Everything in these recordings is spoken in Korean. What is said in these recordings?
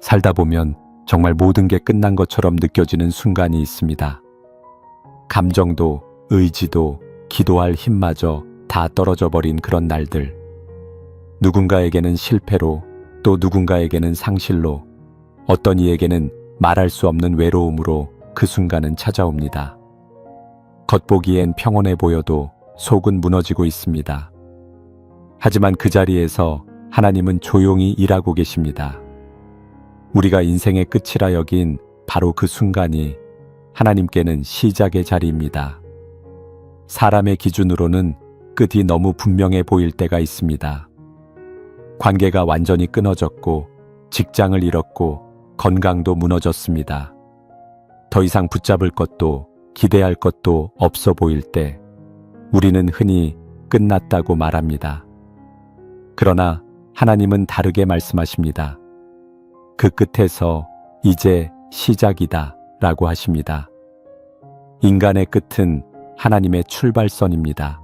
살다 보면 정말 모든 게 끝난 것처럼 느껴지는 순간이 있습니다. 감정도, 의지도, 기도할 힘마저 다 떨어져 버린 그런 날들. 누군가에게는 실패로, 또 누군가에게는 상실로, 어떤 이에게는 말할 수 없는 외로움으로 그 순간은 찾아옵니다. 겉보기엔 평온해 보여도 속은 무너지고 있습니다. 하지만 그 자리에서 하나님은 조용히 일하고 계십니다. 우리가 인생의 끝이라 여긴 바로 그 순간이 하나님께는 시작의 자리입니다. 사람의 기준으로는 끝이 너무 분명해 보일 때가 있습니다. 관계가 완전히 끊어졌고, 직장을 잃었고, 건강도 무너졌습니다. 더 이상 붙잡을 것도 기대할 것도 없어 보일 때 우리는 흔히 끝났다고 말합니다. 그러나 하나님은 다르게 말씀하십니다. 그 끝에서 이제 시작이다 라고 하십니다. 인간의 끝은 하나님의 출발선입니다.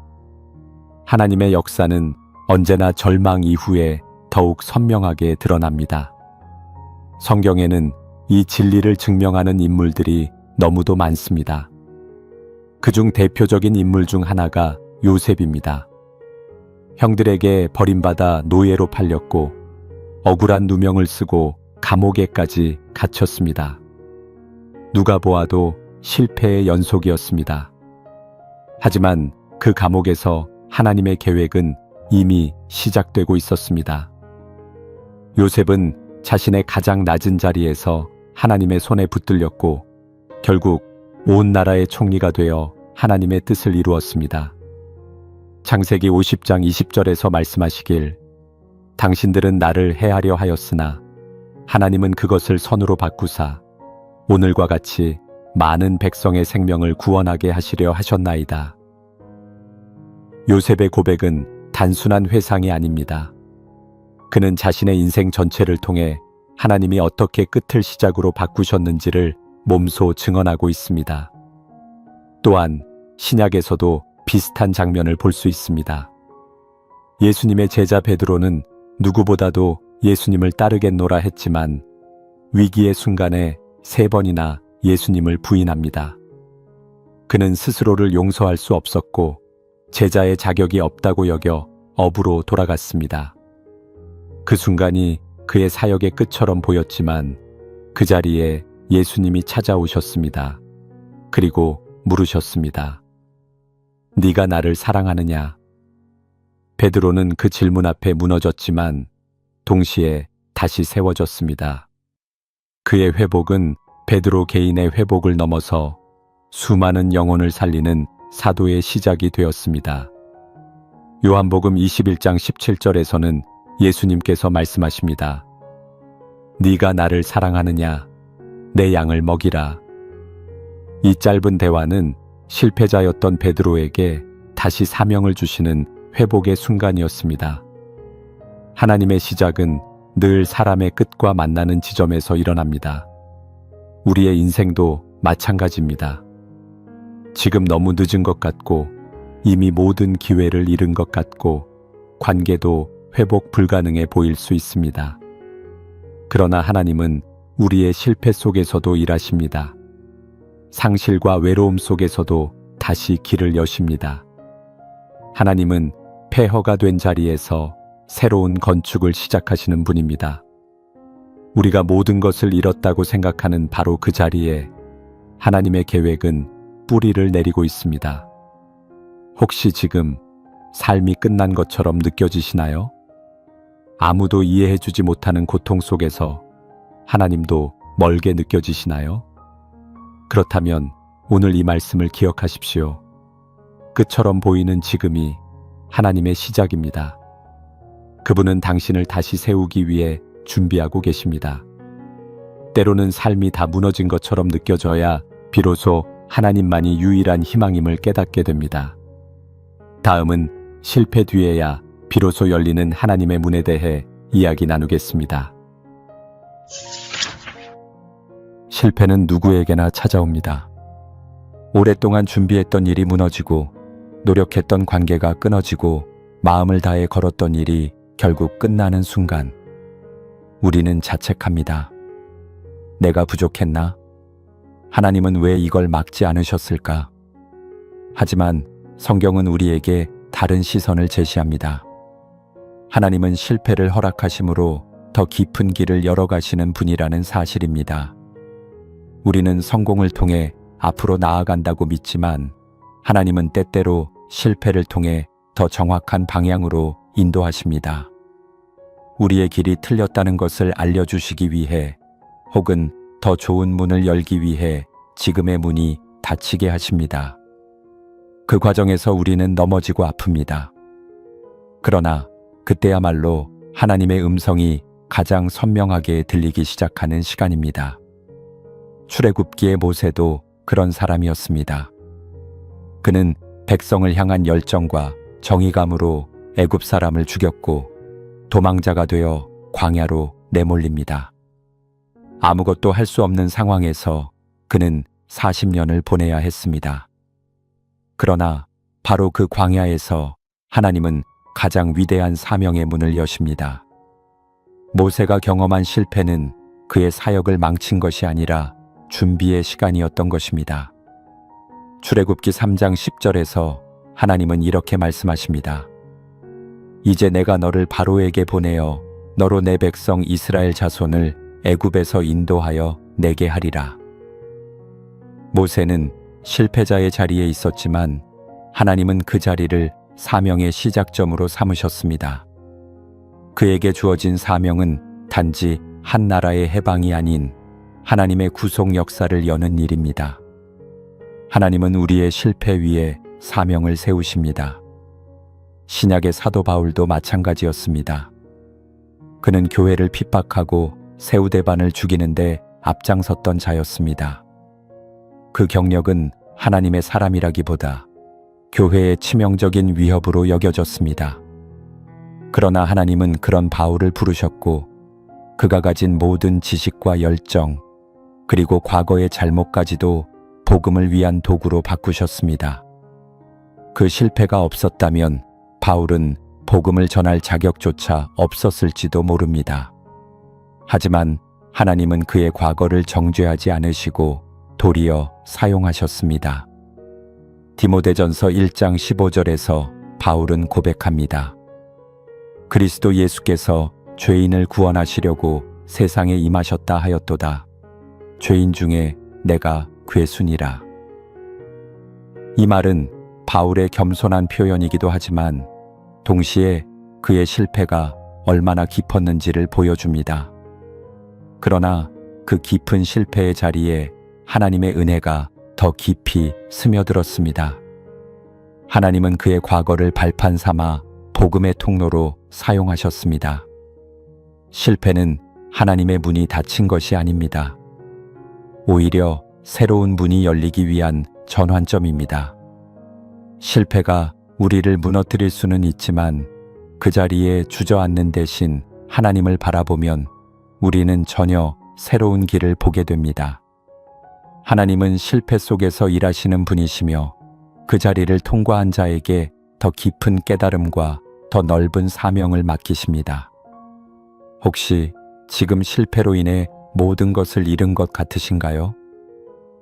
하나님의 역사는 언제나 절망 이후에 더욱 선명하게 드러납니다. 성경에는 이 진리를 증명하는 인물들이 너무도 많습니다. 그중 대표적인 인물 중 하나가 요셉입니다. 형들에게 버림받아 노예로 팔렸고 억울한 누명을 쓰고 감옥에까지 갇혔습니다. 누가 보아도 실패의 연속이었습니다. 하지만 그 감옥에서 하나님의 계획은 이미 시작되고 있었습니다. 요셉은 자신의 가장 낮은 자리에서 하나님의 손에 붙들렸고 결국 온 나라의 총리가 되어 하나님의 뜻을 이루었습니다. 창세기 50장 20절에서 말씀하시길 당신들은 나를 해하려 하였으나 하나님은 그것을 선으로 바꾸사 오늘과 같이 많은 백성의 생명을 구원하게 하시려 하셨나이다. 요셉의 고백은 단순한 회상이 아닙니다. 그는 자신의 인생 전체를 통해 하나님이 어떻게 끝을 시작으로 바꾸셨는지를 몸소 증언하고 있습니다. 또한 신약에서도 비슷한 장면을 볼 수 있습니다. 예수님의 제자 베드로는 누구보다도 예수님을 따르겠노라 했지만 위기의 순간에 3번이나 예수님을 부인합니다. 그는 스스로를 용서할 수 없었고 제자의 자격이 없다고 여겨 업으로 돌아갔습니다. 그 순간이 그의 사역의 끝처럼 보였지만 그 자리에 예수님이 찾아오셨습니다. 그리고 물으셨습니다. 네가 나를 사랑하느냐? 베드로는 그 질문 앞에 무너졌지만 동시에 다시 세워졌습니다. 그의 회복은 베드로 개인의 회복을 넘어서 수많은 영혼을 살리는 사도의 시작이 되었습니다. 요한복음 21장 17절에서는 예수님께서 말씀하십니다. 네가 나를 사랑하느냐? 내 양을 먹이라. 이 짧은 대화는 실패자였던 베드로에게 다시 사명을 주시는 회복의 순간이었습니다. 하나님의 시작은 늘 사람의 끝과 만나는 지점에서 일어납니다. 우리의 인생도 마찬가지입니다. 지금 너무 늦은 것 같고 이미 모든 기회를 잃은 것 같고 관계도 회복 불가능해 보일 수 있습니다. 그러나 하나님은 우리의 실패 속에서도 일하십니다. 상실과 외로움 속에서도 다시 길을 여십니다. 하나님은 폐허가 된 자리에서 새로운 건축을 시작하시는 분입니다. 우리가 모든 것을 잃었다고 생각하는 바로 그 자리에 하나님의 계획은 뿌리를 내리고 있습니다. 혹시 지금 삶이 끝난 것처럼 느껴지시나요? 아무도 이해해주지 못하는 고통 속에서 하나님도 멀게 느껴지시나요? 그렇다면 오늘 이 말씀을 기억하십시오. 끝처럼 보이는 지금이 하나님의 시작입니다. 그분은 당신을 다시 세우기 위해 준비하고 계십니다. 때로는 삶이 다 무너진 것처럼 느껴져야 비로소 하나님만이 유일한 희망임을 깨닫게 됩니다. 다음은 실패 뒤에야 비로소 열리는 하나님의 문에 대해 이야기 나누겠습니다. 실패는 누구에게나 찾아옵니다. 오랫동안 준비했던 일이 무너지고 노력했던 관계가 끊어지고 마음을 다해 걸었던 일이 결국 끝나는 순간 우리는 자책합니다. 내가 부족했나? 하나님은 왜 이걸 막지 않으셨을까? 하지만 성경은 우리에게 다른 시선을 제시합니다. 하나님은 실패를 허락하심으로 더 깊은 길을 열어가시는 분이라는 사실입니다. 우리는 성공을 통해 앞으로 나아간다고 믿지만 하나님은 때때로 실패를 통해 더 정확한 방향으로 인도하십니다. 우리의 길이 틀렸다는 것을 알려주시기 위해 혹은 더 좋은 문을 열기 위해 지금의 문이 닫히게 하십니다. 그 과정에서 우리는 넘어지고 아픕니다. 그러나 그때야말로 하나님의 음성이 가장 선명하게 들리기 시작하는 시간입니다. 출애굽기의 모세도 그런 사람이었습니다. 그는 백성을 향한 열정과 정의감으로 애굽 사람을 죽였고 도망자가 되어 광야로 내몰립니다. 아무것도 할 수 없는 상황에서 그는 40년을 보내야 했습니다. 그러나 바로 그 광야에서 하나님은 가장 위대한 사명의 문을 여십니다. 모세가 경험한 실패는 그의 사역을 망친 것이 아니라 준비의 시간이었던 것입니다. 출애굽기 3장 10절에서 하나님은 이렇게 말씀하십니다. 이제 내가 너를 바로에게 보내어 너로 내 백성 이스라엘 자손을 애굽에서 인도하여 내게 하리라. 모세는 실패자의 자리에 있었지만 하나님은 그 자리를 사명의 시작점으로 삼으셨습니다. 그에게 주어진 사명은 단지 한 나라의 해방이 아닌 하나님의 구속 역사를 여는 일입니다. 하나님은 우리의 실패 위에 사명을 세우십니다. 신약의 사도 바울도 마찬가지였습니다. 그는 교회를 핍박하고 세우대반을 죽이는데 앞장섰던 자였습니다. 그 경력은 하나님의 사람이라기보다 교회의 치명적인 위협으로 여겨졌습니다. 그러나 하나님은 그런 바울을 부르셨고 그가 가진 모든 지식과 열정 그리고 과거의 잘못까지도 복음을 위한 도구로 바꾸셨습니다. 그 실패가 없었다면 바울은 복음을 전할 자격조차 없었을지도 모릅니다. 하지만 하나님은 그의 과거를 정죄하지 않으시고 도리어 사용하셨습니다. 디모데전서 1장 15절에서 바울은 고백합니다. 그리스도 예수께서 죄인을 구원하시려고 세상에 임하셨다 하였도다. 죄인 중에 내가 괴순이라. 이 말은 바울의 겸손한 표현이기도 하지만 동시에 그의 실패가 얼마나 깊었는지를 보여줍니다. 그러나 그 깊은 실패의 자리에 하나님의 은혜가 더 깊이 스며들었습니다. 하나님은 그의 과거를 발판 삼아 복음의 통로로 사용하셨습니다. 실패는 하나님의 문이 닫힌 것이 아닙니다. 오히려 새로운 문이 열리기 위한 전환점입니다. 실패가 우리를 무너뜨릴 수는 있지만 그 자리에 주저앉는 대신 하나님을 바라보면 우리는 전혀 새로운 길을 보게 됩니다. 하나님은 실패 속에서 일하시는 분이시며 그 자리를 통과한 자에게 더 깊은 깨달음과 더 넓은 사명을 맡기십니다. 혹시 지금 실패로 인해 모든 것을 잃은 것 같으신가요?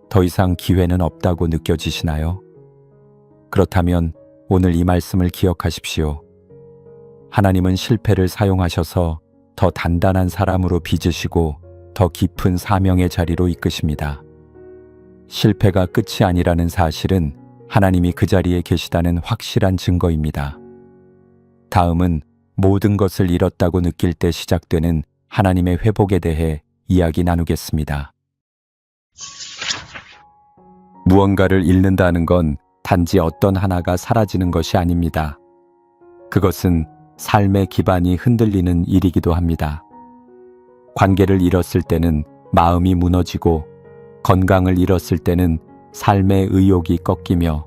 더 이상 기회는 없다고 느껴지시나요? 그렇다면 오늘 이 말씀을 기억하십시오. 하나님은 실패를 사용하셔서 더 단단한 사람으로 빚으시고 더 깊은 사명의 자리로 이끄십니다. 실패가 끝이 아니라는 사실은 하나님이 그 자리에 계시다는 확실한 증거입니다. 다음은 모든 것을 잃었다고 느낄 때 시작되는 하나님의 회복에 대해 이야기 나누겠습니다. 무언가를 잃는다는 건 단지 어떤 하나가 사라지는 것이 아닙니다. 그것은 삶의 기반이 흔들리는 일이기도 합니다. 관계를 잃었을 때는 마음이 무너지고 건강을 잃었을 때는 삶의 의욕이 꺾이며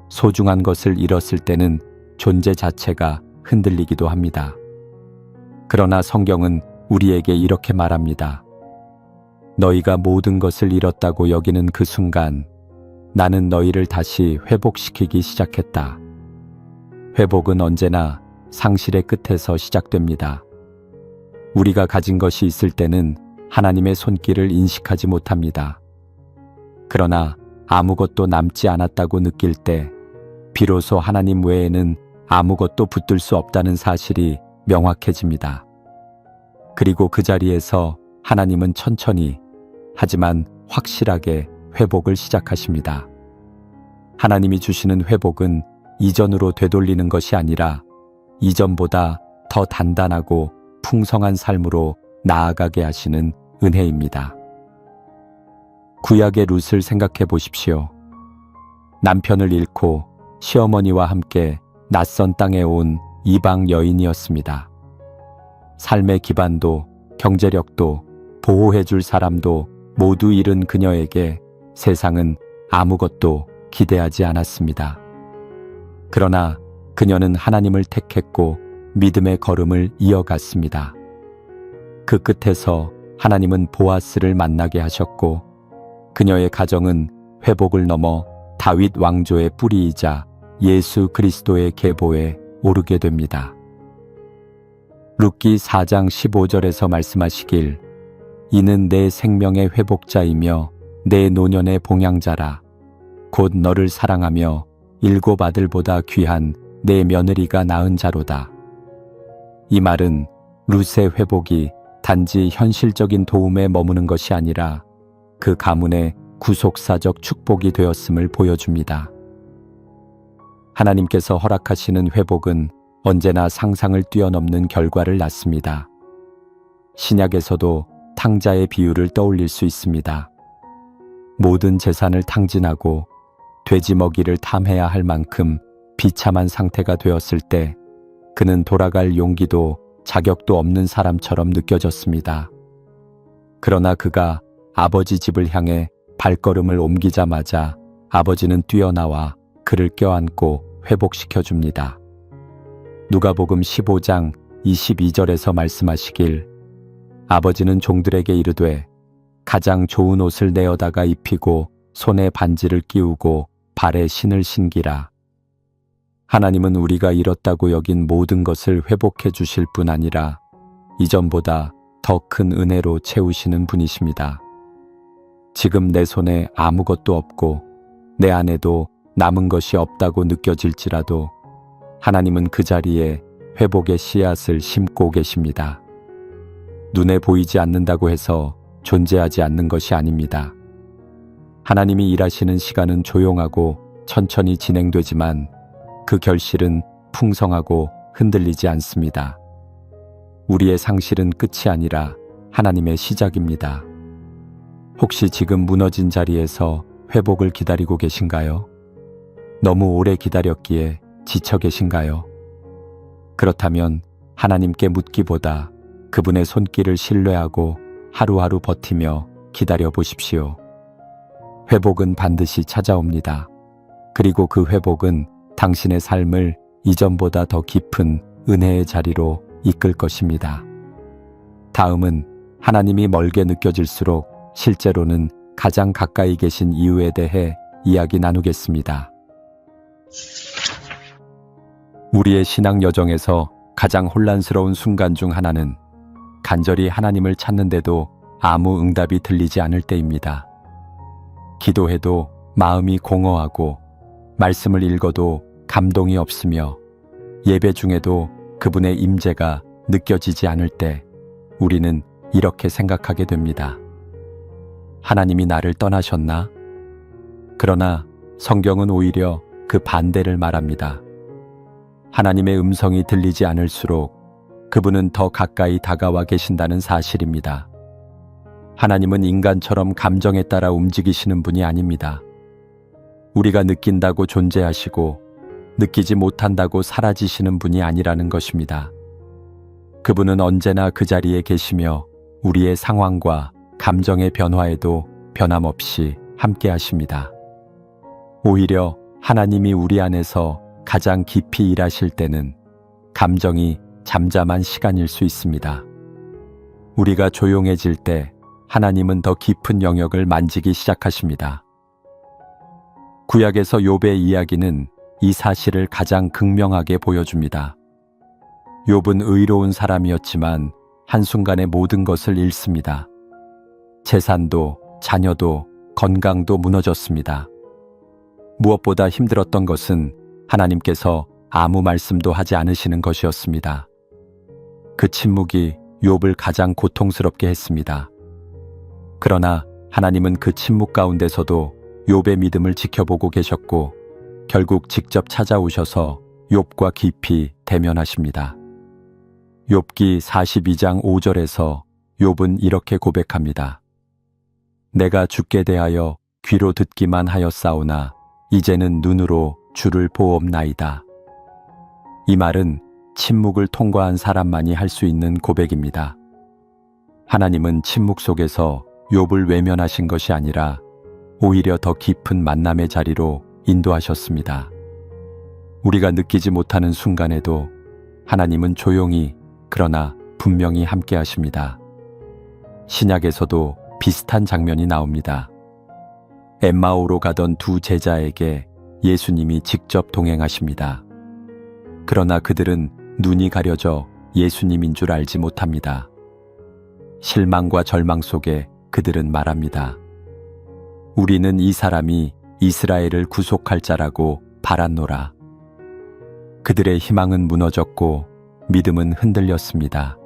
소중한 것을 잃었을 때는 존재 자체가 흔들리기도 합니다. 그러나 성경은 우리에게 이렇게 말합니다. 너희가 모든 것을 잃었다고 여기는 그 순간 나는 너희를 다시 회복시키기 시작했다. 회복은 언제나 상실의 끝에서 시작됩니다. 우리가 가진 것이 있을 때는 하나님의 손길을 인식하지 못합니다. 그러나 아무것도 남지 않았다고 느낄 때 비로소 하나님 외에는 아무것도 붙들 수 없다는 사실이 명확해집니다. 그리고 그 자리에서 하나님은 천천히 하지만 확실하게 회복을 시작하십니다. 하나님이 주시는 회복은 이전으로 되돌리는 것이 아니라 이전보다 더 단단하고 풍성한 삶으로 나아가게 하시는 은혜입니다. 구약의 룻을 생각해 보십시오. 남편을 잃고 시어머니와 함께 낯선 땅에 온 이방 여인이었습니다. 삶의 기반도 경제력도 보호해 줄 사람도 모두 잃은 그녀에게 세상은 아무것도 기대하지 않았습니다. 그러나 그녀는 하나님을 택했고 믿음의 걸음을 이어갔습니다. 그 끝에서 하나님은 보아스를 만나게 하셨고 그녀의 가정은 회복을 넘어 다윗 왕조의 뿌리이자 예수 그리스도의 계보에 오르게 됩니다. 룻기 4장 15절에서 말씀하시길 이는 내 생명의 회복자이며 내 노년의 봉양자라 곧 너를 사랑하며 일곱 아들보다 귀한 내 며느리가 낳은 자로다. 이 말은 룻의 회복이 단지 현실적인 도움에 머무는 것이 아니라 그 가문의 구속사적 축복이 되었음을 보여줍니다. 하나님께서 허락하시는 회복은 언제나 상상을 뛰어넘는 결과를 낳습니다. 신약에서도 탕자의 비유를 떠올릴 수 있습니다. 모든 재산을 탕진하고 돼지 먹이를 탐해야 할 만큼 비참한 상태가 되었을 때 그는 돌아갈 용기도 자격도 없는 사람처럼 느껴졌습니다. 그러나 그가 아버지 집을 향해 발걸음을 옮기자마자 아버지는 뛰어나와 그를 껴안고 회복시켜 줍니다. 누가복음 15장 22절에서 말씀하시길 아버지는 종들에게 이르되 가장 좋은 옷을 내어다가 입히고 손에 반지를 끼우고 발에 신을 신기라. 하나님은 우리가 잃었다고 여긴 모든 것을 회복해 주실 뿐 아니라 이전보다 더 큰 은혜로 채우시는 분이십니다. 지금 내 손에 아무것도 없고 내 안에도 남은 것이 없다고 느껴질지라도 하나님은 그 자리에 회복의 씨앗을 심고 계십니다. 눈에 보이지 않는다고 해서 존재하지 않는 것이 아닙니다. 하나님이 일하시는 시간은 조용하고 천천히 진행되지만 그 결실은 풍성하고 흔들리지 않습니다. 우리의 상실은 끝이 아니라 하나님의 시작입니다. 혹시 지금 무너진 자리에서 회복을 기다리고 계신가요? 너무 오래 기다렸기에 지쳐 계신가요? 그렇다면 하나님께 묻기보다 그분의 손길을 신뢰하고 하루하루 버티며 기다려 보십시오. 회복은 반드시 찾아옵니다. 그리고 그 회복은 당신의 삶을 이전보다 더 깊은 은혜의 자리로 이끌 것입니다. 다음은 하나님이 멀게 느껴질수록 실제로는 가장 가까이 계신 이유에 대해 이야기 나누겠습니다. 우리의 신앙 여정에서 가장 혼란스러운 순간 중 하나는 간절히 하나님을 찾는데도 아무 응답이 들리지 않을 때입니다. 기도해도 마음이 공허하고 말씀을 읽어도 감동이 없으며 예배 중에도 그분의 임재가 느껴지지 않을 때 우리는 이렇게 생각하게 됩니다. 하나님이 나를 떠나셨나? 그러나 성경은 오히려 그 반대를 말합니다. 하나님의 음성이 들리지 않을수록 그분은 더 가까이 다가와 계신다는 사실입니다. 하나님은 인간처럼 감정에 따라 움직이시는 분이 아닙니다. 우리가 느낀다고 존재하시고 느끼지 못한다고 사라지시는 분이 아니라는 것입니다. 그분은 언제나 그 자리에 계시며 우리의 상황과 감정의 변화에도 변함없이 함께 하십니다. 오히려 하나님이 우리 안에서 가장 깊이 일하실 때는 감정이 잠잠한 시간일 수 있습니다. 우리가 조용해질 때 하나님은 더 깊은 영역을 만지기 시작하십니다. 구약에서 욥의 이야기는 이 사실을 가장 극명하게 보여줍니다. 욥은 의로운 사람이었지만 한순간에 모든 것을 잃습니다. 재산도, 자녀도, 건강도 무너졌습니다. 무엇보다 힘들었던 것은 하나님께서 아무 말씀도 하지 않으시는 것이었습니다. 그 침묵이 욥을 가장 고통스럽게 했습니다. 그러나 하나님은 그 침묵 가운데서도 욥의 믿음을 지켜보고 계셨고 결국 직접 찾아오셔서 욥과 깊이 대면하십니다. 욥기 42장 5절에서 욥은 이렇게 고백합니다. 내가 주께 대하여 귀로 듣기만 하였사오나 이제는 눈으로 주를 보옵나이다. 이 말은 침묵을 통과한 사람만이 할 수 있는 고백입니다. 하나님은 침묵 속에서 욥을 외면하신 것이 아니라 오히려 더 깊은 만남의 자리로 인도하셨습니다. 우리가 느끼지 못하는 순간에도 하나님은 조용히 그러나 분명히 함께 하십니다. 신약에서도 비슷한 장면이 나옵니다. 엠마오로 가던 두 제자에게 예수님이 직접 동행하십니다. 그러나 그들은 눈이 가려져 예수님인 줄 알지 못합니다. 실망과 절망 속에 그들은 말합니다. 우리는 이 사람이 이스라엘을 구속할 자라고 바랐노라. 그들의 희망은 무너졌고 믿음은 흔들렸습니다.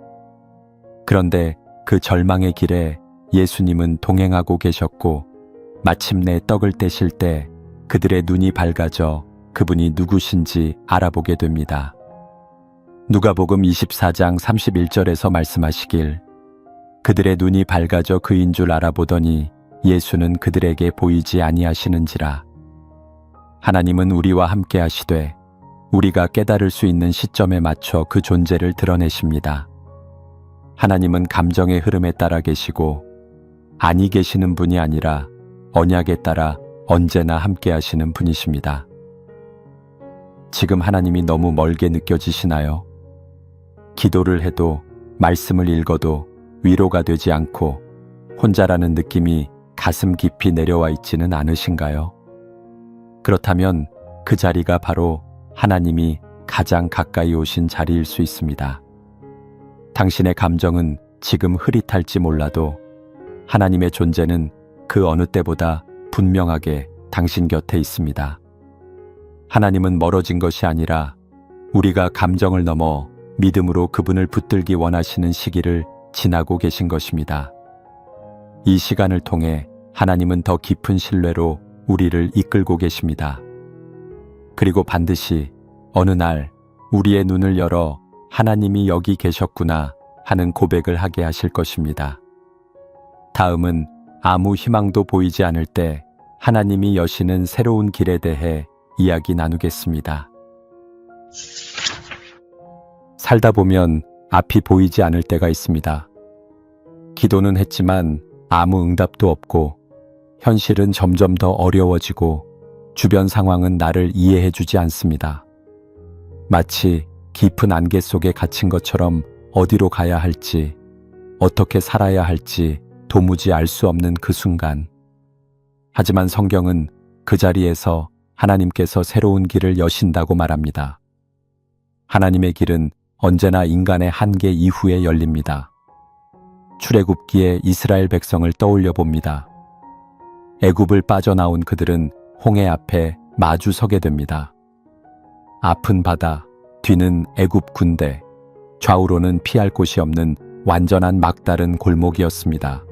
그런데 그 절망의 길에 예수님은 동행하고 계셨고 마침내 떡을 떼실 때 그들의 눈이 밝아져 그분이 누구신지 알아보게 됩니다. 누가복음 24장 31절에서 말씀하시길 그들의 눈이 밝아져 그인 줄 알아보더니 예수는 그들에게 보이지 아니하시는지라. 하나님은 우리와 함께 하시되 우리가 깨달을 수 있는 시점에 맞춰 그 존재를 드러내십니다. 하나님은 감정의 흐름에 따라 계시고 아니 계시는 분이 아니라 언약에 따라 언제나 함께 하시는 분이십니다. 지금 하나님이 너무 멀게 느껴지시나요? 기도를 해도 말씀을 읽어도 위로가 되지 않고 혼자라는 느낌이 가슴 깊이 내려와 있지는 않으신가요? 그렇다면 그 자리가 바로 하나님이 가장 가까이 오신 자리일 수 있습니다. 당신의 감정은 지금 흐릿할지 몰라도 하나님의 존재는 그 어느 때보다 분명하게 당신 곁에 있습니다. 하나님은 멀어진 것이 아니라 우리가 감정을 넘어 믿음으로 그분을 붙들기 원하시는 시기를 지나고 계신 것입니다. 이 시간을 통해 하나님은 더 깊은 신뢰로 우리를 이끌고 계십니다. 그리고 반드시 어느 날 우리의 눈을 열어 하나님이 여기 계셨구나 하는 고백을 하게 하실 것입니다. 다음은 아무 희망도 보이지 않을 때 하나님이 여시는 새로운 길에 대해 이야기 나누겠습니다. 살다 보면 앞이 보이지 않을 때가 있습니다. 기도는 했지만 아무 응답도 없고 현실은 점점 더 어려워지고 주변 상황은 나를 이해해주지 않습니다. 마치 깊은 안개 속에 갇힌 것처럼 어디로 가야 할지, 어떻게 살아야 할지 도무지 알 수 없는 그 순간. 하지만 성경은 그 자리에서 하나님께서 새로운 길을 여신다고 말합니다. 하나님의 길은 언제나 인간의 한계 이후에 열립니다. 출애굽기에 이스라엘 백성을 떠올려 봅니다. 애굽을 빠져나온 그들은 홍해 앞에 마주 서게 됩니다. 앞은 바다, 뒤는 애굽 군대, 좌우로는 피할 곳이 없는 완전한 막다른 골목이었습니다.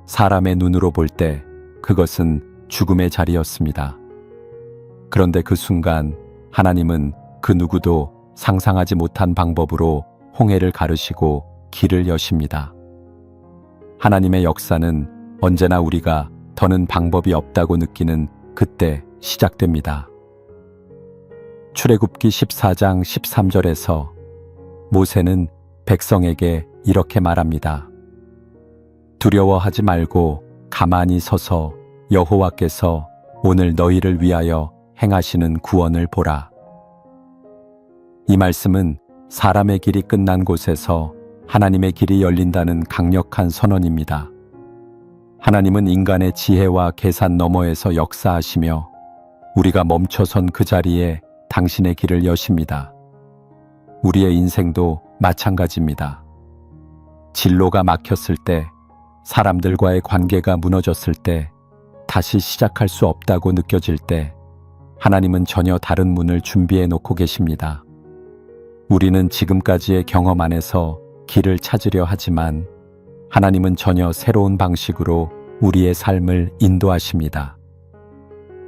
사람의 눈으로 볼 때 그것은 죽음의 자리였습니다. 그런데 그 순간 하나님은 그 누구도 상상하지 못한 방법으로 홍해를 가르시고 길을 여십니다. 하나님의 역사는 언제나 우리가 더는 방법이 없다고 느끼는 그때 시작됩니다. 출애굽기 14장 13절에서 모세는 백성에게 이렇게 말합니다. 두려워하지 말고 가만히 서서 여호와께서 오늘 너희를 위하여 행하시는 구원을 보라. 이 말씀은 사람의 길이 끝난 곳에서 하나님의 길이 열린다는 강력한 선언입니다. 하나님은 인간의 지혜와 계산 너머에서 역사하시며 우리가 멈춰선 그 자리에 당신의 길을 여십니다. 우리의 인생도 마찬가지입니다. 진로가 막혔을 때, 사람들과의 관계가 무너졌을 때, 다시 시작할 수 없다고 느껴질 때, 하나님은 전혀 다른 문을 준비해 놓고 계십니다. 우리는 지금까지의 경험 안에서 길을 찾으려 하지만 하나님은 전혀 새로운 방식으로 우리의 삶을 인도하십니다.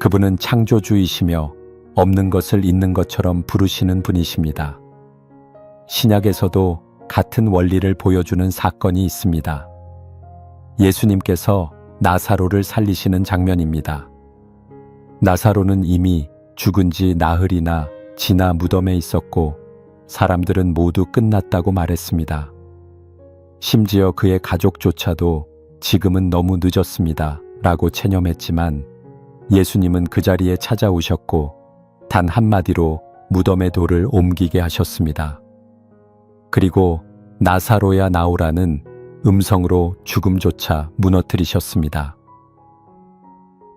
그분은 창조주이시며 없는 것을 있는 것처럼 부르시는 분이십니다. 신약에서도 같은 원리를 보여주는 사건이 있습니다. 예수님께서 나사로를 살리시는 장면입니다. 나사로는 이미 죽은 지 나흘이나 지나 무덤에 있었고 사람들은 모두 끝났다고 말했습니다. 심지어 그의 가족조차도 지금은 너무 늦었습니다 라고 체념했지만 예수님은 그 자리에 찾아오셨고 단 한마디로 무덤의 돌을 옮기게 하셨습니다. 그리고 나사로야 나오라는 음성으로 죽음조차 무너뜨리셨습니다.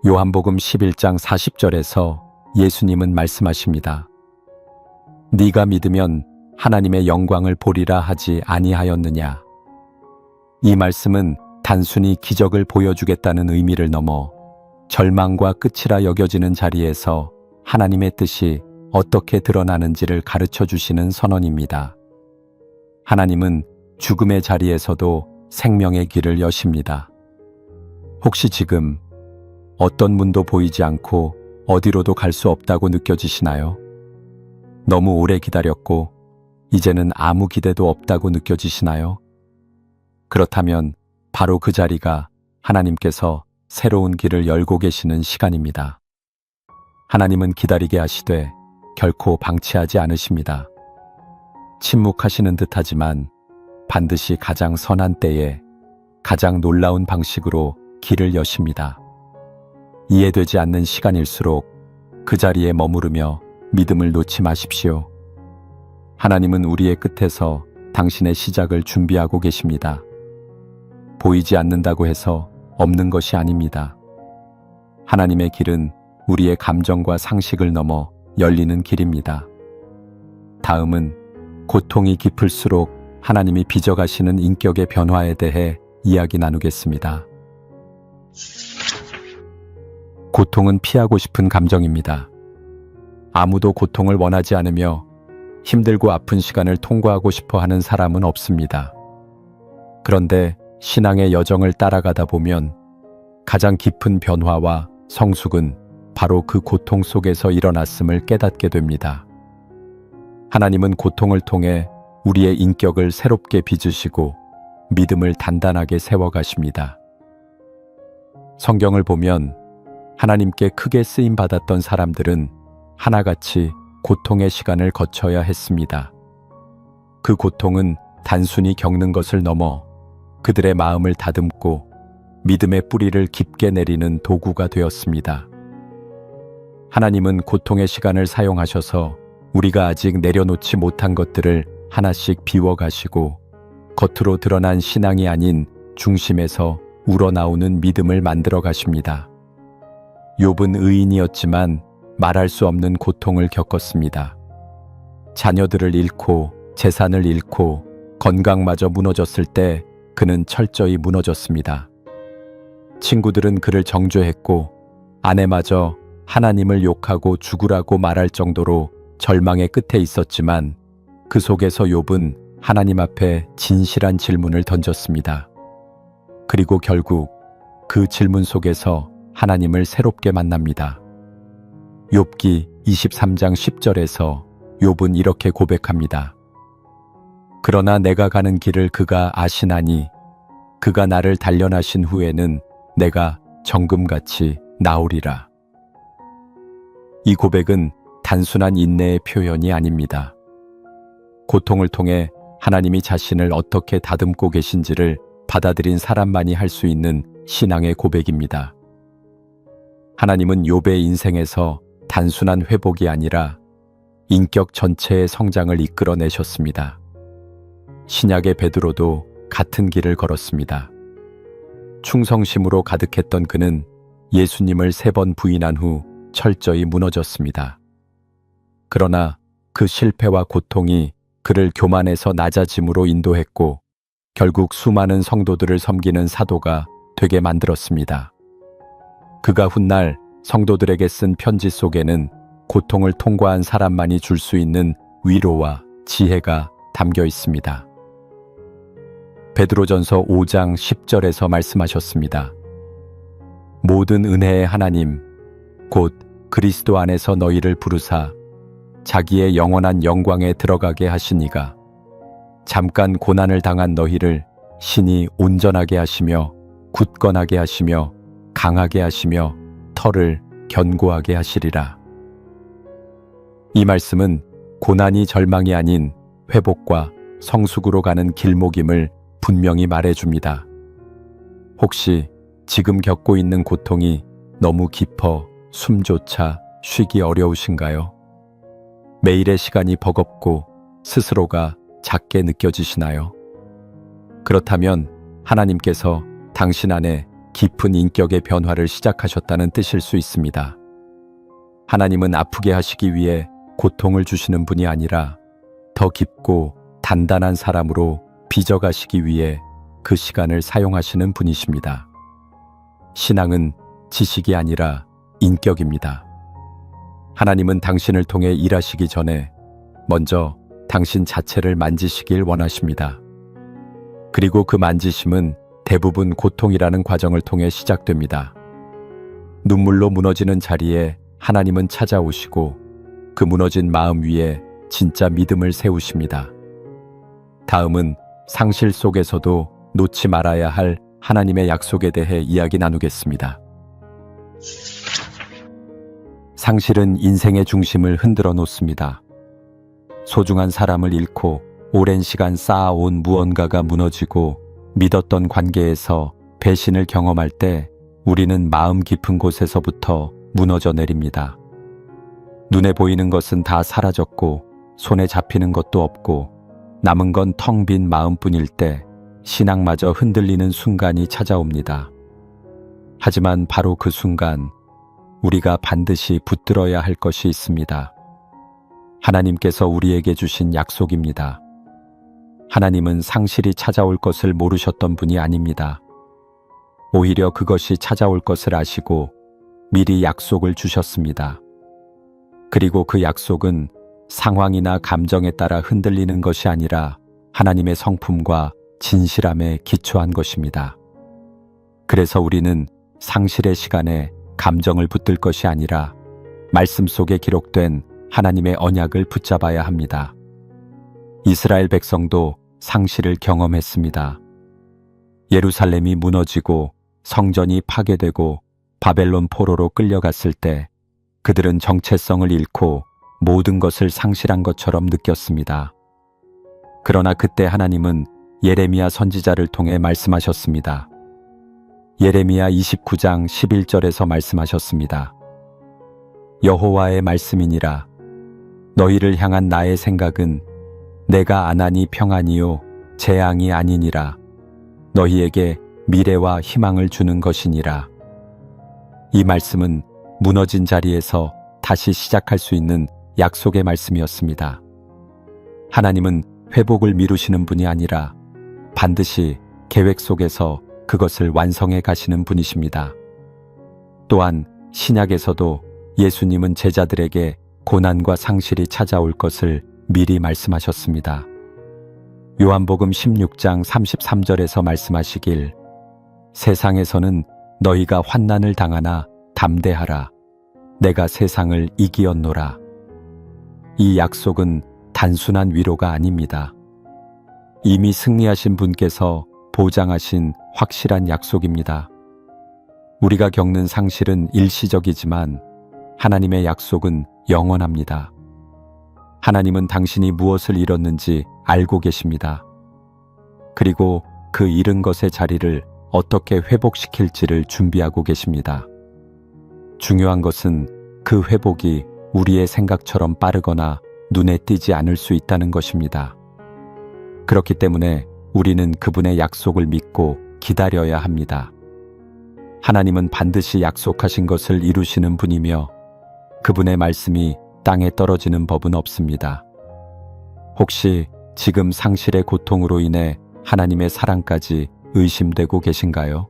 요한복음 11장 40절에서 예수님은 말씀하십니다. 네가 믿으면 하나님의 영광을 보리라 하지 아니하였느냐. 이 말씀은 단순히 기적을 보여주겠다는 의미를 넘어 절망과 끝이라 여겨지는 자리에서 하나님의 뜻이 어떻게 드러나는지를 가르쳐 주시는 선언입니다. 하나님은 죽음의 자리에서도 생명의 길을 여십니다. 혹시 지금 어떤 문도 보이지 않고 어디로도 갈 수 없다고 느껴지시나요? 너무 오래 기다렸고 이제는 아무 기대도 없다고 느껴지시나요? 그렇다면 바로 그 자리가 하나님께서 새로운 길을 열고 계시는 시간입니다. 하나님은 기다리게 하시되 결코 방치하지 않으십니다. 침묵하시는 듯하지만 반드시 가장 선한 때에 가장 놀라운 방식으로 길을 여십니다. 이해되지 않는 시간일수록 그 자리에 머무르며 믿음을 놓지 마십시오. 하나님은 우리의 끝에서 당신의 시작을 준비하고 계십니다. 보이지 않는다고 해서 없는 것이 아닙니다. 하나님의 길은 우리의 감정과 상식을 넘어 열리는 길입니다. 다음은 고통이 깊을수록 하나님이 빚어가시는 인격의 변화에 대해 이야기 나누겠습니다. 고통은 피하고 싶은 감정입니다. 아무도 고통을 원하지 않으며 힘들고 아픈 시간을 통과하고 싶어 하는 사람은 없습니다. 그런데 신앙의 여정을 따라가다 보면 가장 깊은 변화와 성숙은 바로 그 고통 속에서 일어났음을 깨닫게 됩니다. 하나님은 고통을 통해 우리의 인격을 새롭게 빚으시고 믿음을 단단하게 세워가십니다. 성경을 보면 하나님께 크게 쓰임받았던 사람들은 하나같이 고통의 시간을 거쳐야 했습니다. 그 고통은 단순히 겪는 것을 넘어 그들의 마음을 다듬고 믿음의 뿌리를 깊게 내리는 도구가 되었습니다. 하나님은 고통의 시간을 사용하셔서 우리가 아직 내려놓지 못한 것들을 하나씩 비워가시고 겉으로 드러난 신앙이 아닌 중심에서 우러나오는 믿음을 만들어 가십니다. 욥은 의인이었지만 말할 수 없는 고통을 겪었습니다. 자녀들을 잃고 재산을 잃고 건강마저 무너졌을 때 그는 철저히 무너졌습니다. 친구들은 그를 정죄했고 아내마저 하나님을 욕하고 죽으라고 말할 정도로 절망의 끝에 있었지만 그 속에서 욥은 하나님 앞에 진실한 질문을 던졌습니다. 그리고 결국 그 질문 속에서 하나님을 새롭게 만납니다. 욥기 23장 10절에서 욥은 이렇게 고백합니다. 그러나 내가 가는 길을 그가 아시나니 그가 나를 단련하신 후에는 내가 정금같이 나오리라. 이 고백은 단순한 인내의 표현이 아닙니다. 고통을 통해 하나님이 자신을 어떻게 다듬고 계신지를 받아들인 사람만이 할 수 있는 신앙의 고백입니다. 하나님은 욥의 인생에서 단순한 회복이 아니라 인격 전체의 성장을 이끌어내셨습니다. 신약의 베드로도 같은 길을 걸었습니다. 충성심으로 가득했던 그는 예수님을 3번 부인한 후 철저히 무너졌습니다. 그러나 그 실패와 고통이 그를 교만에서 낮아짐으로 인도했고 결국 수많은 성도들을 섬기는 사도가 되게 만들었습니다. 그가 훗날 성도들에게 쓴 편지 속에는 고통을 통과한 사람만이 줄 수 있는 위로와 지혜가 담겨 있습니다. 베드로전서 5장 10절에서 말씀하셨습니다. 모든 은혜의 하나님 곧 그리스도 안에서 너희를 부르사 자기의 영원한 영광에 들어가게 하시니가 잠깐 고난을 당한 너희를 신이 온전하게 하시며 굳건하게 하시며 강하게 하시며 터를 견고하게 하시리라. 이 말씀은 고난이 절망이 아닌 회복과 성숙으로 가는 길목임을 분명히 말해줍니다. 혹시 지금 겪고 있는 고통이 너무 깊어 숨조차 쉬기 어려우신가요? 매일의 시간이 버겁고 스스로가 작게 느껴지시나요? 그렇다면 하나님께서 당신 안에 깊은 인격의 변화를 시작하셨다는 뜻일 수 있습니다. 하나님은 아프게 하시기 위해 고통을 주시는 분이 아니라 더 깊고 단단한 사람으로 빚어가시기 위해 그 시간을 사용하시는 분이십니다. 신앙은 지식이 아니라 인격입니다. 하나님은 당신을 통해 일하시기 전에 먼저 당신 자체를 만지시길 원하십니다. 그리고 그 만지심은 대부분 고통이라는 과정을 통해 시작됩니다. 눈물로 무너지는 자리에 하나님은 찾아오시고 그 무너진 마음 위에 진짜 믿음을 세우십니다. 다음은 상실 속에서도 놓지 말아야 할 하나님의 약속에 대해 이야기 나누겠습니다. 상실은 인생의 중심을 흔들어 놓습니다. 소중한 사람을 잃고 오랜 시간 쌓아온 무언가가 무너지고 믿었던 관계에서 배신을 경험할 때 우리는 마음 깊은 곳에서부터 무너져 내립니다. 눈에 보이는 것은 다 사라졌고 손에 잡히는 것도 없고 남은 건 텅 빈 마음뿐일 때 신앙마저 흔들리는 순간이 찾아옵니다. 하지만 바로 그 순간 우리가 반드시 붙들어야 할 것이 있습니다. 하나님께서 우리에게 주신 약속입니다. 하나님은 상실이 찾아올 것을 모르셨던 분이 아닙니다. 오히려 그것이 찾아올 것을 아시고 미리 약속을 주셨습니다. 그리고 그 약속은 상황이나 감정에 따라 흔들리는 것이 아니라 하나님의 성품과 진실함에 기초한 것입니다. 그래서 우리는 상실의 시간에 감정을 붙들 것이 아니라 말씀 속에 기록된 하나님의 언약을 붙잡아야 합니다. 이스라엘 백성도 상실을 경험했습니다. 예루살렘이 무너지고 성전이 파괴되고 바벨론 포로로 끌려갔을 때 그들은 정체성을 잃고 모든 것을 상실한 것처럼 느꼈습니다. 그러나 그때 하나님은 예레미야 선지자를 통해 말씀하셨습니다. 예레미야 29장 11절에서 말씀하셨습니다. 여호와의 말씀이니라. 너희를 향한 나의 생각은 내가 안하니 평안이요 재앙이 아니니라. 너희에게 미래와 희망을 주는 것이니라. 이 말씀은 무너진 자리에서 다시 시작할 수 있는 약속의 말씀이었습니다. 하나님은 회복을 미루시는 분이 아니라 반드시 계획 속에서 그것을 완성해 가시는 분이십니다. 또한 신약에서도 예수님은 제자들에게 고난과 상실이 찾아올 것을 미리 말씀하셨습니다. 요한복음 16장 33절에서 말씀하시길 세상에서는 너희가 환난을 당하나 담대하라. 내가 세상을 이기었노라. 이 약속은 단순한 위로가 아닙니다. 이미 승리하신 분께서 보장하신 확실한 약속입니다. 우리가 겪는 상실은 일시적이지만 하나님의 약속은 영원합니다. 하나님은 당신이 무엇을 잃었는지 알고 계십니다. 그리고 그 잃은 것의 자리를 어떻게 회복시킬지를 준비하고 계십니다. 중요한 것은 그 회복이 우리의 생각처럼 빠르거나 눈에 띄지 않을 수 있다는 것입니다. 그렇기 때문에 우리는 그분의 약속을 믿고 기다려야 합니다. 하나님은 반드시 약속하신 것을 이루시는 분이며 그분의 말씀이 땅에 떨어지는 법은 없습니다. 혹시 지금 상실의 고통으로 인해 하나님의 사랑까지 의심되고 계신가요?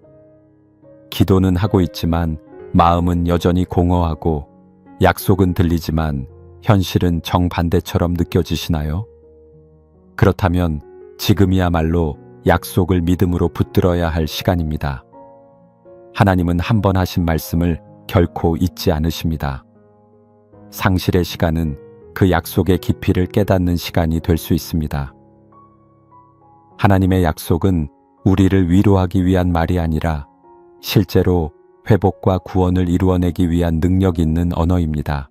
기도는 하고 있지만 마음은 여전히 공허하고 약속은 들리지만 현실은 정반대처럼 느껴지시나요? 그렇다면 지금이야말로 약속을 믿음으로 붙들어야 할 시간입니다. 하나님은 한 번 하신 말씀을 결코 잊지 않으십니다. 상실의 시간은 그 약속의 깊이를 깨닫는 시간이 될 수 있습니다. 하나님의 약속은 우리를 위로하기 위한 말이 아니라 실제로 회복과 구원을 이루어내기 위한 능력 있는 언어입니다.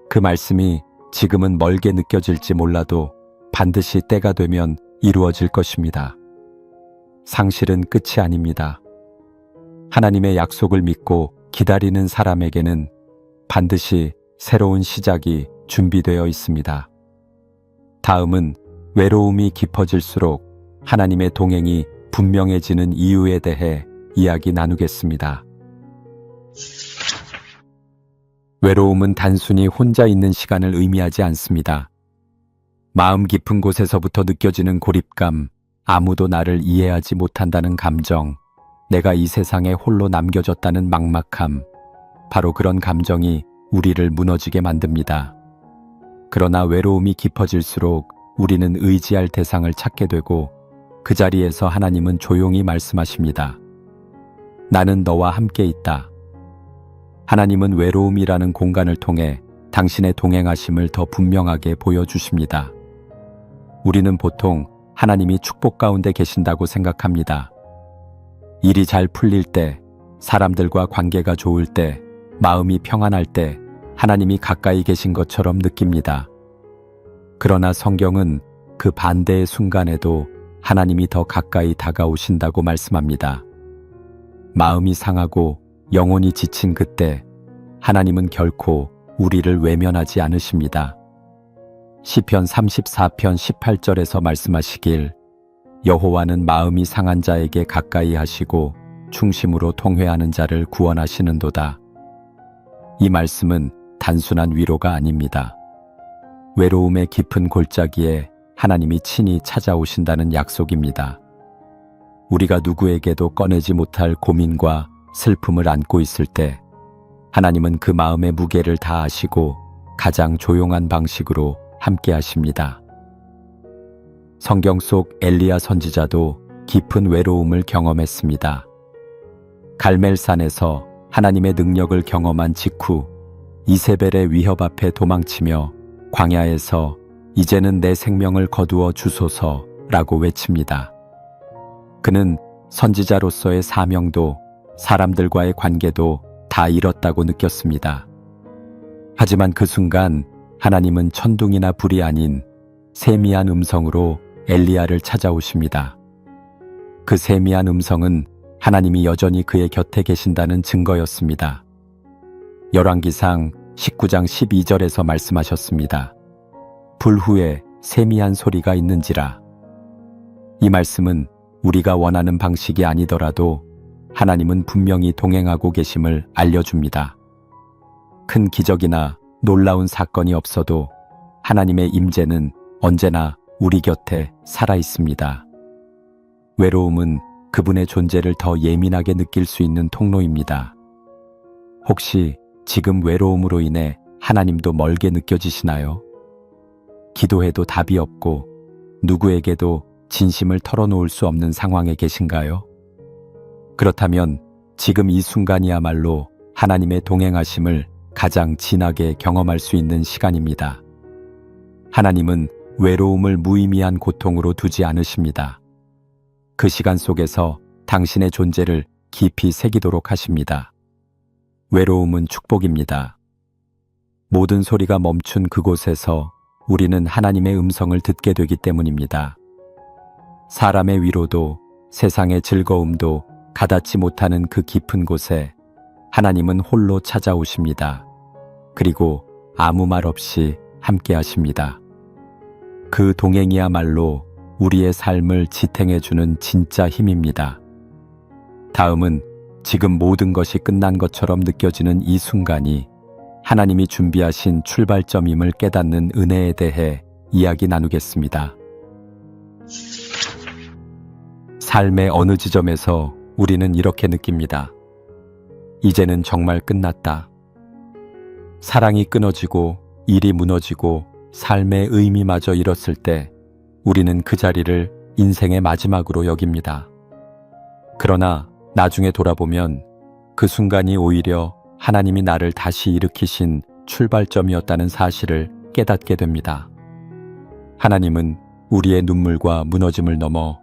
그 말씀이 지금은 멀게 느껴질지 몰라도 반드시 때가 되면 이루어질 것입니다. 상실은 끝이 아닙니다. 하나님의 약속을 믿고 기다리는 사람에게는 반드시 새로운 시작이 준비되어 있습니다. 다음은 외로움이 깊어질수록 하나님의 동행이 분명해지는 이유에 대해 이야기 나누겠습니다. 외로움은 단순히 혼자 있는 시간을 의미하지 않습니다. 마음 깊은 곳에서부터 느껴지는 고립감, 아무도 나를 이해하지 못한다는 감정, 내가 이 세상에 홀로 남겨졌다는 막막함, 바로 그런 감정이 우리를 무너지게 만듭니다. 그러나 외로움이 깊어질수록 우리는 의지할 대상을 찾게 되고 그 자리에서 하나님은 조용히 말씀하십니다. 나는 너와 함께 있다. 하나님은 외로움이라는 공간을 통해 당신의 동행하심을 더 분명하게 보여주십니다. 우리는 보통 하나님이 축복 가운데 계신다고 생각합니다. 일이 잘 풀릴 때, 사람들과 관계가 좋을 때, 마음이 평안할 때 하나님이 가까이 계신 것처럼 느낍니다. 그러나 성경은 그 반대의 순간에도 하나님이 더 가까이 다가오신다고 말씀합니다. 마음이 상하고 영혼이 지친 그때 하나님은 결코 우리를 외면하지 않으십니다. 시편 34편 18절에서 말씀하시길 여호와는 마음이 상한 자에게 가까이 하시고 충심으로 통회하는 자를 구원하시는도다. 이 말씀은 단순한 위로가 아닙니다. 외로움의 깊은 골짜기에 하나님이 친히 찾아오신다는 약속입니다. 우리가 누구에게도 꺼내지 못할 고민과 슬픔을 안고 있을 때 하나님은 그 마음의 무게를 다 아시고 가장 조용한 방식으로 함께 하십니다. 성경 속 엘리야 선지자도 깊은 외로움을 경험했습니다. 갈멜산에서 하나님의 능력을 경험한 직후 이세벨의 위협 앞에 도망치며 광야에서 이제는 내 생명을 거두어 주소서라고 외칩니다. 그는 선지자로서의 사명도 사람들과의 관계도 다 잃었다고 느꼈습니다. 하지만 그 순간 하나님은 천둥이나 불이 아닌 세미한 음성으로 엘리야를 찾아오십니다. 그 세미한 음성은 하나님이 여전히 그의 곁에 계신다는 증거였습니다. 열왕기상 19장 12절에서 말씀하셨습니다. 불 후에 세미한 소리가 있는지라. 이 말씀은 우리가 원하는 방식이 아니더라도 하나님은 분명히 동행하고 계심을 알려줍니다. 큰 기적이나 놀라운 사건이 없어도 하나님의 임재는 언제나 우리 곁에 살아 있습니다. 외로움은 그분의 존재를 더 예민하게 느낄 수 있는 통로입니다. 혹시 지금 외로움으로 인해 하나님도 멀게 느껴지시나요? 기도해도 답이 없고 누구에게도 진심을 털어놓을 수 없는 상황에 계신가요? 그렇다면 지금 이 순간이야말로 하나님의 동행하심을 가장 진하게 경험할 수 있는 시간입니다. 하나님은 외로움을 무의미한 고통으로 두지 않으십니다. 그 시간 속에서 당신의 존재를 깊이 새기도록 하십니다. 외로움은 축복입니다. 모든 소리가 멈춘 그곳에서 우리는 하나님의 음성을 듣게 되기 때문입니다. 사람의 위로도 세상의 즐거움도 가닿지 못하는 그 깊은 곳에 하나님은 홀로 찾아오십니다. 그리고 아무 말 없이 함께 하십니다. 그 동행이야말로 우리의 삶을 지탱해주는 진짜 힘입니다. 다음은 지금 모든 것이 끝난 것처럼 느껴지는 이 순간이 하나님이 준비하신 출발점임을 깨닫는 은혜에 대해 이야기 나누겠습니다. 삶의 어느 지점에서 우리는 이렇게 느낍니다. 이제는 정말 끝났다. 사랑이 끊어지고 일이 무너지고 삶의 의미마저 잃었을 때 우리는 그 자리를 인생의 마지막으로 여깁니다. 그러나 나중에 돌아보면 그 순간이 오히려 하나님이 나를 다시 일으키신 출발점이었다는 사실을 깨닫게 됩니다. 하나님은 우리의 눈물과 무너짐을 넘어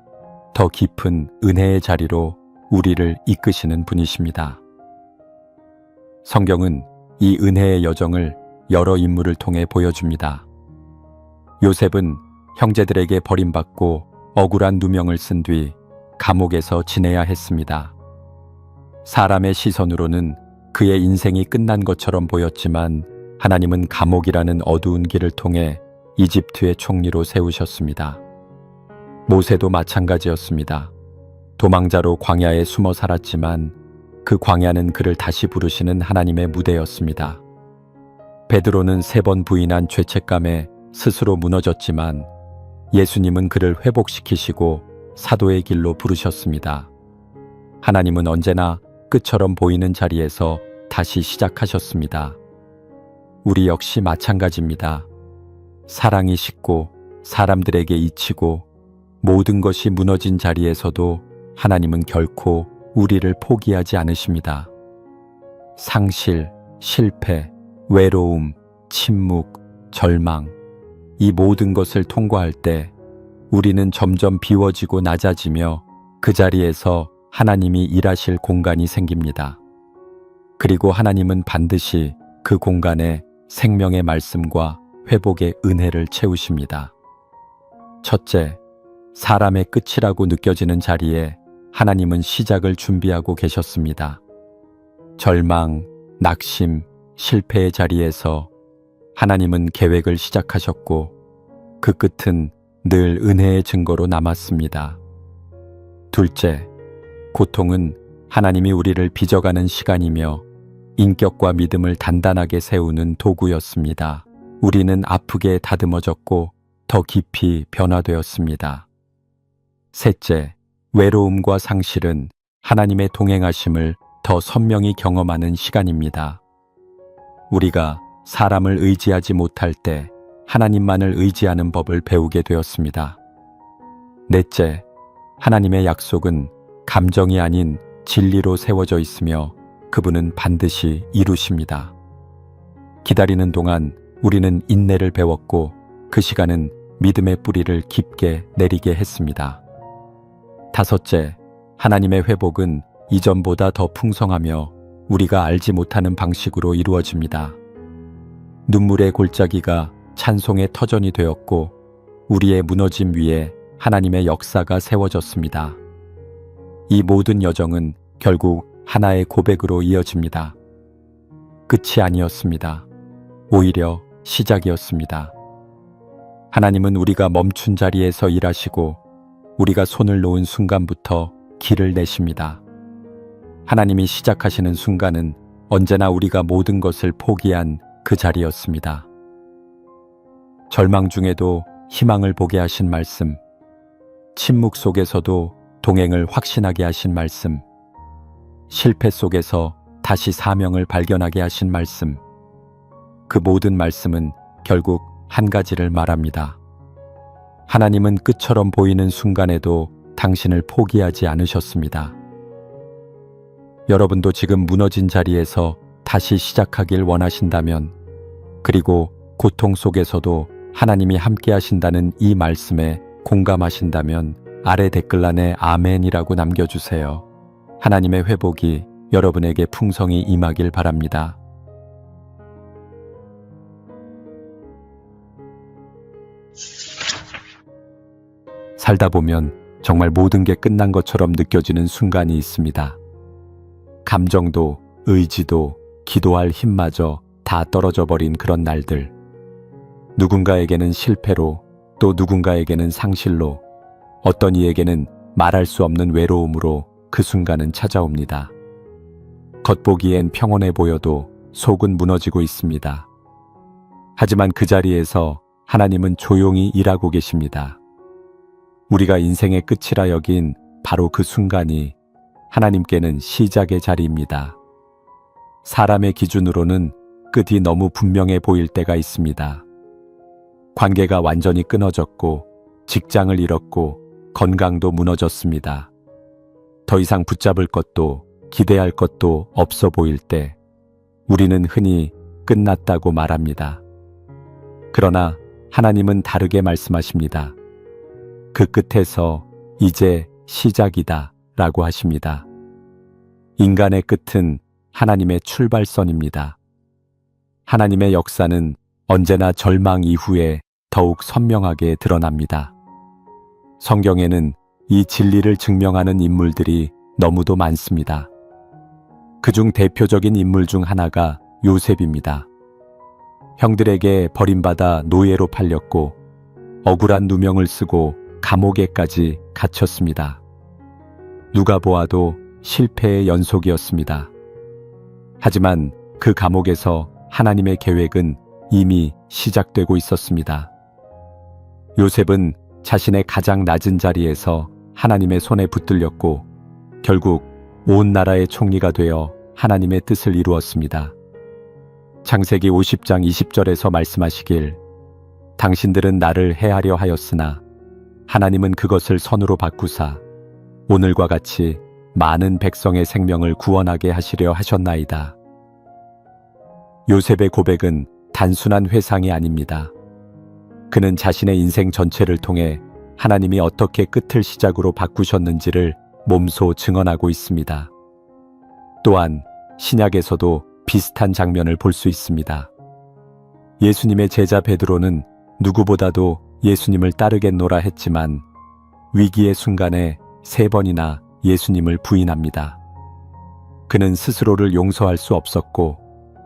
더 깊은 은혜의 자리로 우리를 이끄시는 분이십니다. 성경은 이 은혜의 여정을 여러 인물을 통해 보여줍니다. 요셉은 형제들에게 버림받고 억울한 누명을 쓴 뒤 감옥에서 지내야 했습니다. 사람의 시선으로는 그의 인생이 끝난 것처럼 보였지만 하나님은 감옥이라는 어두운 길을 통해 이집트의 총리로 세우셨습니다. 모세도 마찬가지였습니다. 도망자로 광야에 숨어 살았지만 그 광야는 그를 다시 부르시는 하나님의 무대였습니다. 베드로는 3번 부인한 죄책감에 스스로 무너졌지만 예수님은 그를 회복시키시고 사도의 길로 부르셨습니다. 하나님은 언제나 끝처럼 보이는 자리에서 다시 시작하셨습니다. 우리 역시 마찬가지입니다. 사랑이 식고 사람들에게 잊히고 모든 것이 무너진 자리에서도 하나님은 결코 우리를 포기하지 않으십니다. 상실, 실패, 외로움, 침묵, 절망, 이 모든 것을 통과할 때 우리는 점점 비워지고 낮아지며 그 자리에서 하나님이 일하실 공간이 생깁니다. 그리고 하나님은 반드시 그 공간에 생명의 말씀과 회복의 은혜를 채우십니다. 첫째, 사람의 끝이라고 느껴지는 자리에 하나님은 시작을 준비하고 계셨습니다. 절망, 낙심, 실패의 자리에서 하나님은 계획을 시작하셨고 그 끝은 늘 은혜의 증거로 남았습니다. 둘째, 고통은 하나님이 우리를 빚어가는 시간이며 인격과 믿음을 단단하게 세우는 도구였습니다. 우리는 아프게 다듬어졌고 더 깊이 변화되었습니다. 셋째, 외로움과 상실은 하나님의 동행하심을 더 선명히 경험하는 시간입니다. 우리가 사람을 의지하지 못할 때 하나님만을 의지하는 법을 배우게 되었습니다. 넷째, 하나님의 약속은 감정이 아닌 진리로 세워져 있으며 그분은 반드시 이루십니다. 기다리는 동안 우리는 인내를 배웠고 그 시간은 믿음의 뿌리를 깊게 내리게 했습니다. 다섯째, 하나님의 회복은 이전보다 더 풍성하며 우리가 알지 못하는 방식으로 이루어집니다. 눈물의 골짜기가 찬송의 터전이 되었고 우리의 무너짐 위에 하나님의 역사가 세워졌습니다. 이 모든 여정은 결국 하나의 고백으로 이어집니다. 끝이 아니었습니다. 오히려 시작이었습니다. 하나님은 우리가 멈춘 자리에서 일하시고 우리가 손을 놓은 순간부터 길을 내십니다. 하나님이 시작하시는 순간은 언제나 우리가 모든 것을 포기한 그 자리였습니다. 절망 중에도 희망을 보게 하신 말씀, 침묵 속에서도 동행을 확신하게 하신 말씀, 실패 속에서 다시 사명을 발견하게 하신 말씀, 그 모든 말씀은 결국 한 가지를 말합니다. 하나님은 끝처럼 보이는 순간에도 당신을 포기하지 않으셨습니다. 여러분도 지금 무너진 자리에서 다시 시작하길 원하신다면, 그리고 고통 속에서도 하나님이 함께 하신다는 이 말씀에 공감하신다면 아래 댓글란에 아멘이라고 남겨주세요. 하나님의 회복이 여러분에게 풍성히 임하길 바랍니다. 살다 보면 정말 모든 게 끝난 것처럼 느껴지는 순간이 있습니다. 감정도, 의지도, 기도할 힘마저 다 떨어져 버린 그런 날들. 누군가에게는 실패로, 또 누군가에게는 상실로, 어떤 이에게는 말할 수 없는 외로움으로 그 순간은 찾아옵니다. 겉보기엔 평온해 보여도 속은 무너지고 있습니다. 하지만 그 자리에서 하나님은 조용히 일하고 계십니다. 우리가 인생의 끝이라 여긴 바로 그 순간이 하나님께는 시작의 자리입니다. 사람의 기준으로는 끝이 너무 분명해 보일 때가 있습니다. 관계가 완전히 끊어졌고 직장을 잃었고 건강도 무너졌습니다. 더 이상 붙잡을 것도 기대할 것도 없어 보일 때 우리는 흔히 끝났다고 말합니다. 그러나 하나님은 다르게 말씀하십니다. 그 끝에서 이제 시작이다 라고 하십니다. 인간의 끝은 하나님의 출발선입니다. 하나님의 역사는 언제나 절망 이후에 더욱 선명하게 드러납니다. 성경에는 이 진리를 증명하는 인물들이 너무도 많습니다. 그중 대표적인 인물 중 하나가 요셉입니다. 형들에게 버림받아 노예로 팔렸고 억울한 누명을 쓰고 감옥에까지 갇혔습니다. 누가 보아도 실패의 연속이었습니다. 하지만 그 감옥에서 하나님의 계획은 이미 시작되고 있었습니다. 요셉은 자신의 가장 낮은 자리에서 하나님의 손에 붙들렸고 결국 온 나라의 총리가 되어 하나님의 뜻을 이루었습니다. 창세기 50장 20절에서 말씀하시길 당신들은 나를 해하려 하였으나 하나님은 그것을 선으로 바꾸사 오늘과 같이 많은 백성의 생명을 구원하게 하시려 하셨나이다. 요셉의 고백은 단순한 회상이 아닙니다. 그는 자신의 인생 전체를 통해 하나님이 어떻게 끝을 시작으로 바꾸셨는지를 몸소 증언하고 있습니다. 또한 신약에서도 비슷한 장면을 볼 수 있습니다. 예수님의 제자 베드로는 누구보다도 예수님을 따르겠노라 했지만 위기의 순간에 3번이나 예수님을 부인합니다. 그는 스스로를 용서할 수 없었고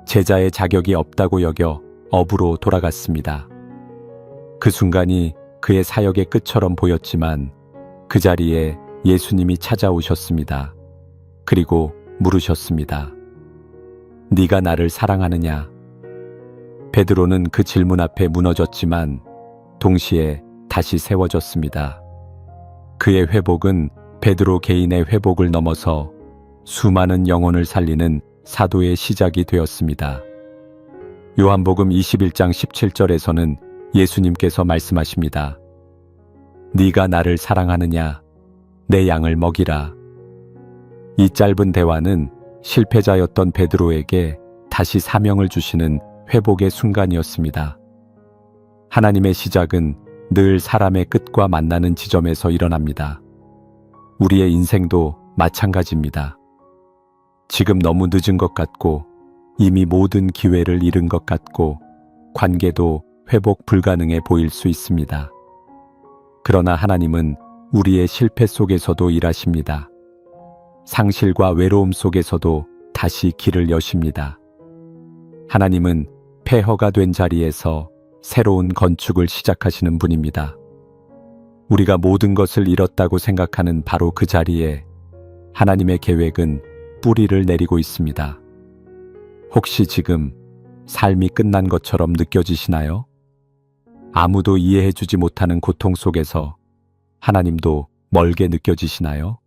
제자의 자격이 없다고 여겨 업으로 돌아갔습니다. 그 순간이 그의 사역의 끝처럼 보였지만 그 자리에 예수님이 찾아오셨습니다. 그리고 물으셨습니다. 네가 나를 사랑하느냐? 베드로는 그 질문 앞에 무너졌지만 동시에 다시 세워졌습니다. 그의 회복은 베드로 개인의 회복을 넘어서 수많은 영혼을 살리는 사도의 시작이 되었습니다. 요한복음 21장 17절에서는 예수님께서 말씀하십니다. 네가 나를 사랑하느냐? 내 양을 먹이라. 이 짧은 대화는 실패자였던 베드로에게 다시 사명을 주시는 회복의 순간이었습니다. 하나님의 시작은 늘 사람의 끝과 만나는 지점에서 일어납니다. 우리의 인생도 마찬가지입니다. 지금 너무 늦은 것 같고 이미 모든 기회를 잃은 것 같고 관계도 회복 불가능해 보일 수 있습니다. 그러나 하나님은 우리의 실패 속에서도 일하십니다. 상실과 외로움 속에서도 다시 길을 여십니다. 하나님은 폐허가 된 자리에서 새로운 건축을 시작하시는 분입니다. 우리가 모든 것을 잃었다고 생각하는 바로 그 자리에 하나님의 계획은 뿌리를 내리고 있습니다. 혹시 지금 삶이 끝난 것처럼 느껴지시나요? 아무도 이해해주지 못하는 고통 속에서 하나님도 멀게 느껴지시나요?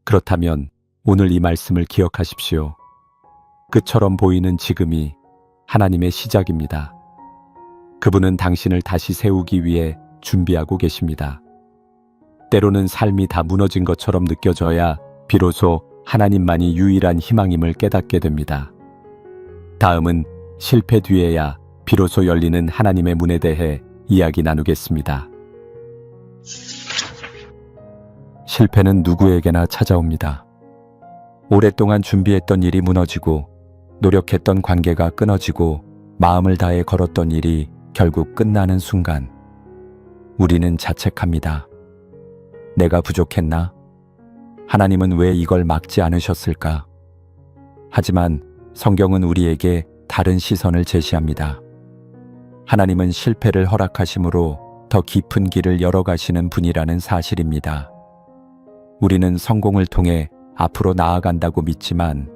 그렇다면 오늘 이 말씀을 기억하십시오. 끝처럼 보이는 지금이 하나님의 시작입니다. 그분은 당신을 다시 세우기 위해 준비하고 계십니다. 때로는 삶이 다 무너진 것처럼 느껴져야 비로소 하나님만이 유일한 희망임을 깨닫게 됩니다. 다음은 실패 뒤에야 비로소 열리는 하나님의 문에 대해 이야기 나누겠습니다. 실패는 누구에게나 찾아옵니다. 오랫동안 준비했던 일이 무너지고 노력했던 관계가 끊어지고 마음을 다해 걸었던 일이 결국 끝나는 순간 우리는 자책합니다. 내가 부족했나? 하나님은 왜 이걸 막지 않으셨을까? 하지만 성경은 우리에게 다른 시선을 제시합니다. 하나님은 실패를 허락하심으로 더 깊은 길을 열어가시는 분이라는 사실입니다. 우리는 성공을 통해 앞으로 나아간다고 믿지만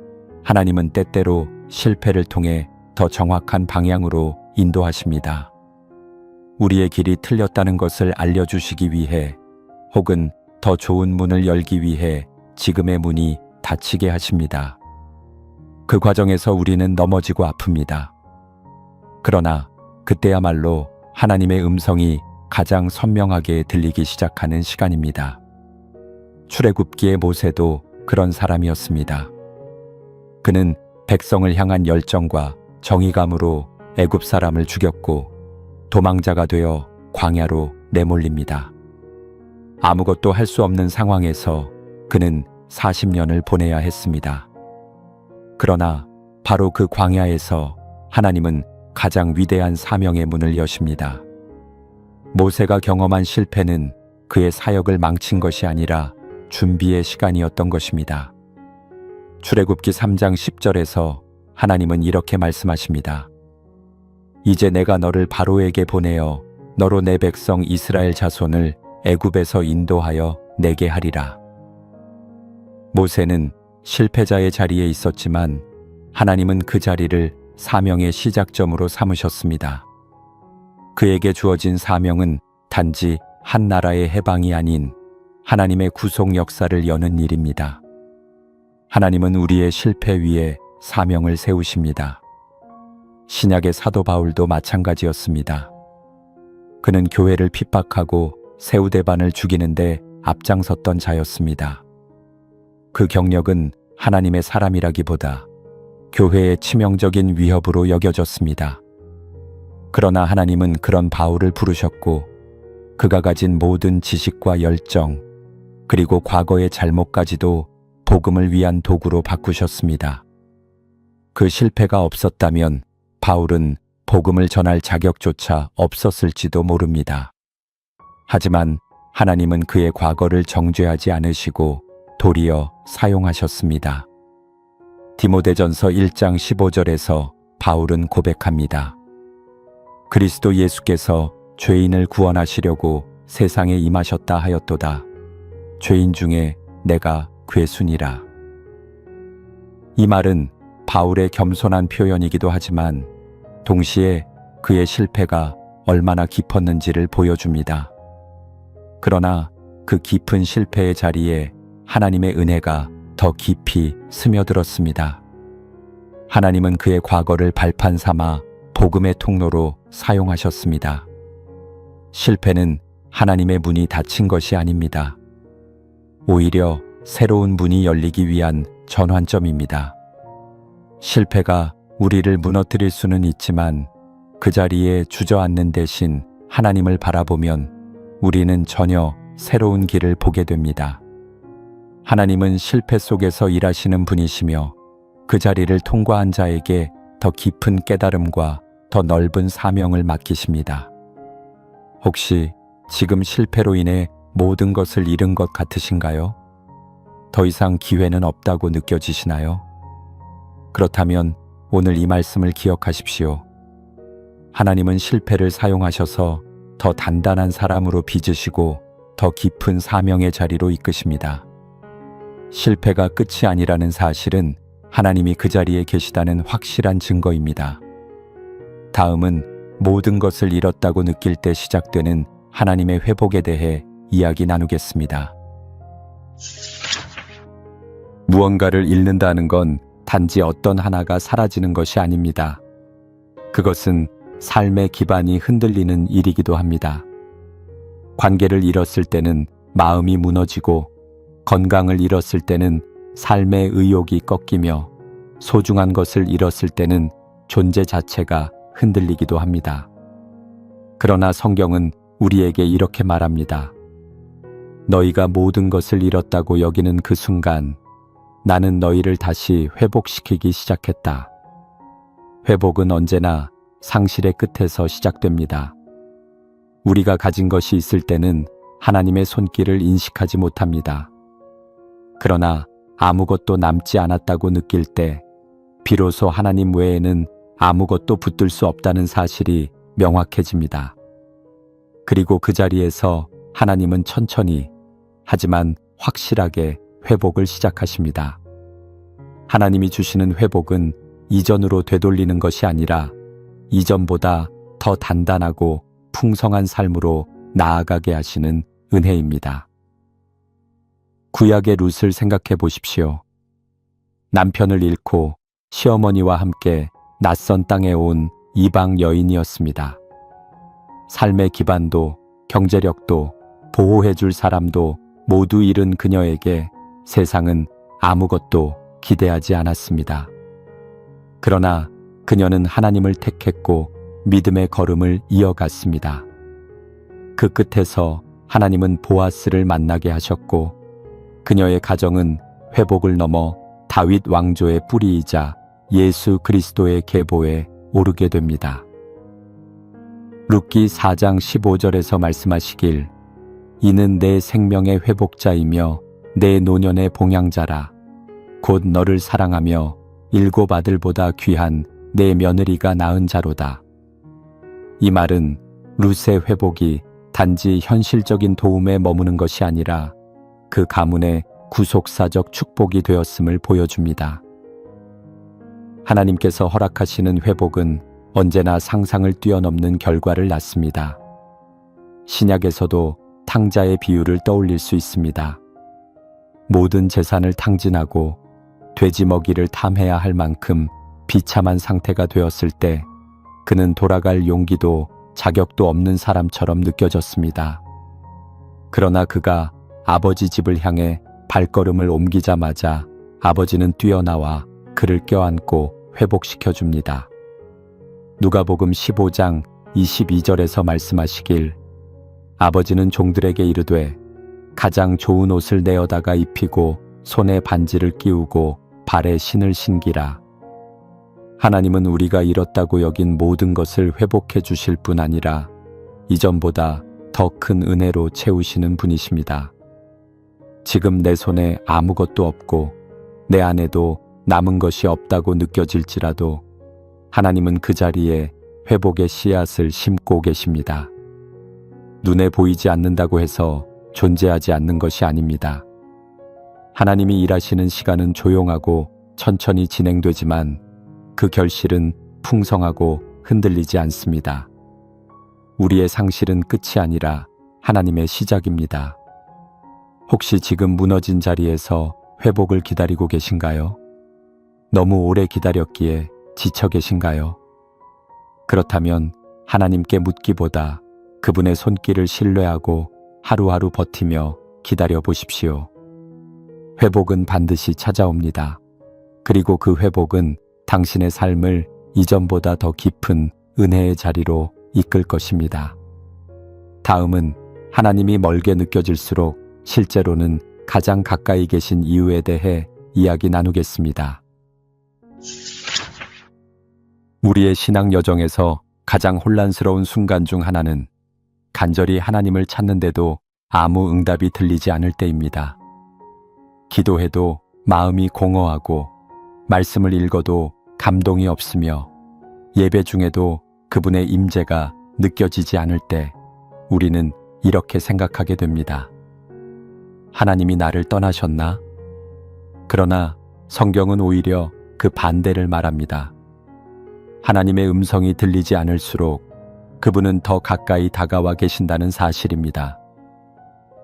하나님은 때때로 실패를 통해 더 정확한 방향으로 인도하십니다. 우리의 길이 틀렸다는 것을 알려주시기 위해 혹은 더 좋은 문을 열기 위해 지금의 문이 닫히게 하십니다. 그 과정에서 우리는 넘어지고 아픕니다. 그러나 그때야말로 하나님의 음성이 가장 선명하게 들리기 시작하는 시간입니다. 출애굽기의 모세도 그런 사람이었습니다. 그는 백성을 향한 열정과 정의감으로 애굽 사람을 죽였고 도망자가 되어 광야로 내몰립니다. 아무것도 할 수 없는 상황에서 그는 40년을 보내야 했습니다. 그러나 바로 그 광야에서 하나님은 가장 위대한 사명의 문을 여십니다. 모세가 경험한 실패는 그의 사역을 망친 것이 아니라 준비의 시간이었던 것입니다. 출애굽기 3장 10절에서 하나님은 이렇게 말씀하십니다. 이제 내가 너를 바로에게 보내어 너로 내 백성 이스라엘 자손을 애굽에서 인도하여 내게 하리라. 모세는 실패자의 자리에 있었지만 하나님은 그 자리를 사명의 시작점으로 삼으셨습니다. 그에게 주어진 사명은 단지 한 나라의 해방이 아닌 하나님의 구속 역사를 여는 일입니다. 하나님은 우리의 실패 위에 사명을 세우십니다. 신약의 사도 바울도 마찬가지였습니다. 그는 교회를 핍박하고 세우대반을 죽이는데 앞장섰던 자였습니다. 그 경력은 하나님의 사람이라기보다 교회의 치명적인 위협으로 여겨졌습니다. 그러나 하나님은 그런 바울을 부르셨고 그가 가진 모든 지식과 열정 그리고 과거의 잘못까지도 복음을 위한 도구로 바꾸셨습니다. 그 실패가 없었다면 바울은 복음을 전할 자격조차 없었을지도 모릅니다. 하지만 하나님은 그의 과거를 정죄하지 않으시고 도리어 사용하셨습니다. 디모데전서 1장 15절에서 바울은 고백합니다. 그리스도 예수께서 죄인을 구원하시려고 세상에 임하셨다 하였도다. 죄인 중에 내가 괴순이라. 이 말은 바울의 겸손한 표현이기도 하지만 동시에 그의 실패가 얼마나 깊었는지를 보여줍니다. 그러나 그 깊은 실패의 자리에 하나님의 은혜가 더 깊이 스며들었습니다. 하나님은 그의 과거를 발판 삼아 복음의 통로로 사용하셨습니다. 실패는 하나님의 문이 닫힌 것이 아닙니다. 오히려 새로운 문이 열리기 위한 전환점입니다. 실패가 우리를 무너뜨릴 수는 있지만 그 자리에 주저앉는 대신 하나님을 바라보면 우리는 전혀 새로운 길을 보게 됩니다. 하나님은 실패 속에서 일하시는 분이시며 그 자리를 통과한 자에게 더 깊은 깨달음과 더 넓은 사명을 맡기십니다. 혹시 지금 실패로 인해 모든 것을 잃은 것 같으신가요? 더 이상 기회는 없다고 느껴지시나요? 그렇다면 오늘 이 말씀을 기억하십시오. 하나님은 실패를 사용하셔서 더 단단한 사람으로 빚으시고 더 깊은 사명의 자리로 이끄십니다. 실패가 끝이 아니라는 사실은 하나님이 그 자리에 계시다는 확실한 증거입니다. 다음은 모든 것을 잃었다고 느낄 때 시작되는 하나님의 회복에 대해 이야기 나누겠습니다. 무언가를 잃는다는 건 단지 어떤 하나가 사라지는 것이 아닙니다. 그것은 삶의 기반이 흔들리는 일이기도 합니다. 관계를 잃었을 때는 마음이 무너지고 건강을 잃었을 때는 삶의 의욕이 꺾이며 소중한 것을 잃었을 때는 존재 자체가 흔들리기도 합니다. 그러나 성경은 우리에게 이렇게 말합니다. 너희가 모든 것을 잃었다고 여기는 그 순간 나는 너희를 다시 회복시키기 시작했다. 회복은 언제나 상실의 끝에서 시작됩니다. 우리가 가진 것이 있을 때는 하나님의 손길을 인식하지 못합니다. 그러나 아무것도 남지 않았다고 느낄 때 비로소 하나님 외에는 아무것도 붙들 수 없다는 사실이 명확해집니다. 그리고 그 자리에서 하나님은 천천히 하지만 확실하게 회복을 시작하십니다. 하나님이 주시는 회복은 이전으로 되돌리는 것이 아니라 이전보다 더 단단하고 풍성한 삶으로 나아가게 하시는 은혜입니다. 구약의 룻을 생각해 보십시오. 남편을 잃고 시어머니와 함께 낯선 땅에 온 이방 여인이었습니다. 삶의 기반도 경제력도 보호해줄 사람도 모두 잃은 그녀에게 세상은 아무것도 기대하지 않았습니다. 그러나 그녀는 하나님을 택했고 믿음의 걸음을 이어갔습니다. 그 끝에서 하나님은 보아스를 만나게 하셨고 그녀의 가정은 회복을 넘어 다윗 왕조의 뿌리이자 예수 그리스도의 계보에 오르게 됩니다. 룻기 4장 15절에서 말씀하시길 이는 내 생명의 회복자이며 내 노년의 봉양자라 곧 너를 사랑하며 일곱 아들보다 귀한 내 며느리가 낳은 자로다. 이 말은 룻의 회복이 단지 현실적인 도움에 머무는 것이 아니라 그 가문의 구속사적 축복이 되었음을 보여줍니다. 하나님께서 허락하시는 회복은 언제나 상상을 뛰어넘는 결과를 낳습니다. 신약에서도 탕자의 비유를 떠올릴 수 있습니다. 모든 재산을 탕진하고 돼지 먹이를 탐해야 할 만큼 비참한 상태가 되었을 때 그는 돌아갈 용기도 자격도 없는 사람처럼 느껴졌습니다. 그러나 그가 아버지 집을 향해 발걸음을 옮기자마자 아버지는 뛰어나와 그를 껴안고 회복시켜 줍니다. 누가복음 15장 22절에서 말씀하시길 아버지는 종들에게 이르되 가장 좋은 옷을 내어다가 입히고 손에 반지를 끼우고 발에 신을 신기라. 하나님은 우리가 잃었다고 여긴 모든 것을 회복해 주실 뿐 아니라 이전보다 더 큰 은혜로 채우시는 분이십니다. 지금 내 손에 아무것도 없고 내 안에도 남은 것이 없다고 느껴질지라도 하나님은 그 자리에 회복의 씨앗을 심고 계십니다. 눈에 보이지 않는다고 해서 존재하지 않는 것이 아닙니다. 하나님이 일하시는 시간은 조용하고 천천히 진행되지만 그 결실은 풍성하고 흔들리지 않습니다. 우리의 상실은 끝이 아니라 하나님의 시작입니다. 혹시 지금 무너진 자리에서 회복을 기다리고 계신가요? 너무 오래 기다렸기에 지쳐 계신가요? 그렇다면 하나님께 묻기보다 그분의 손길을 신뢰하고 하루하루 버티며 기다려 보십시오. 회복은 반드시 찾아옵니다. 그리고 그 회복은 당신의 삶을 이전보다 더 깊은 은혜의 자리로 이끌 것입니다. 다음은 하나님이 멀게 느껴질수록 실제로는 가장 가까이 계신 이유에 대해 이야기 나누겠습니다. 우리의 신앙 여정에서 가장 혼란스러운 순간 중 하나는 간절히 하나님을 찾는데도 아무 응답이 들리지 않을 때입니다. 기도해도 마음이 공허하고 말씀을 읽어도 감동이 없으며 예배 중에도 그분의 임재가 느껴지지 않을 때 우리는 이렇게 생각하게 됩니다. 하나님이 나를 떠나셨나? 그러나 성경은 오히려 그 반대를 말합니다. 하나님의 음성이 들리지 않을수록 그분은 더 가까이 다가와 계신다는 사실입니다.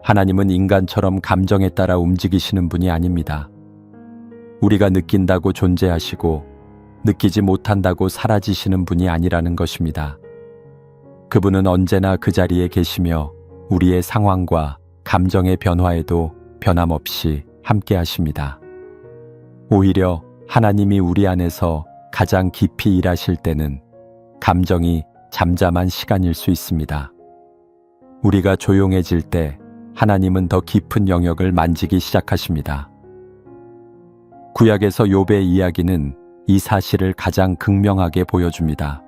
하나님은 인간처럼 감정에 따라 움직이시는 분이 아닙니다. 우리가 느낀다고 존재하시고 느끼지 못한다고 사라지시는 분이 아니라는 것입니다. 그분은 언제나 그 자리에 계시며 우리의 상황과 감정의 변화에도 변함없이 함께 하십니다. 오히려 하나님이 우리 안에서 가장 깊이 일하실 때는 감정이 잠잠한 시간일 수 있습니다. 우리가 조용해질 때 하나님은 더 깊은 영역을 만지기 시작하십니다. 구약에서 욥의 이야기는 이 사실을 가장 극명하게 보여줍니다.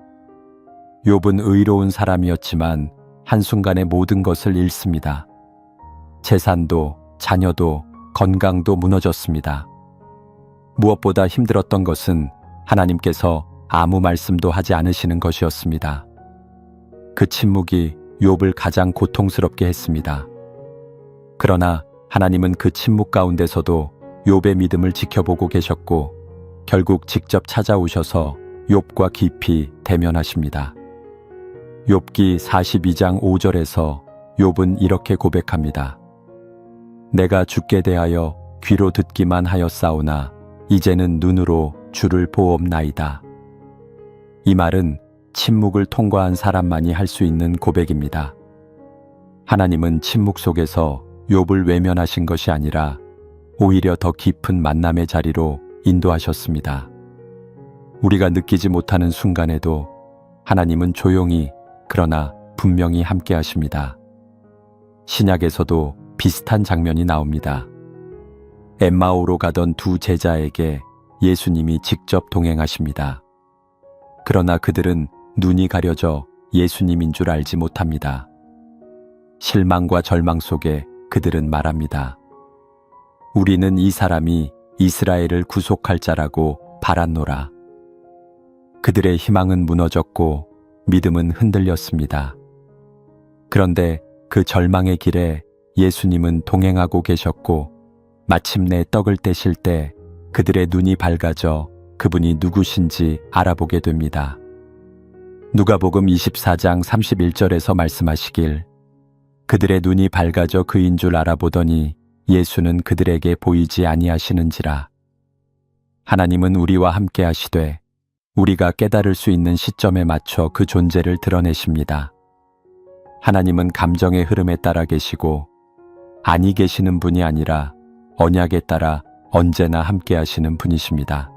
욥은 의로운 사람이었지만 한순간에 모든 것을 잃습니다. 재산도 자녀도 건강도 무너졌습니다. 무엇보다 힘들었던 것은 하나님께서 아무 말씀도 하지 않으시는 것이었습니다. 그 침묵이 욥을 가장 고통스럽게 했습니다. 그러나 하나님은 그 침묵 가운데서도 욥의 믿음을 지켜보고 계셨고 결국 직접 찾아오셔서 욥과 깊이 대면하십니다. 욥기 42장 5절에서 욥은 이렇게 고백합니다. 내가 주께 대하여 귀로 듣기만 하였사오나 이제는 눈으로 주를 보옵나이다. 이 말은 침묵을 통과한 사람만이 할 수 있는 고백입니다. 하나님은 침묵 속에서 욥을 외면하신 것이 아니라 오히려 더 깊은 만남의 자리로 인도하셨습니다. 우리가 느끼지 못하는 순간에도 하나님은 조용히 그러나 분명히 함께 하십니다. 신약에서도 비슷한 장면이 나옵니다. 엠마오로 가던 두 제자에게 예수님이 직접 동행하십니다. 그러나 그들은 눈이 가려져 예수님인 줄 알지 못합니다. 실망과 절망 속에 그들은 말합니다. 우리는 이 사람이 이스라엘을 구속할 자라고 바랐노라. 그들의 희망은 무너졌고 믿음은 흔들렸습니다. 그런데 그 절망의 길에 예수님은 동행하고 계셨고 마침내 떡을 떼실 때 그들의 눈이 밝아져 그분이 누구신지 알아보게 됩니다. 누가복음 24장 31절에서 말씀하시길 그들의 눈이 밝아져 그인 줄 알아보더니 예수는 그들에게 보이지 아니하시는지라. 하나님은 우리와 함께 하시되 우리가 깨달을 수 있는 시점에 맞춰 그 존재를 드러내십니다. 하나님은 감정의 흐름에 따라 계시고 아니 계시는 분이 아니라 언약에 따라 언제나 함께 하시는 분이십니다.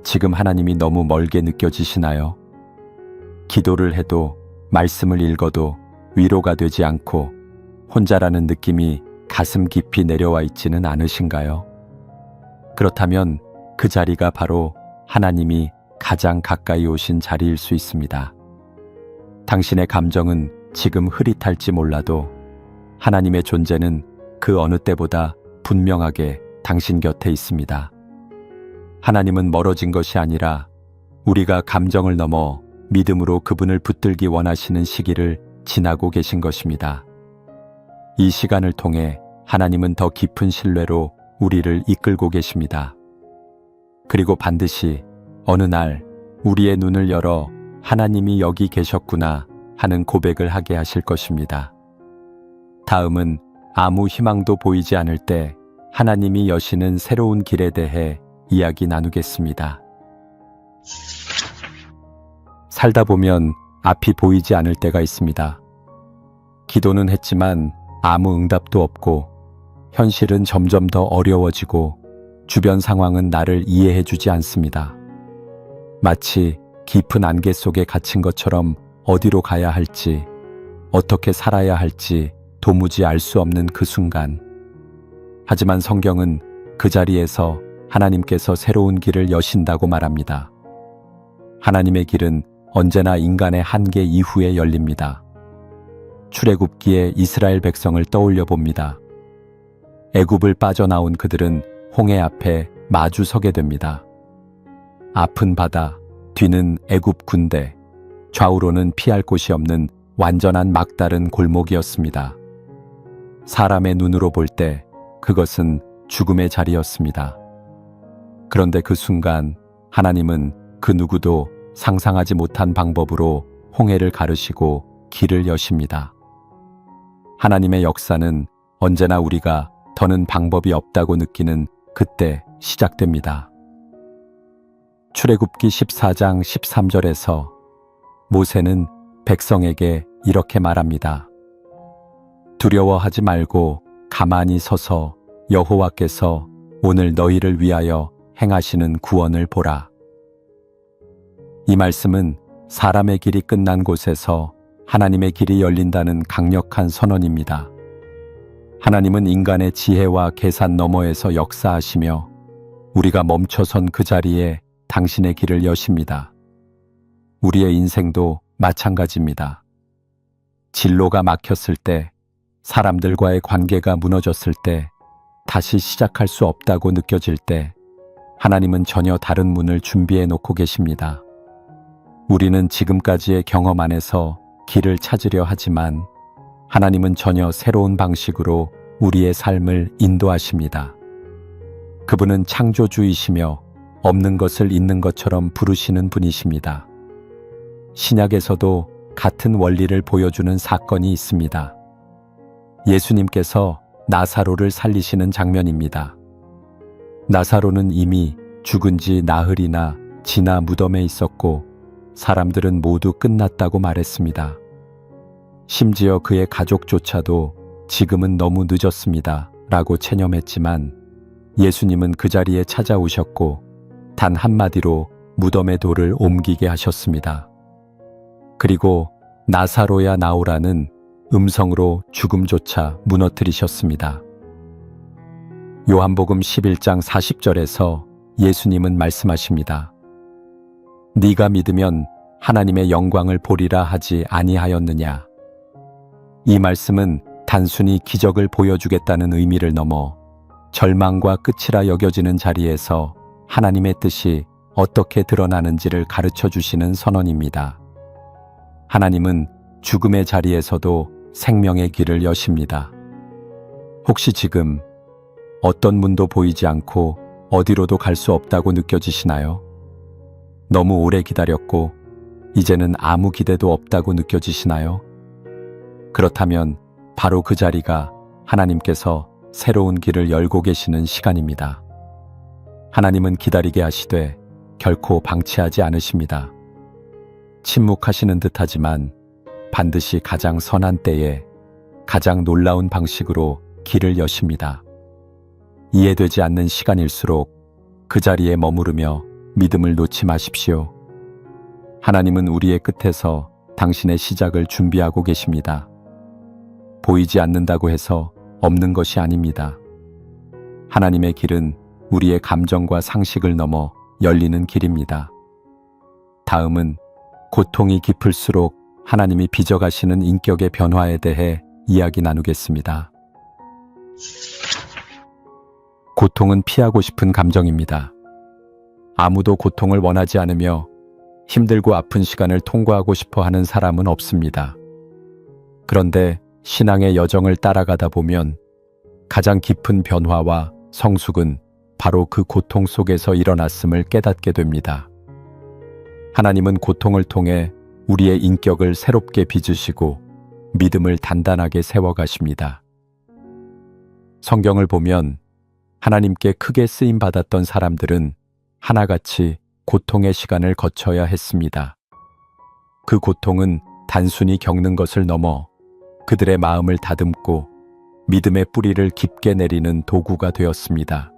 지금 하나님이 너무 멀게 느껴지시나요? 기도를 해도 말씀을 읽어도 위로가 되지 않고 혼자라는 느낌이 가슴 깊이 내려와 있지는 않으신가요? 그렇다면 그 자리가 바로 하나님이 가장 가까이 오신 자리일 수 있습니다. 당신의 감정은 지금 흐릿할지 몰라도 하나님의 존재는 그 어느 때보다 분명하게 당신 곁에 있습니다. 하나님은 멀어진 것이 아니라 우리가 감정을 넘어 믿음으로 그분을 붙들기 원하시는 시기를 지나고 계신 것입니다. 이 시간을 통해 하나님은 더 깊은 신뢰로 우리를 이끌고 계십니다. 그리고 반드시 어느 날 우리의 눈을 열어 하나님이 여기 계셨구나 하는 고백을 하게 하실 것입니다. 다음은 아무 희망도 보이지 않을 때 하나님이 여시는 새로운 길에 대해 이야기 나누겠습니다. 살다 보면 앞이 보이지 않을 때가 있습니다. 기도는 했지만 아무 응답도 없고 현실은 점점 더 어려워지고 주변 상황은 나를 이해해주지 않습니다. 마치 깊은 안개 속에 갇힌 것처럼 어디로 가야 할지, 어떻게 살아야 할지 도무지 알 수 없는 그 순간. 하지만 성경은 그 자리에서 하나님께서 새로운 길을 여신다고 말합니다. 하나님의 길은 언제나 인간의 한계 이후에 열립니다. 출애굽기에 이스라엘 백성을 떠올려 봅니다. 애굽을 빠져나온 그들은 홍해 앞에 마주 서게 됩니다. 앞은 바다, 뒤는 애굽 군대, 좌우로는 피할 곳이 없는 완전한 막다른 골목이었습니다. 사람의 눈으로 볼 때 그것은 죽음의 자리였습니다. 그런데 그 순간 하나님은 그 누구도 상상하지 못한 방법으로 홍해를 가르시고 길을 여십니다. 하나님의 역사는 언제나 우리가 더는 방법이 없다고 느끼는 그때 시작됩니다. 출애굽기 14장 13절에서 모세는 백성에게 이렇게 말합니다. 두려워하지 말고 가만히 서서 여호와께서 오늘 너희를 위하여 행하시는 구원을 보라. 이 말씀은 사람의 길이 끝난 곳에서 하나님의 길이 열린다는 강력한 선언입니다. 하나님은 인간의 지혜와 계산 너머에서 역사하시며 우리가 멈춰선 그 자리에 당신의 길을 여십니다. 우리의 인생도 마찬가지입니다. 진로가 막혔을 때, 사람들과의 관계가 무너졌을 때, 다시 시작할 수 없다고 느껴질 때, 하나님은 전혀 다른 문을 준비해 놓고 계십니다. 우리는 지금까지의 경험 안에서 길을 찾으려 하지만 하나님은 전혀 새로운 방식으로 우리의 삶을 인도하십니다. 그분은 창조주이시며 없는 것을 있는 것처럼 부르시는 분이십니다. 신약에서도 같은 원리를 보여주는 사건이 있습니다. 예수님께서 나사로를 살리시는 장면입니다. 나사로는 이미 죽은 지 나흘이나 지나 무덤에 있었고 사람들은 모두 끝났다고 말했습니다. 심지어 그의 가족조차도 지금은 너무 늦었습니다 라고 체념했지만 예수님은 그 자리에 찾아오셨고 단 한마디로 무덤의 돌을 옮기게 하셨습니다. 그리고 나사로야 나오라는 음성으로 죽음조차 무너뜨리셨습니다. 요한복음 11장 40절에서 예수님은 말씀하십니다. 네가 믿으면 하나님의 영광을 보리라 하지 아니하였느냐. 이 말씀은 단순히 기적을 보여주겠다는 의미를 넘어 절망과 끝이라 여겨지는 자리에서 하나님의 뜻이 어떻게 드러나는지를 가르쳐 주시는 선언입니다. 하나님은 죽음의 자리에서도 생명의 길을 여십니다. 혹시 지금 어떤 문도 보이지 않고 어디로도 갈 수 없다고 느껴지시나요? 너무 오래 기다렸고 이제는 아무 기대도 없다고 느껴지시나요? 그렇다면 바로 그 자리가 하나님께서 새로운 길을 열고 계시는 시간입니다. 하나님은 기다리게 하시되 결코 방치하지 않으십니다. 침묵하시는 듯하지만 반드시 가장 선한 때에 가장 놀라운 방식으로 길을 여십니다. 이해되지 않는 시간일수록 그 자리에 머무르며 믿음을 놓지 마십시오. 하나님은 우리의 끝에서 당신의 시작을 준비하고 계십니다. 보이지 않는다고 해서 없는 것이 아닙니다. 하나님의 길은 우리의 감정과 상식을 넘어 열리는 길입니다. 다음은 고통이 깊을수록 하나님이 빚어가시는 인격의 변화에 대해 이야기 나누겠습니다. 고통은 피하고 싶은 감정입니다. 아무도 고통을 원하지 않으며 힘들고 아픈 시간을 통과하고 싶어 하는 사람은 없습니다. 그런데 신앙의 여정을 따라가다 보면 가장 깊은 변화와 성숙은 바로 그 고통 속에서 일어났음을 깨닫게 됩니다. 하나님은 고통을 통해 우리의 인격을 새롭게 빚으시고 믿음을 단단하게 세워가십니다. 성경을 보면 하나님께 크게 쓰임받았던 사람들은 하나같이 고통의 시간을 거쳐야 했습니다. 그 고통은 단순히 겪는 것을 넘어 그들의 마음을 다듬고 믿음의 뿌리를 깊게 내리는 도구가 되었습니다.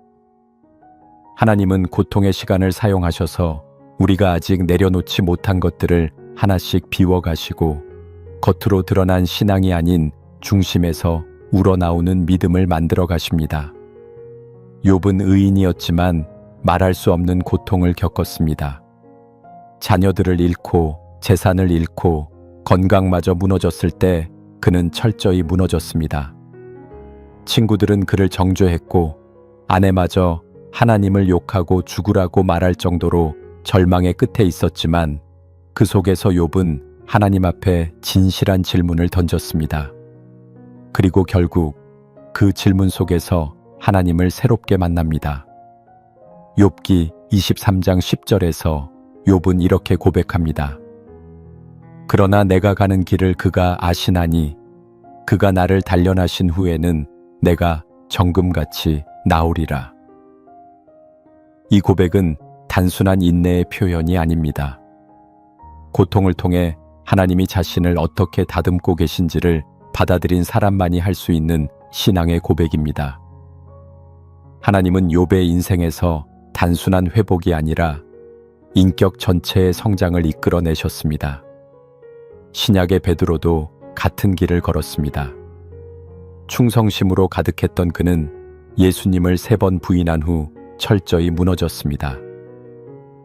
하나님은 고통의 시간을 사용하셔서 우리가 아직 내려놓지 못한 것들을 하나씩 비워가시고 겉으로 드러난 신앙이 아닌 중심에서 우러나오는 믿음을 만들어 가십니다. 욥은 의인이었지만 말할 수 없는 고통을 겪었습니다. 자녀들을 잃고 재산을 잃고 건강마저 무너졌을 때 그는 철저히 무너졌습니다. 친구들은 그를 정죄했고 아내마저 하나님을 욕하고 죽으라고 말할 정도로 절망의 끝에 있었지만 그 속에서 욥은 하나님 앞에 진실한 질문을 던졌습니다. 그리고 결국 그 질문 속에서 하나님을 새롭게 만납니다. 욥기 23장 10절에서 욥은 이렇게 고백합니다. 그러나 내가 가는 길을 그가 아시나니 그가 나를 단련하신 후에는 내가 정금같이 나오리라. 이 고백은 단순한 인내의 표현이 아닙니다. 고통을 통해 하나님이 자신을 어떻게 다듬고 계신지를 받아들인 사람만이 할 수 있는 신앙의 고백입니다. 하나님은 욥의 인생에서 단순한 회복이 아니라 인격 전체의 성장을 이끌어내셨습니다. 신약의 베드로도 같은 길을 걸었습니다. 충성심으로 가득했던 그는 예수님을 3번 부인한 후 철저히 무너졌습니다.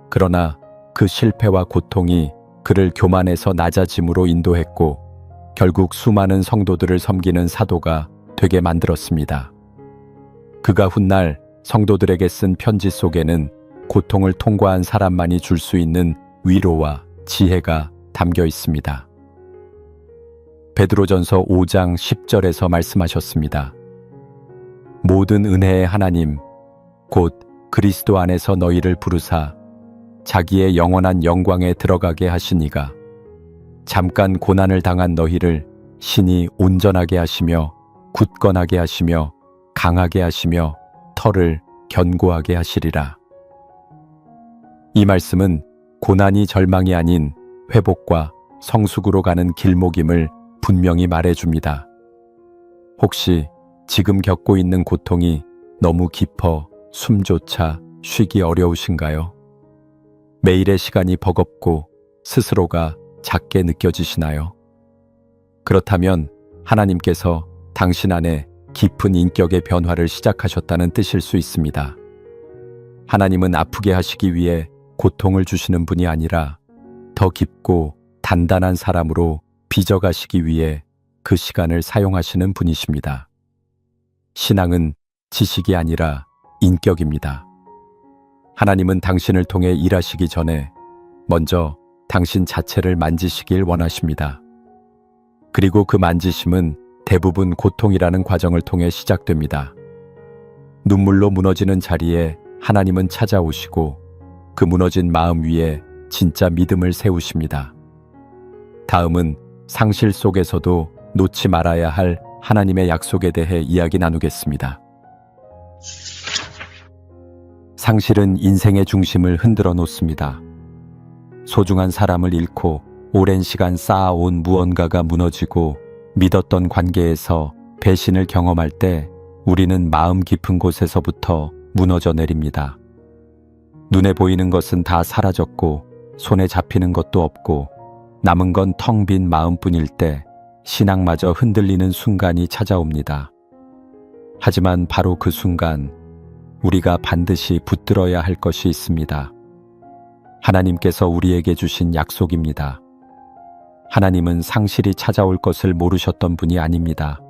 그러나 그 실패와 고통이 그를 교만에서 낮아짐으로 인도했고 결국 수많은 성도들을 섬기는 사도가 되게 만들었습니다. 그가 훗날 성도들에게 쓴 편지 속에는 고통을 통과한 사람만이 줄 수 있는 위로와 지혜가 담겨 있습니다. 베드로전서 5장 10절에서 말씀하셨습니다. 모든 은혜의 하나님 곧 그리스도 안에서 너희를 부르사 자기의 영원한 영광에 들어가게 하시니가 잠깐 고난을 당한 너희를 신이 온전하게 하시며 굳건하게 하시며 강하게 하시며 털을 견고하게 하시리라. 이 말씀은 고난이 절망이 아닌 회복과 성숙으로 가는 길목임을 분명히 말해줍니다. 혹시 지금 겪고 있는 고통이 너무 깊어 숨조차 쉬기 어려우신가요? 매일의 시간이 버겁고 스스로가 작게 느껴지시나요? 그렇다면 하나님께서 당신 안에 깊은 인격의 변화를 시작하셨다는 뜻일 수 있습니다. 하나님은 아프게 하시기 위해 고통을 주시는 분이 아니라 더 깊고 단단한 사람으로 빚어가시기 위해 그 시간을 사용하시는 분이십니다. 신앙은 지식이 아니라 인격입니다. 하나님은 당신을 통해 일하시기 전에 먼저 당신 자체를 만지시길 원하십니다. 그리고 그 만지심은 대부분 고통이라는 과정을 통해 시작됩니다. 눈물로 무너지는 자리에 하나님은 찾아오시고 그 무너진 마음 위에 진짜 믿음을 세우십니다. 다음은 상실 속에서도 놓지 말아야 할 하나님의 약속에 대해 이야기 나누겠습니다. 상실은 인생의 중심을 흔들어 놓습니다. 소중한 사람을 잃고 오랜 시간 쌓아온 무언가가 무너지고 믿었던 관계에서 배신을 경험할 때 우리는 마음 깊은 곳에서부터 무너져 내립니다. 눈에 보이는 것은 다 사라졌고 손에 잡히는 것도 없고 남은 건 텅 빈 마음뿐일 때 신앙마저 흔들리는 순간이 찾아옵니다. 하지만 바로 그 순간 우리가 반드시 붙들어야 할 것이 있습니다. 하나님께서 우리에게 주신 약속입니다. 하나님은 상실이 찾아올 것을 모르셨던 분이 아닙니다.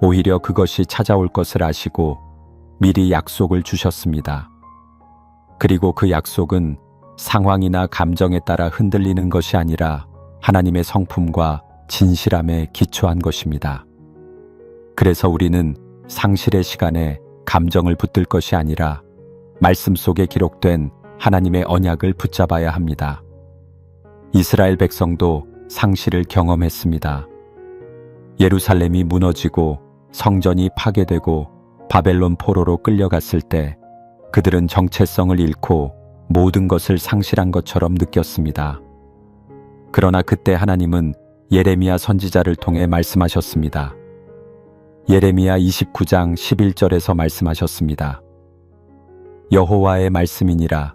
오히려 그것이 찾아올 것을 아시고 미리 약속을 주셨습니다. 그리고 그 약속은 상황이나 감정에 따라 흔들리는 것이 아니라 하나님의 성품과 진실함에 기초한 것입니다. 그래서 우리는 상실의 시간에 감정을 붙들 것이 아니라 말씀 속에 기록된 하나님의 언약을 붙잡아야 합니다. 이스라엘 백성도 상실을 경험했습니다. 예루살렘이 무너지고 성전이 파괴되고 바벨론 포로로 끌려갔을 때 그들은 정체성을 잃고 모든 것을 상실한 것처럼 느꼈습니다. 그러나 그때 하나님은 예레미야 선지자를 통해 말씀하셨습니다. 예레미야 29장 11절에서 말씀하셨습니다. 여호와의 말씀이니라.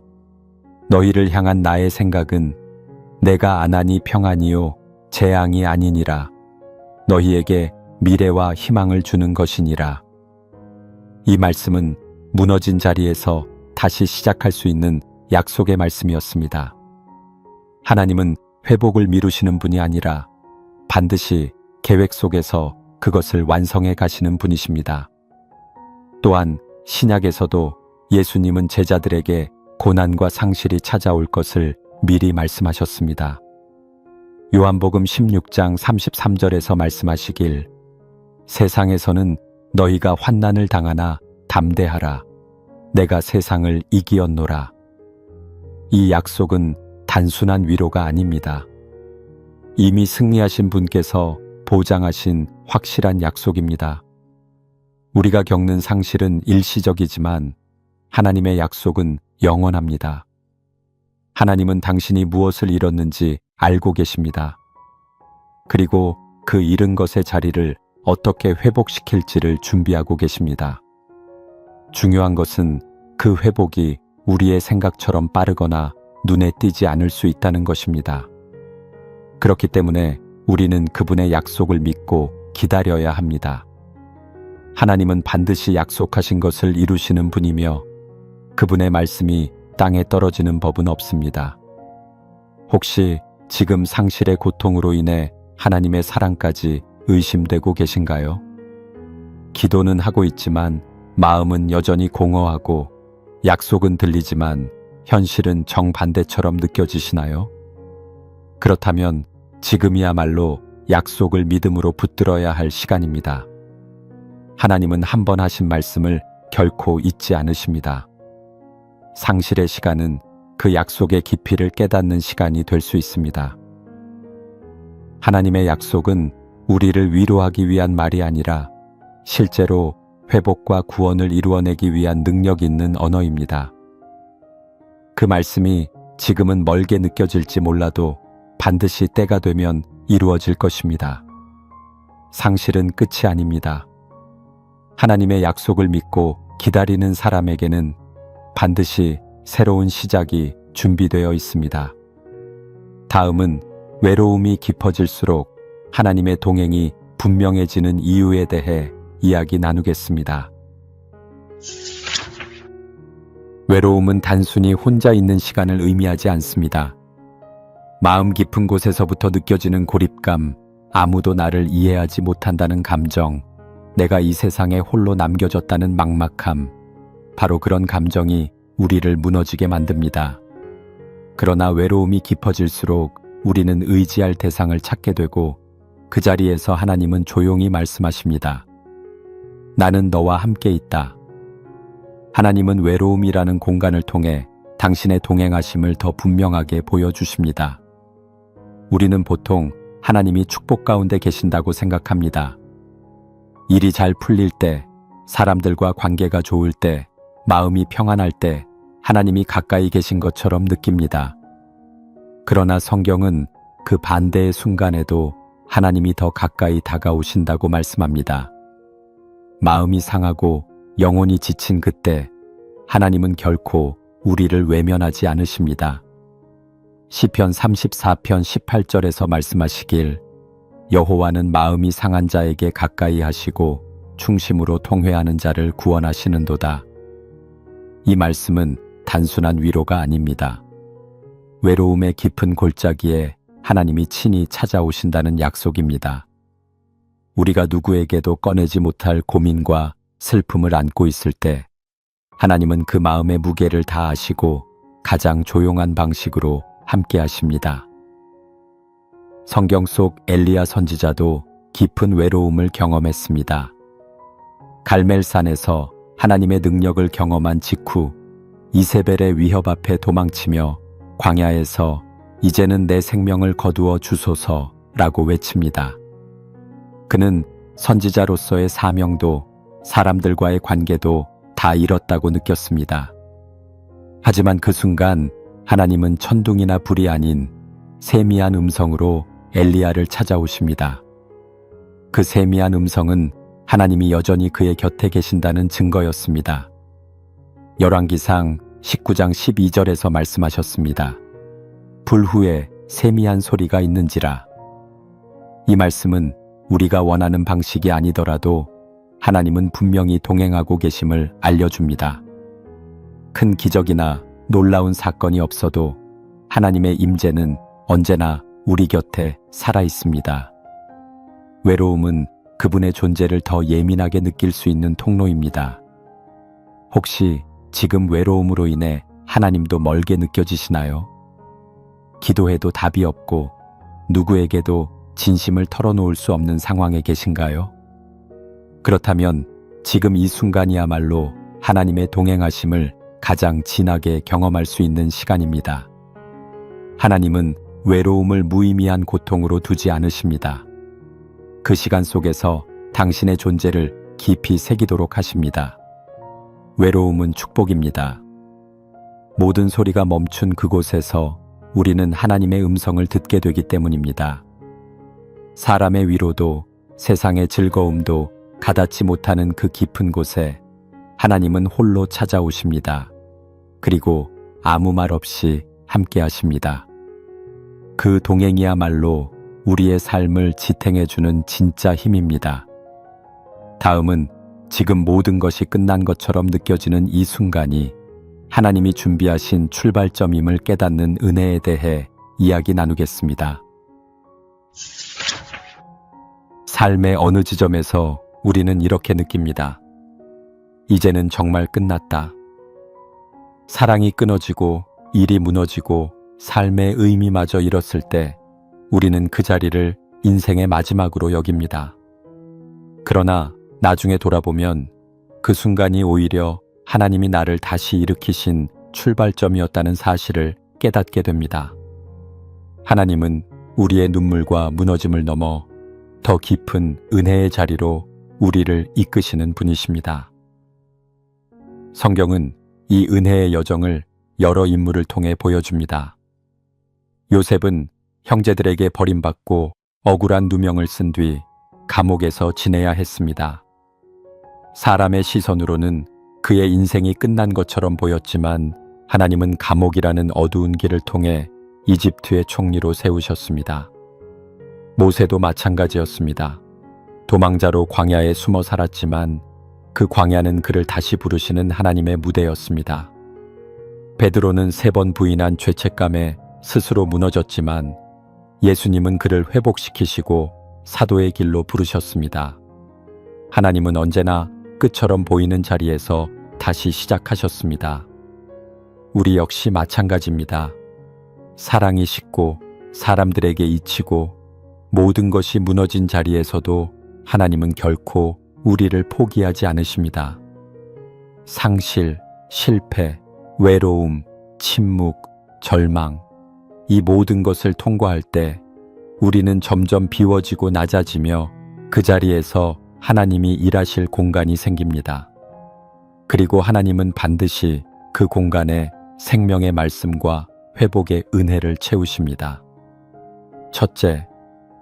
너희를 향한 나의 생각은 내가 안하니 평안이요 재앙이 아니니라. 너희에게 미래와 희망을 주는 것이니라. 이 말씀은 무너진 자리에서 다시 시작할 수 있는 약속의 말씀이었습니다. 하나님은 회복을 미루시는 분이 아니라 반드시 계획 속에서 그것을 완성해 가시는 분이십니다. 또한 신약에서도 예수님은 제자들에게 고난과 상실이 찾아올 것을 미리 말씀하셨습니다. 요한복음 16장 33절에서 말씀하시길 세상에서는 너희가 환난을 당하나 담대하라. 내가 세상을 이기었노라. 이 약속은 단순한 위로가 아닙니다. 이미 승리하신 분께서 보장하신 확실한 약속입니다. 우리가 겪는 상실은 일시적이지만 하나님의 약속은 영원합니다. 하나님은 당신이 무엇을 잃었는지 알고 계십니다. 그리고 그 잃은 것의 자리를 어떻게 회복시킬지를 준비하고 계십니다. 중요한 것은 그 회복이 우리의 생각처럼 빠르거나 눈에 띄지 않을 수 있다는 것입니다. 그렇기 때문에 우리는 그분의 약속을 믿고 기다려야 합니다. 하나님은 반드시 약속하신 것을 이루시는 분이며 그분의 말씀이 땅에 떨어지는 법은 없습니다. 혹시 지금 상실의 고통으로 인해 하나님의 사랑까지 의심되고 계신가요? 기도는 하고 있지만 마음은 여전히 공허하고 약속은 들리지만 현실은 정반대처럼 느껴지시나요? 그렇다면 지금이야말로 약속을 믿음으로 붙들어야 할 시간입니다. 하나님은 한 번 하신 말씀을 결코 잊지 않으십니다. 상실의 시간은 그 약속의 깊이를 깨닫는 시간이 될 수 있습니다. 하나님의 약속은 우리를 위로하기 위한 말이 아니라 실제로 회복과 구원을 이루어내기 위한 능력 있는 언어입니다. 그 말씀이 지금은 멀게 느껴질지 몰라도 반드시 때가 되면 이루어질 것입니다. 상실은 끝이 아닙니다. 하나님의 약속을 믿고 기다리는 사람에게는 반드시 새로운 시작이 준비되어 있습니다. 다음은 외로움이 깊어질수록 하나님의 동행이 분명해지는 이유에 대해 이야기 나누겠습니다. 외로움은 단순히 혼자 있는 시간을 의미하지 않습니다. 마음 깊은 곳에서부터 느껴지는 고립감, 아무도 나를 이해하지 못한다는 감정, 내가 이 세상에 홀로 남겨졌다는 막막함, 바로 그런 감정이 우리를 무너지게 만듭니다. 그러나 외로움이 깊어질수록 우리는 의지할 대상을 찾게 되고 그 자리에서 하나님은 조용히 말씀하십니다. 나는 너와 함께 있다. 하나님은 외로움이라는 공간을 통해 당신의 동행하심을 더 분명하게 보여주십니다. 우리는 보통 하나님이 축복 가운데 계신다고 생각합니다. 일이 잘 풀릴 때, 사람들과 관계가 좋을 때, 마음이 평안할 때 하나님이 가까이 계신 것처럼 느낍니다. 그러나 성경은 그 반대의 순간에도 하나님이 더 가까이 다가오신다고 말씀합니다. 마음이 상하고 영혼이 지친 그때 하나님은 결코 우리를 외면하지 않으십니다. 시편 34편 18절에서 말씀하시길 여호와는 마음이 상한 자에게 가까이 하시고 충심으로 통회하는 자를 구원하시는도다. 이 말씀은 단순한 위로가 아닙니다. 외로움의 깊은 골짜기에 하나님이 친히 찾아오신다는 약속입니다. 우리가 누구에게도 꺼내지 못할 고민과 슬픔을 안고 있을 때 하나님은 그 마음의 무게를 다 아시고 가장 조용한 방식으로 함께 하십니다. 성경 속 엘리야 선지자도 깊은 외로움을 경험했습니다. 갈멜산에서 하나님의 능력을 경험한 직후 이세벨의 위협 앞에 도망치며 광야에서 이제는 내 생명을 거두어 주소서라고 외칩니다. 그는 선지자로서의 사명도 사람들과의 관계도 다 잃었다고 느꼈습니다. 하지만 그 순간 하나님은 천둥이나 불이 아닌 세미한 음성으로 엘리야를 찾아오십니다. 그 세미한 음성은 하나님이 여전히 그의 곁에 계신다는 증거였습니다. 열왕기상 19장 12절에서 말씀하셨습니다. 불 후에 세미한 소리가 있는지라. 이 말씀은 우리가 원하는 방식이 아니더라도 하나님은 분명히 동행하고 계심을 알려줍니다. 큰 기적이나 놀라운 사건이 없어도 하나님의 임재는 언제나 우리 곁에 살아 있습니다. 외로움은 그분의 존재를 더 예민하게 느낄 수 있는 통로입니다. 혹시 지금 외로움으로 인해 하나님도 멀게 느껴지시나요? 기도해도 답이 없고 누구에게도 진심을 털어놓을 수 없는 상황에 계신가요? 그렇다면 지금 이 순간이야말로 하나님의 동행하심을 가장 진하게 경험할 수 있는 시간입니다. 하나님은 외로움을 무의미한 고통으로 두지 않으십니다. 그 시간 속에서 당신의 존재를 깊이 새기도록 하십니다. 외로움은 축복입니다. 모든 소리가 멈춘 그곳에서 우리는 하나님의 음성을 듣게 되기 때문입니다. 사람의 위로도 세상의 즐거움도 가닿지 못하는 그 깊은 곳에 하나님은 홀로 찾아오십니다. 그리고 아무 말 없이 함께 하십니다. 그 동행이야말로 우리의 삶을 지탱해주는 진짜 힘입니다. 다음은 지금 모든 것이 끝난 것처럼 느껴지는 이 순간이 하나님이 준비하신 출발점임을 깨닫는 은혜에 대해 이야기 나누겠습니다. 삶의 어느 지점에서 우리는 이렇게 느낍니다. 이제는 정말 끝났다. 사랑이 끊어지고 일이 무너지고 삶의 의미마저 잃었을 때 우리는 그 자리를 인생의 마지막으로 여깁니다. 그러나 나중에 돌아보면 그 순간이 오히려 하나님이 나를 다시 일으키신 출발점이었다는 사실을 깨닫게 됩니다. 하나님은 우리의 눈물과 무너짐을 넘어 더 깊은 은혜의 자리로 우리를 이끄시는 분이십니다. 성경은 이 은혜의 여정을 여러 인물을 통해 보여줍니다. 요셉은 형제들에게 버림받고 억울한 누명을 쓴 뒤 감옥에서 지내야 했습니다. 사람의 시선으로는 그의 인생이 끝난 것처럼 보였지만 하나님은 감옥이라는 어두운 길을 통해 이집트의 총리로 세우셨습니다. 모세도 마찬가지였습니다. 도망자로 광야에 숨어 살았지만 그 광야는 그를 다시 부르시는 하나님의 무대였습니다. 베드로는 3번 부인한 죄책감에 스스로 무너졌지만 예수님은 그를 회복시키시고 사도의 길로 부르셨습니다. 하나님은 언제나 끝처럼 보이는 자리에서 다시 시작하셨습니다. 우리 역시 마찬가지입니다. 사랑이 식고 사람들에게 잊히고 모든 것이 무너진 자리에서도 하나님은 결코 우리를 포기하지 않으십니다. 상실, 실패, 외로움, 침묵, 절망, 이 모든 것을 통과할 때 우리는 점점 비워지고 낮아지며 그 자리에서 하나님이 일하실 공간이 생깁니다. 그리고 하나님은 반드시 그 공간에 생명의 말씀과 회복의 은혜를 채우십니다. 첫째,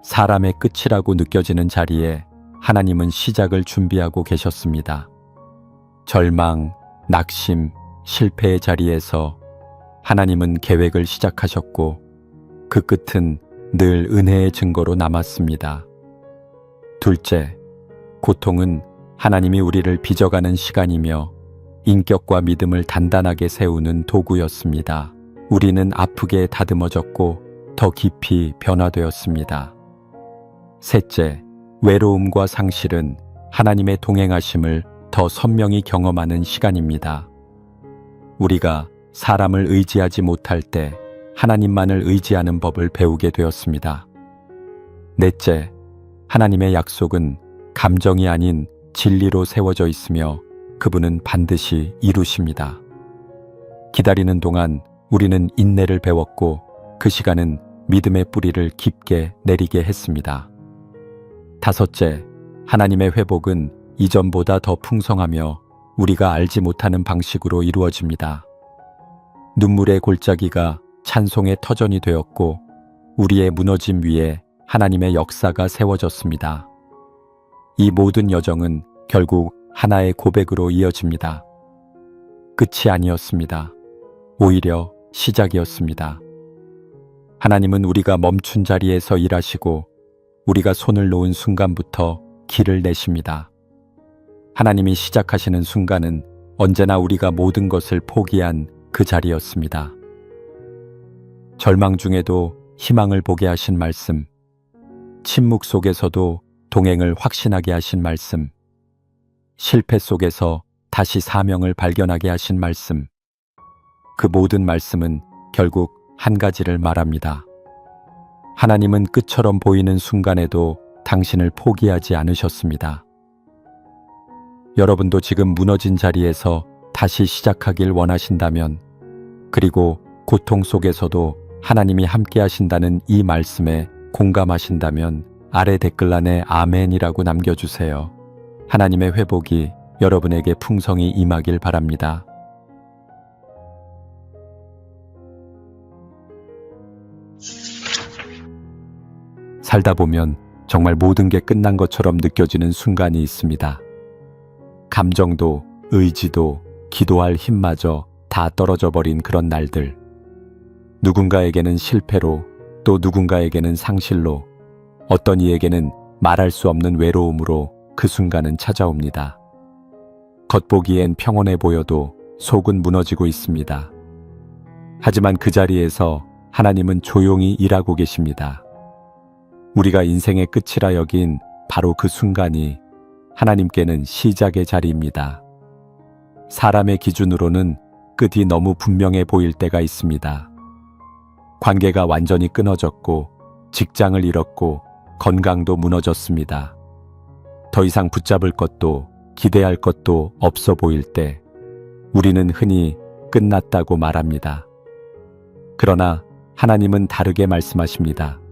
사람의 끝이라고 느껴지는 자리에 하나님은 시작을 준비하고 계셨습니다. 절망, 낙심, 실패의 자리에서 하나님은 계획을 시작하셨고 그 끝은 늘 은혜의 증거로 남았습니다. 둘째, 고통은 하나님이 우리를 빚어가는 시간이며 인격과 믿음을 단단하게 세우는 도구였습니다. 우리는 아프게 다듬어졌고 더 깊이 변화되었습니다. 셋째, 외로움과 상실은 하나님의 동행하심을 더 선명히 경험하는 시간입니다. 우리가 사람을 의지하지 못할 때 하나님만을 의지하는 법을 배우게 되었습니다. 넷째, 하나님의 약속은 감정이 아닌 진리로 세워져 있으며 그분은 반드시 이루십니다. 기다리는 동안 우리는 인내를 배웠고 그 시간은 믿음의 뿌리를 깊게 내리게 했습니다. 다섯째, 하나님의 회복은 이전보다 더 풍성하며 우리가 알지 못하는 방식으로 이루어집니다. 눈물의 골짜기가 찬송의 터전이 되었고 우리의 무너짐 위에 하나님의 역사가 세워졌습니다. 이 모든 여정은 결국 하나의 고백으로 이어집니다. 끝이 아니었습니다. 오히려 시작이었습니다. 하나님은 우리가 멈춘 자리에서 일하시고 우리가 손을 놓은 순간부터 길을 내십니다. 하나님이 시작하시는 순간은 언제나 우리가 모든 것을 포기한 그 자리였습니다. 절망 중에도 희망을 보게 하신 말씀, 침묵 속에서도 동행을 확신하게 하신 말씀, 실패 속에서 다시 사명을 발견하게 하신 말씀, 그 모든 말씀은 결국 한 가지를 말합니다. 하나님은 끝처럼 보이는 순간에도 당신을 포기하지 않으셨습니다. 여러분도 지금 무너진 자리에서 다시 시작하길 원하신다면, 그리고 고통 속에서도 하나님이 함께 하신다는 이 말씀에 공감하신다면 아래 댓글란에 아멘이라고 남겨주세요. 하나님의 회복이 여러분에게 풍성히 임하길 바랍니다. 살다 보면 정말 모든 게 끝난 것처럼 느껴지는 순간이 있습니다. 감정도, 의지도, 기도할 힘마저 다 떨어져 버린 그런 날들. 누군가에게는 실패로, 또 누군가에게는 상실로, 어떤 이에게는 말할 수 없는 외로움으로 그 순간은 찾아옵니다. 겉보기엔 평온해 보여도 속은 무너지고 있습니다. 하지만 그 자리에서 하나님은 조용히 일하고 계십니다. 우리가 인생의 끝이라 여긴 바로 그 순간이 하나님께는 시작의 자리입니다. 사람의 기준으로는 끝이 너무 분명해 보일 때가 있습니다. 관계가 완전히 끊어졌고 직장을 잃었고 건강도 무너졌습니다. 더 이상 붙잡을 것도 기대할 것도 없어 보일 때 우리는 흔히 끝났다고 말합니다. 그러나 하나님은 다르게 말씀하십니다.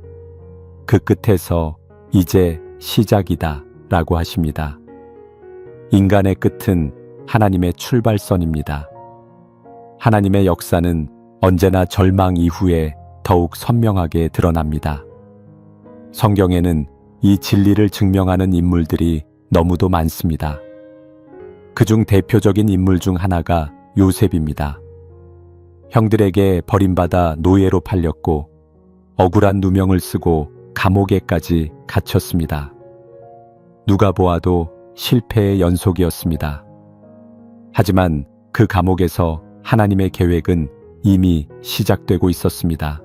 그 끝에서 이제 시작이다 라고 하십니다. 인간의 끝은 하나님의 출발선입니다. 하나님의 역사는 언제나 절망 이후에 더욱 선명하게 드러납니다. 성경에는 이 진리를 증명하는 인물들이 너무도 많습니다. 그중 대표적인 인물 중 하나가 요셉입니다. 형들에게 버림받아 노예로 팔렸고 억울한 누명을 쓰고 감옥에까지 갇혔습니다. 누가 보아도 실패의 연속이었습니다. 하지만 그 감옥에서 하나님의 계획은 이미 시작되고 있었습니다.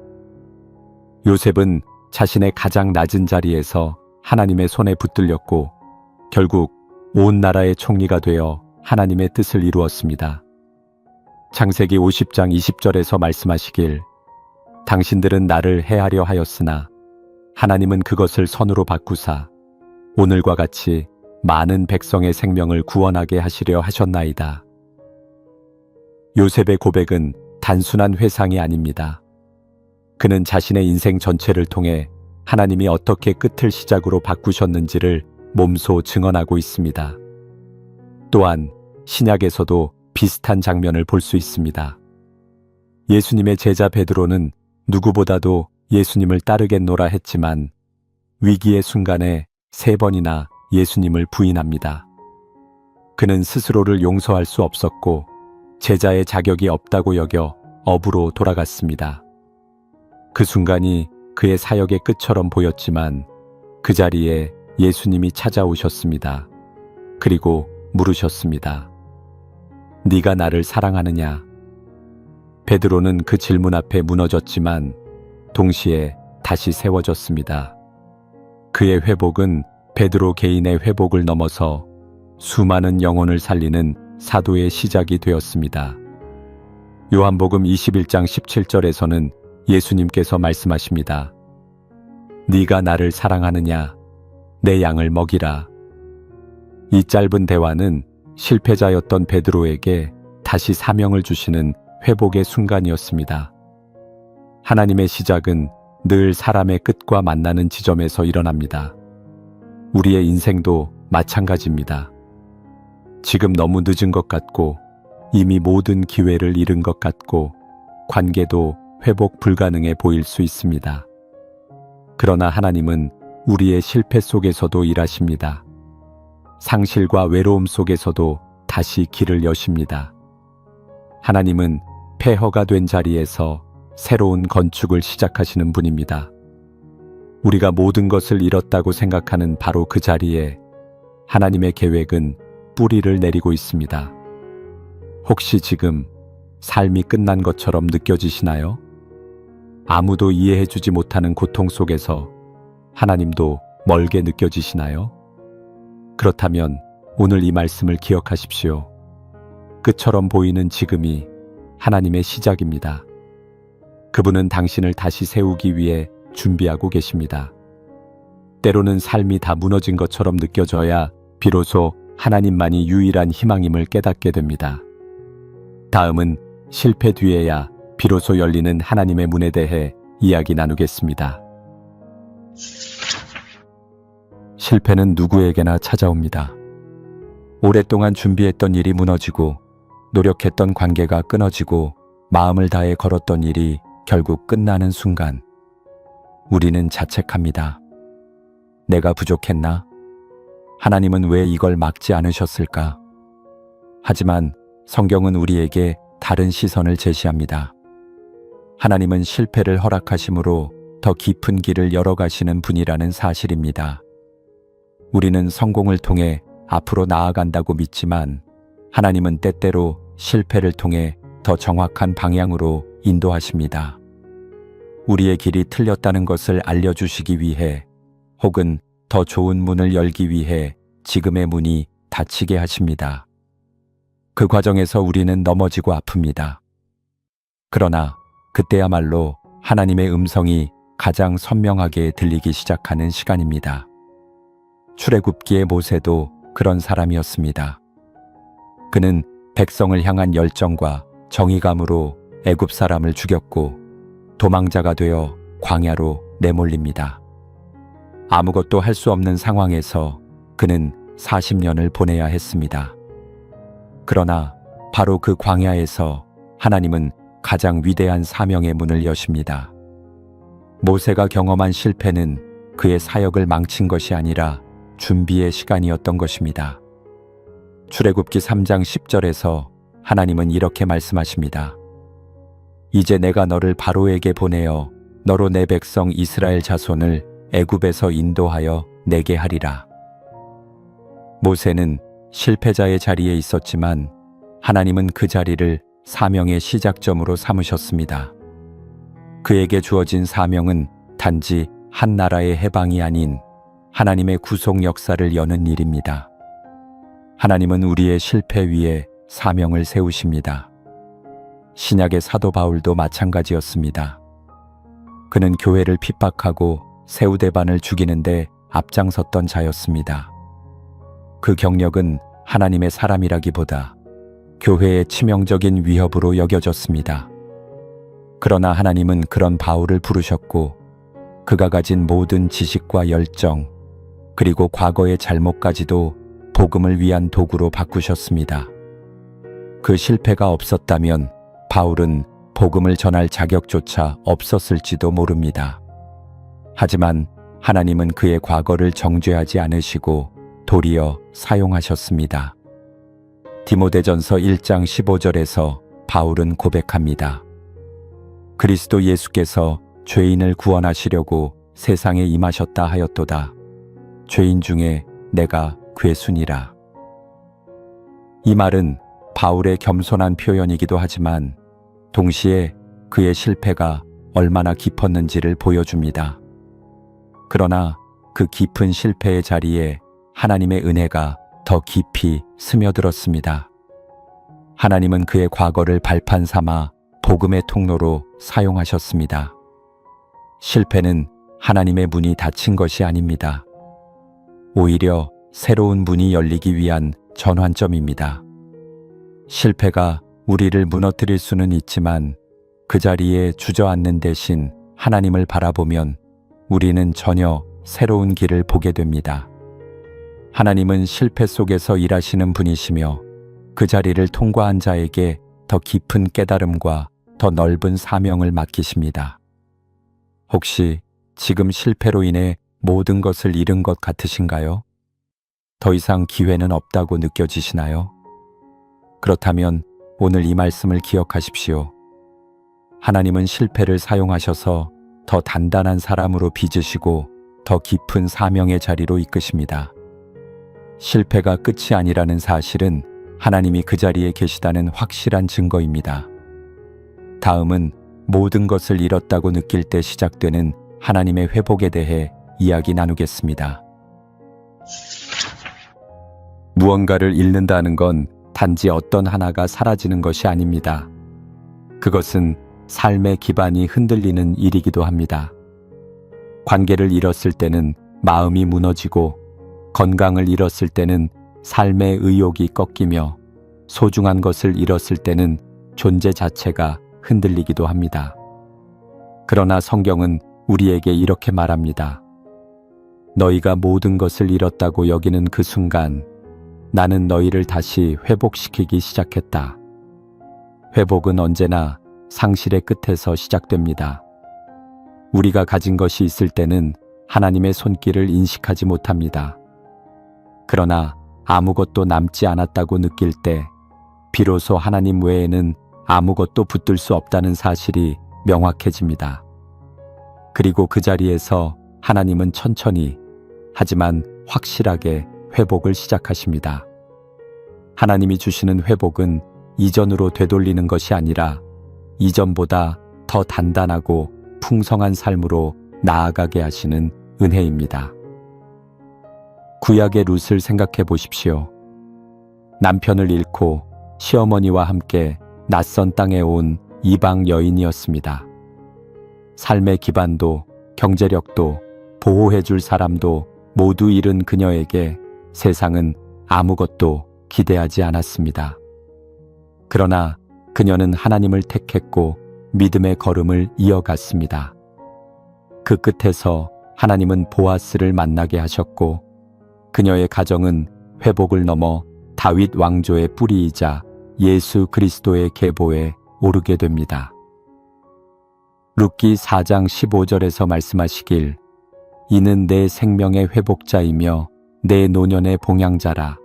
요셉은 자신의 가장 낮은 자리에서 하나님의 손에 붙들렸고 결국 온 나라의 총리가 되어 하나님의 뜻을 이루었습니다. 창세기 50장 20절에서 말씀하시길 당신들은 나를 해하려 하였으나 하나님은 그것을 선으로 바꾸사 오늘과 같이 많은 백성의 생명을 구원하게 하시려 하셨나이다. 요셉의 고백은 단순한 회상이 아닙니다. 그는 자신의 인생 전체를 통해 하나님이 어떻게 끝을 시작으로 바꾸셨는지를 몸소 증언하고 있습니다. 또한 신약에서도 비슷한 장면을 볼 수 있습니다. 예수님의 제자 베드로는 누구보다도 예수님을 따르겠노라 했지만 위기의 순간에 3번이나 예수님을 부인합니다. 그는 스스로를 용서할 수 없었고 제자의 자격이 없다고 여겨 업으로 돌아갔습니다. 그 순간이 그의 사역의 끝처럼 보였지만 그 자리에 예수님이 찾아오셨습니다. 그리고 물으셨습니다. 네가 나를 사랑하느냐? 베드로는 그 질문 앞에 무너졌지만 동시에 다시 세워졌습니다. 그의 회복은 베드로 개인의 회복을 넘어서 수많은 영혼을 살리는 사도의 시작이 되었습니다. 요한복음 21장 17절에서는 예수님께서 말씀하십니다. 네가 나를 사랑하느냐? 내 양을 먹이라. 이 짧은 대화는 실패자였던 베드로에게 다시 사명을 주시는 회복의 순간이었습니다. 하나님의 시작은 늘 사람의 끝과 만나는 지점에서 일어납니다. 우리의 인생도 마찬가지입니다. 지금 너무 늦은 것 같고 이미 모든 기회를 잃은 것 같고 관계도 회복 불가능해 보일 수 있습니다. 그러나 하나님은 우리의 실패 속에서도 일하십니다. 상실과 외로움 속에서도 다시 길을 여십니다. 하나님은 폐허가 된 자리에서 새로운 건축을 시작하시는 분입니다. 우리가 모든 것을 잃었다고 생각하는 바로 그 자리에 하나님의 계획은 뿌리를 내리고 있습니다. 혹시 지금 삶이 끝난 것처럼 느껴지시나요? 아무도 이해해주지 못하는 고통 속에서 하나님도 멀게 느껴지시나요? 그렇다면 오늘 이 말씀을 기억하십시오. 끝처럼 보이는 지금이 하나님의 시작입니다. 그분은 당신을 다시 세우기 위해 준비하고 계십니다. 때로는 삶이 다 무너진 것처럼 느껴져야 비로소 하나님만이 유일한 희망임을 깨닫게 됩니다. 다음은 실패 뒤에야 비로소 열리는 하나님의 문에 대해 이야기 나누겠습니다. 실패는 누구에게나 찾아옵니다. 오랫동안 준비했던 일이 무너지고 노력했던 관계가 끊어지고 마음을 다해 걸었던 일이 결국 끝나는 순간 우리는 자책합니다. 내가 부족했나? 하나님은 왜 이걸 막지 않으셨을까? 하지만 성경은 우리에게 다른 시선을 제시합니다. 하나님은 실패를 허락하심으로 더 깊은 길을 열어가시는 분이라는 사실입니다. 우리는 성공을 통해 앞으로 나아간다고 믿지만 하나님은 때때로 실패를 통해 더 정확한 방향으로 인도하십니다. 우리의 길이 틀렸다는 것을 알려주시기 위해 혹은 더 좋은 문을 열기 위해 지금의 문이 닫히게 하십니다. 그 과정에서 우리는 넘어지고 아픕니다. 그러나 그때야말로 하나님의 음성이 가장 선명하게 들리기 시작하는 시간입니다. 출애굽기의 모세도 그런 사람이었습니다. 그는 백성을 향한 열정과 정의감으로 애굽 사람을 죽였고 도망자가 되어 광야로 내몰립니다. 아무것도 할 수 없는 상황에서 그는 40년을 보내야 했습니다. 그러나 바로 그 광야에서 하나님은 가장 위대한 사명의 문을 여십니다. 모세가 경험한 실패는 그의 사역을 망친 것이 아니라 준비의 시간이었던 것입니다. 출애굽기 3장 10절에서 하나님은 이렇게 말씀하십니다. 이제 내가 너를 바로에게 보내어 너로 내 백성 이스라엘 자손을 애굽에서 인도하여 내게 하리라. 모세는 실패자의 자리에 있었지만 하나님은 그 자리를 사명의 시작점으로 삼으셨습니다. 그에게 주어진 사명은 단지 한 나라의 해방이 아닌 하나님의 구속 역사를 여는 일입니다. 하나님은 우리의 실패 위에 사명을 세우십니다. 신약의 사도 바울도 마찬가지였습니다. 그는 교회를 핍박하고 세우대반을 죽이는데 앞장섰던 자였습니다. 그 경력은 하나님의 사람이라기보다 교회의 치명적인 위협으로 여겨졌습니다. 그러나 하나님은 그런 바울을 부르셨고 그가 가진 모든 지식과 열정 그리고 과거의 잘못까지도 복음을 위한 도구로 바꾸셨습니다. 그 실패가 없었다면 바울은 복음을 전할 자격조차 없었을지도 모릅니다. 하지만 하나님은 그의 과거를 정죄하지 않으시고 도리어 사용하셨습니다. 디모데전서 1장 15절에서 바울은 고백합니다. 그리스도 예수께서 죄인을 구원하시려고 세상에 임하셨다 하였도다. 죄인 중에 내가 괴순이라. 이 말은 바울의 겸손한 표현이기도 하지만 동시에 그의 실패가 얼마나 깊었는지를 보여줍니다. 그러나 그 깊은 실패의 자리에 하나님의 은혜가 더 깊이 스며들었습니다. 하나님은 그의 과거를 발판 삼아 복음의 통로로 사용하셨습니다. 실패는 하나님의 문이 닫힌 것이 아닙니다. 오히려 새로운 문이 열리기 위한 전환점입니다. 실패가 우리를 무너뜨릴 수는 있지만 그 자리에 주저앉는 대신 하나님을 바라보면 우리는 전혀 새로운 길을 보게 됩니다. 하나님은 실패 속에서 일하시는 분이시며 그 자리를 통과한 자에게 더 깊은 깨달음과 더 넓은 사명을 맡기십니다. 혹시 지금 실패로 인해 모든 것을 잃은 것 같으신가요? 더 이상 기회는 없다고 느껴지시나요? 그렇다면 오늘 이 말씀을 기억하십시오. 하나님은 실패를 사용하셔서 더 단단한 사람으로 빚으시고 더 깊은 사명의 자리로 이끄십니다. 실패가 끝이 아니라는 사실은 하나님이 그 자리에 계시다는 확실한 증거입니다. 다음은 모든 것을 잃었다고 느낄 때 시작되는 하나님의 회복에 대해 이야기 나누겠습니다. 무언가를 잃는다는 건 단지 어떤 하나가 사라지는 것이 아닙니다. 그것은 삶의 기반이 흔들리는 일이기도 합니다. 관계를 잃었을 때는 마음이 무너지고 건강을 잃었을 때는 삶의 의욕이 꺾이며 소중한 것을 잃었을 때는 존재 자체가 흔들리기도 합니다. 그러나 성경은 우리에게 이렇게 말합니다. 너희가 모든 것을 잃었다고 여기는 그 순간 나는 너희를 다시 회복시키기 시작했다. 회복은 언제나 상실의 끝에서 시작됩니다. 우리가 가진 것이 있을 때는 하나님의 손길을 인식하지 못합니다. 그러나 아무것도 남지 않았다고 느낄 때 비로소 하나님 외에는 아무것도 붙들 수 없다는 사실이 명확해집니다. 그리고 그 자리에서 하나님은 천천히 하지만 확실하게 회복을 시작하십니다. 하나님이 주시는 회복은 이전으로 되돌리는 것이 아니라 이전보다 더 단단하고 풍성한 삶으로 나아가게 하시는 은혜입니다. 구약의 룻을 생각해 보십시오. 남편을 잃고 시어머니와 함께 낯선 땅에 온 이방 여인이었습니다. 삶의 기반도 경제력도 보호해줄 사람도 모두 잃은 그녀에게 세상은 아무것도 기대하지 않았습니다. 그러나 그녀는 하나님을 택했고 믿음의 걸음을 이어갔습니다. 그 끝에서 하나님은 보아스를 만나게 하셨고 그녀의 가정은 회복을 넘어 다윗 왕조의 뿌리이자 예수 그리스도의 계보에 오르게 됩니다. 룻기 4장 15절에서 말씀하시길 이는 내 생명의 회복자이며 내 노년의 봉양자라.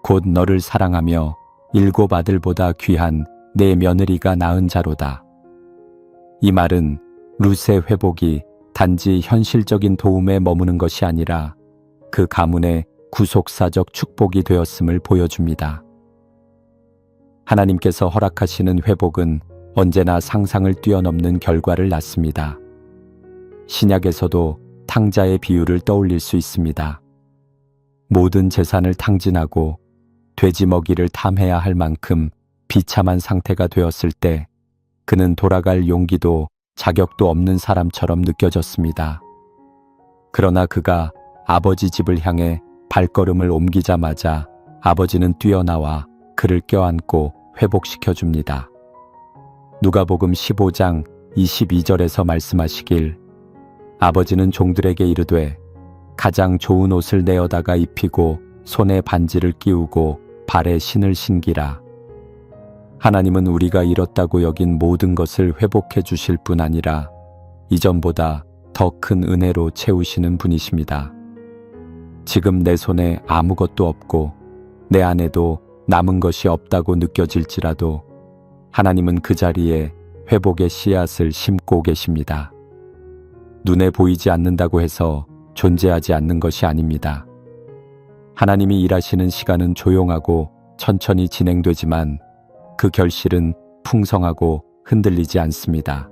곧 너를 사랑하며 일곱 아들보다 귀한 내 며느리가 낳은 자로다. 이 말은 룻의 회복이 단지 현실적인 도움에 머무는 것이 아니라 그 가문의 구속사적 축복이 되었음을 보여줍니다. 하나님께서 허락하시는 회복은 언제나 상상을 뛰어넘는 결과를 낳습니다. 신약에서도 탕자의 비유를 떠올릴 수 있습니다. 모든 재산을 탕진하고 돼지 먹이를 탐해야 할 만큼 비참한 상태가 되었을 때 그는 돌아갈 용기도 자격도 없는 사람처럼 느껴졌습니다. 그러나 그가 아버지 집을 향해 발걸음을 옮기자마자 아버지는 뛰어나와 그를 껴안고 회복시켜 줍니다. 누가복음 15장 22절에서 말씀하시길 아버지는 종들에게 이르되 가장 좋은 옷을 내어다가 입히고 손에 반지를 끼우고 발에 신을 신기라. 하나님은 우리가 잃었다고 여긴 모든 것을 회복해 주실 뿐 아니라 이전보다 더 큰 은혜로 채우시는 분이십니다. 지금 내 손에 아무것도 없고 내 안에도 남은 것이 없다고 느껴질지라도 하나님은 그 자리에 회복의 씨앗을 심고 계십니다. 눈에 보이지 않는다고 해서 존재하지 않는 것이 아닙니다. 하나님이 일하시는 시간은 조용하고 천천히 진행되지만 그 결실은 풍성하고 흔들리지 않습니다.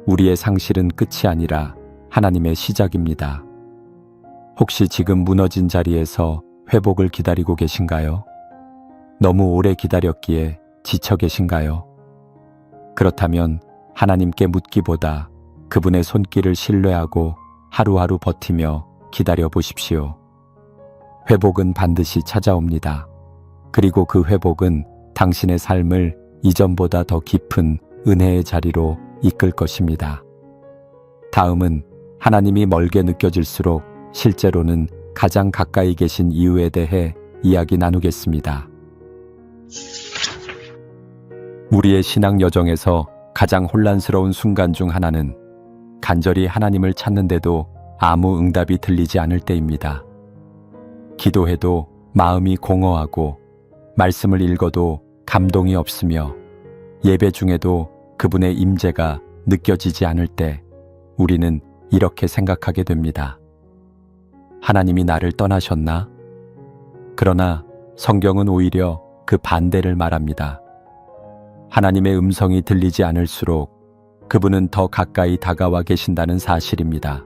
우리의 상실은 끝이 아니라 하나님의 시작입니다. 혹시 지금 무너진 자리에서 회복을 기다리고 계신가요? 너무 오래 기다렸기에 지쳐 계신가요? 그렇다면 하나님께 묻기보다 그분의 손길을 신뢰하고 하루하루 버티며 기다려 보십시오. 회복은 반드시 찾아옵니다. 그리고 그 회복은 당신의 삶을 이전보다 더 깊은 은혜의 자리로 이끌 것입니다. 다음은 하나님이 멀게 느껴질수록 실제로는 가장 가까이 계신 이유에 대해 이야기 나누겠습니다. 우리의 신앙 여정에서 가장 혼란스러운 순간 중 하나는 간절히 하나님을 찾는데도 아무 응답이 들리지 않을 때입니다. 기도해도 마음이 공허하고 말씀을 읽어도 감동이 없으며 예배 중에도 그분의 임재가 느껴지지 않을 때 우리는 이렇게 생각하게 됩니다. 하나님이 나를 떠나셨나? 그러나 성경은 오히려 그 반대를 말합니다. 하나님의 음성이 들리지 않을수록 그분은 더 가까이 다가와 계신다는 사실입니다.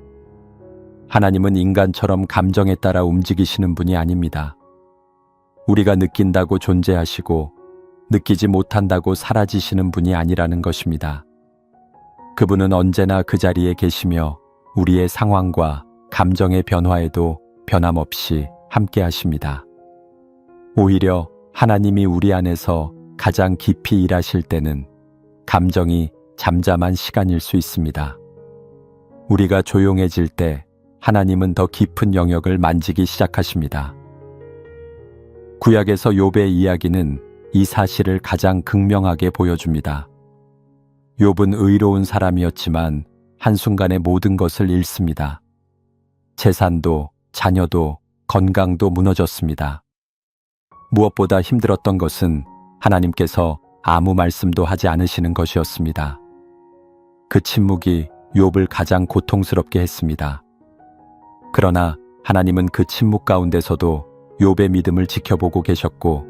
하나님은 인간처럼 감정에 따라 움직이시는 분이 아닙니다. 우리가 느낀다고 존재하시고 느끼지 못한다고 사라지시는 분이 아니라는 것입니다. 그분은 언제나 그 자리에 계시며 우리의 상황과 감정의 변화에도 변함없이 함께 하십니다. 오히려 하나님이 우리 안에서 가장 깊이 일하실 때는 감정이 잠잠한 시간일 수 있습니다. 우리가 조용해질 때 하나님은 더 깊은 영역을 만지기 시작하십니다. 구약에서 욥의 이야기는 이 사실을 가장 극명하게 보여줍니다. 욥은 의로운 사람이었지만 한순간에 모든 것을 잃습니다. 재산도, 자녀도, 건강도 무너졌습니다. 무엇보다 힘들었던 것은 하나님께서 아무 말씀도 하지 않으시는 것이었습니다. 그 침묵이 욥을 가장 고통스럽게 했습니다. 그러나 하나님은 그 침묵 가운데서도 욥의 믿음을 지켜보고 계셨고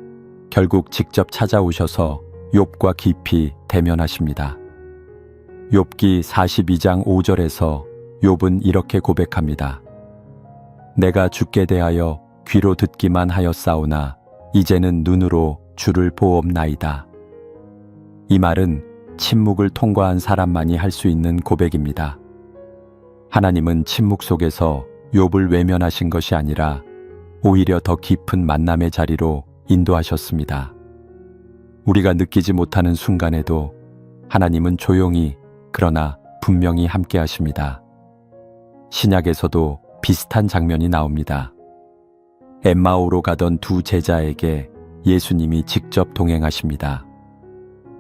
결국 직접 찾아오셔서 욥과 깊이 대면하십니다. 욥기 42장 5절에서 욥은 이렇게 고백합니다. 내가 주께 대하여 귀로 듣기만 하였사오나 이제는 눈으로 주를 보옵나이다. 이 말은 침묵을 통과한 사람만이 할 수 있는 고백입니다. 하나님은 침묵 속에서 욥을 외면하신 것이 아니라 오히려 더 깊은 만남의 자리로 인도하셨습니다. 우리가 느끼지 못하는 순간에도 하나님은 조용히 그러나 분명히 함께 하십니다. 신약에서도 비슷한 장면이 나옵니다. 엠마오로 가던 두 제자에게 예수님이 직접 동행하십니다.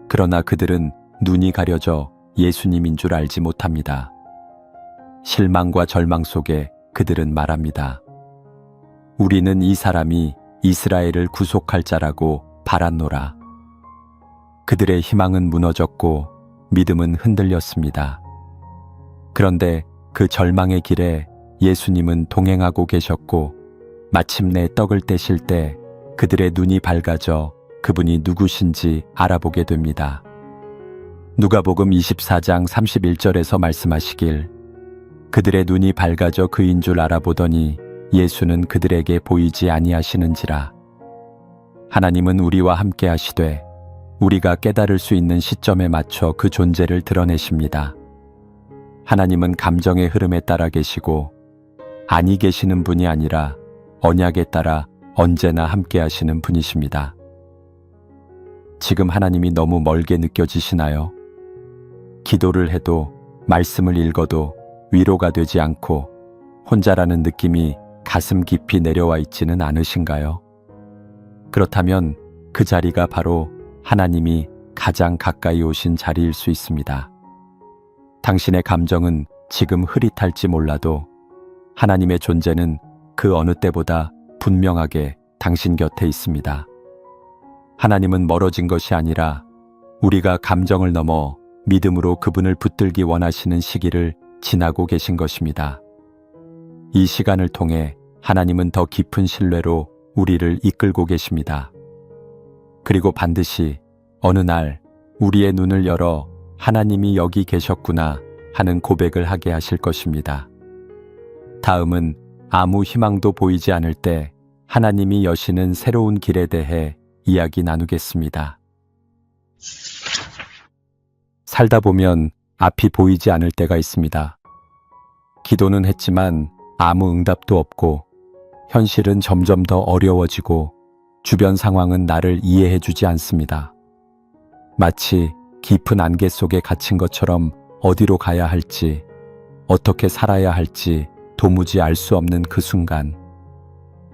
그러나 그들은 눈이 가려져 예수님인 줄 알지 못합니다. 실망과 절망 속에 그들은 말합니다. 우리는 이 사람이 이스라엘을 구속할 자라고 바랐노라. 그들의 희망은 무너졌고 믿음은 흔들렸습니다. 그런데 그 절망의 길에 예수님은 동행하고 계셨고 마침내 떡을 떼실 때 그들의 눈이 밝아져 그분이 누구신지 알아보게 됩니다. 누가복음 24장 31절에서 말씀하시길 그들의 눈이 밝아져 그인 줄 알아보더니 예수는 그들에게 보이지 아니하시는지라. 하나님은 우리와 함께 하시되 우리가 깨달을 수 있는 시점에 맞춰 그 존재를 드러내십니다. 하나님은 감정의 흐름에 따라 계시고 아니 계시는 분이 아니라 언약에 따라 언제나 함께 하시는 분이십니다. 지금 하나님이 너무 멀게 느껴지시나요? 기도를 해도 말씀을 읽어도 위로가 되지 않고 혼자라는 느낌이 가슴 깊이 내려와 있지는 않으신가요? 그렇다면 그 자리가 바로 하나님이 가장 가까이 오신 자리일 수 있습니다. 당신의 감정은 지금 흐릿할지 몰라도 하나님의 존재는 그 어느 때보다 분명하게 당신 곁에 있습니다. 하나님은 멀어진 것이 아니라 우리가 감정을 넘어 믿음으로 그분을 붙들기 원하시는 시기를 지나고 계신 것입니다. 이 시간을 통해 하나님은 더 깊은 신뢰로 우리를 이끌고 계십니다. 그리고 반드시 어느 날 우리의 눈을 열어 하나님이 여기 계셨구나 하는 고백을 하게 하실 것입니다. 다음은 아무 희망도 보이지 않을 때 하나님이 여시는 새로운 길에 대해 이야기 나누겠습니다. 살다 보면 앞이 보이지 않을 때가 있습니다. 기도는 했지만 아무 응답도 없고 현실은 점점 더 어려워지고 주변 상황은 나를 이해해주지 않습니다. 마치 깊은 안개 속에 갇힌 것처럼 어디로 가야 할지, 어떻게 살아야 할지 도무지 알 수 없는 그 순간.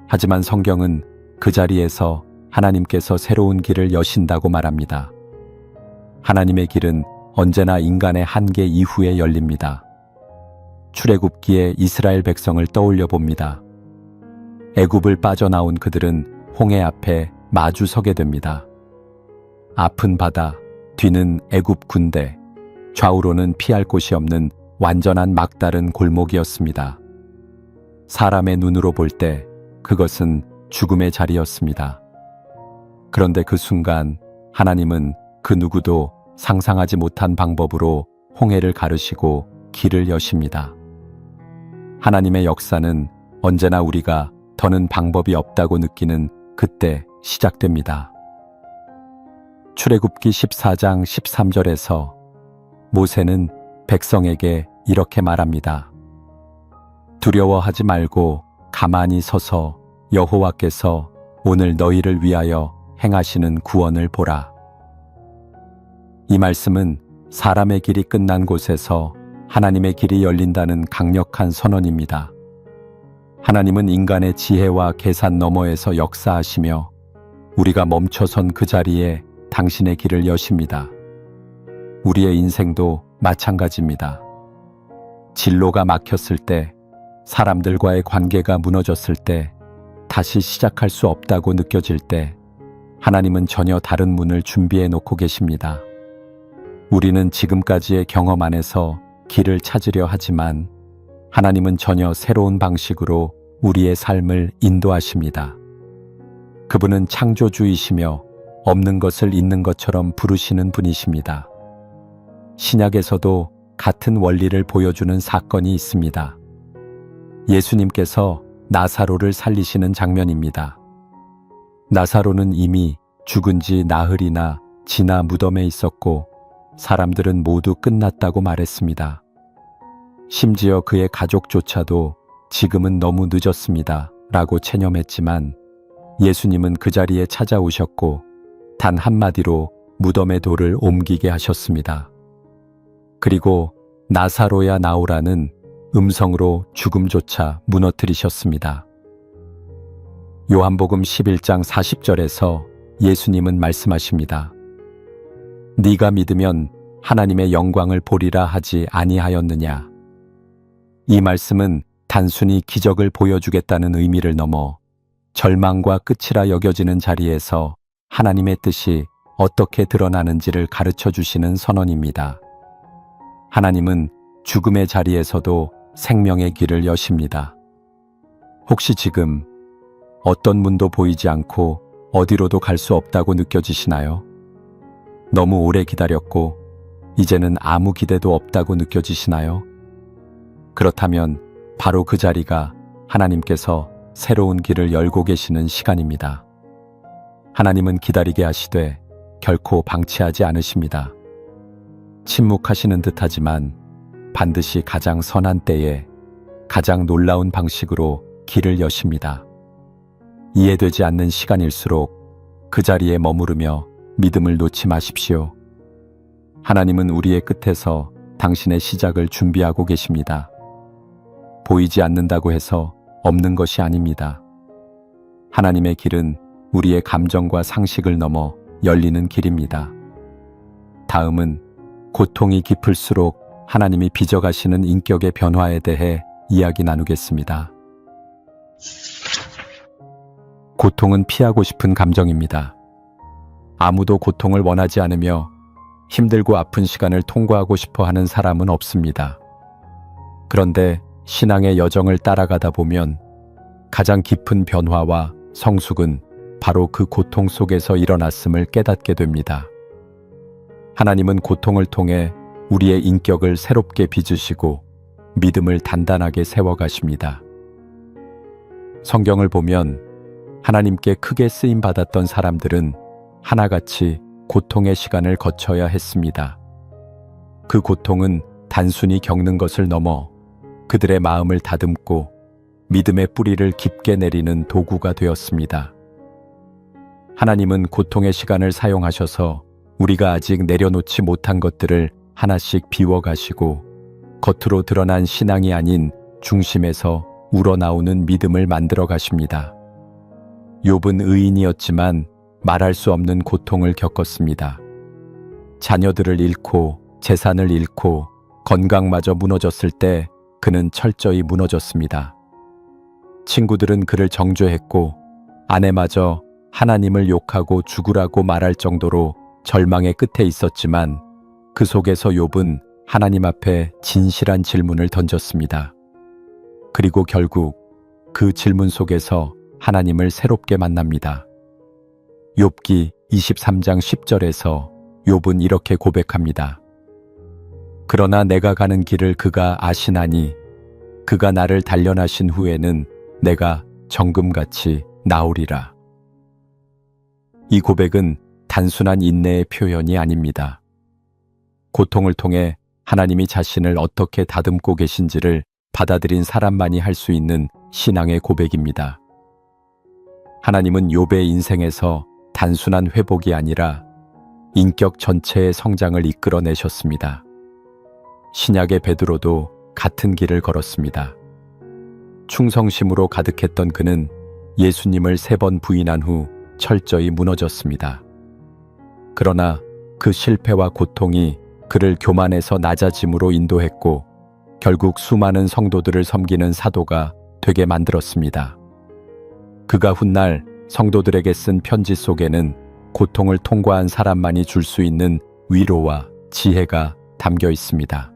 하지만 성경은 그 자리에서 하나님께서 새로운 길을 여신다고 말합니다. 하나님의 길은 언제나 인간의 한계 이후에 열립니다. 출애굽기에 이스라엘 백성을 떠올려 봅니다. 애굽을 빠져나온 그들은 홍해 앞에 마주 서게 됩니다. 앞은 바다, 뒤는 애굽 군대, 좌우로는 피할 곳이 없는 완전한 막다른 골목이었습니다. 사람의 눈으로 볼 때 그것은 죽음의 자리였습니다. 그런데 그 순간 하나님은 그 누구도 상상하지 못한 방법으로 홍해를 가르시고 길을 여십니다. 하나님의 역사는 언제나 우리가 더는 방법이 없다고 느끼는 그때 시작됩니다. 출애굽기 14장 13절에서 모세는 백성에게 이렇게 말합니다. 두려워하지 말고 가만히 서서 여호와께서 오늘 너희를 위하여 행하시는 구원을 보라. 이 말씀은 사람의 길이 끝난 곳에서 하나님의 길이 열린다는 강력한 선언입니다. 하나님은 인간의 지혜와 계산 너머에서 역사하시며 우리가 멈춰선 그 자리에 당신의 길을 여십니다. 우리의 인생도 마찬가지입니다. 진로가 막혔을 때, 사람들과의 관계가 무너졌을 때, 다시 시작할 수 없다고 느껴질 때 하나님은 전혀 다른 문을 준비해 놓고 계십니다. 우리는 지금까지의 경험 안에서 길을 찾으려 하지만 하나님은 전혀 새로운 방식으로 우리의 삶을 인도하십니다. 그분은 창조주이시며 없는 것을 있는 것처럼 부르시는 분이십니다. 신약에서도 같은 원리를 보여주는 사건이 있습니다. 예수님께서 나사로를 살리시는 장면입니다. 나사로는 이미 죽은 지 나흘이나 지나 무덤에 있었고 사람들은 모두 끝났다고 말했습니다. 심지어 그의 가족조차도 지금은 너무 늦었습니다 라고 체념했지만 예수님은 그 자리에 찾아오셨고 단 한마디로 무덤의 돌을 옮기게 하셨습니다. 그리고 나사로야 나오라는 음성으로 죽음조차 무너뜨리셨습니다. 요한복음 11장 40절에서 예수님은 말씀하십니다. 네가 믿으면 하나님의 영광을 보리라 하지 아니하였느냐. 이 말씀은 단순히 기적을 보여주겠다는 의미를 넘어 절망과 끝이라 여겨지는 자리에서 하나님의 뜻이 어떻게 드러나는지를 가르쳐 주시는 선언입니다. 하나님은 죽음의 자리에서도 생명의 길을 여십니다. 혹시 지금 어떤 문도 보이지 않고 어디로도 갈 수 없다고 느껴지시나요? 너무 오래 기다렸고 이제는 아무 기대도 없다고 느껴지시나요? 그렇다면 바로 그 자리가 하나님께서 새로운 길을 열고 계시는 시간입니다. 하나님은 기다리게 하시되 결코 방치하지 않으십니다. 침묵하시는 듯하지만 반드시 가장 선한 때에 가장 놀라운 방식으로 길을 여십니다. 이해되지 않는 시간일수록 그 자리에 머무르며 믿음을 놓지 마십시오. 하나님은 우리의 끝에서 당신의 시작을 준비하고 계십니다. 보이지 않는다고 해서 없는 것이 아닙니다. 하나님의 길은 우리의 감정과 상식을 넘어 열리는 길입니다. 다음은 고통이 깊을수록 하나님이 빚어가시는 인격의 변화에 대해 이야기 나누겠습니다. 고통은 피하고 싶은 감정입니다. 아무도 고통을 원하지 않으며 힘들고 아픈 시간을 통과하고 싶어 하는 사람은 없습니다. 그런데 신앙의 여정을 따라가다 보면 가장 깊은 변화와 성숙은 바로 그 고통 속에서 일어났음을 깨닫게 됩니다. 하나님은 고통을 통해 우리의 인격을 새롭게 빚으시고 믿음을 단단하게 세워가십니다. 성경을 보면 하나님께 크게 쓰임받았던 사람들은 하나같이 고통의 시간을 거쳐야 했습니다. 그 고통은 단순히 겪는 것을 넘어 그들의 마음을 다듬고 믿음의 뿌리를 깊게 내리는 도구가 되었습니다. 하나님은 고통의 시간을 사용하셔서 우리가 아직 내려놓지 못한 것들을 하나씩 비워가시고 겉으로 드러난 신앙이 아닌 중심에서 우러나오는 믿음을 만들어 가십니다. 욥은 의인이었지만 말할 수 없는 고통을 겪었습니다. 자녀들을 잃고 재산을 잃고 건강마저 무너졌을 때 그는 철저히 무너졌습니다. 친구들은 그를 정죄했고 아내마저 하나님을 욕하고 죽으라고 말할 정도로 절망의 끝에 있었지만 그 속에서 욥은 하나님 앞에 진실한 질문을 던졌습니다. 그리고 결국 그 질문 속에서 하나님을 새롭게 만납니다. 욥기 23장 10절에서 욥은 이렇게 고백합니다. 그러나 내가 가는 길을 그가 아시나니 그가 나를 단련하신 후에는 내가 정금같이 나오리라. 이 고백은 단순한 인내의 표현이 아닙니다. 고통을 통해 하나님이 자신을 어떻게 다듬고 계신지를 받아들인 사람만이 할 수 있는 신앙의 고백입니다. 하나님은 욥의 인생에서 단순한 회복이 아니라 인격 전체의 성장을 이끌어내셨습니다. 신약의 베드로도 같은 길을 걸었습니다. 충성심으로 가득했던 그는 예수님을 3번 부인한 후 철저히 무너졌습니다. 그러나 그 실패와 고통이 그를 교만에서 낮아짐으로 인도했고 결국 수많은 성도들을 섬기는 사도가 되게 만들었습니다. 그가 훗날 성도들에게 쓴 편지 속에는 고통을 통과한 사람만이 줄 수 있는 위로와 지혜가 담겨 있습니다.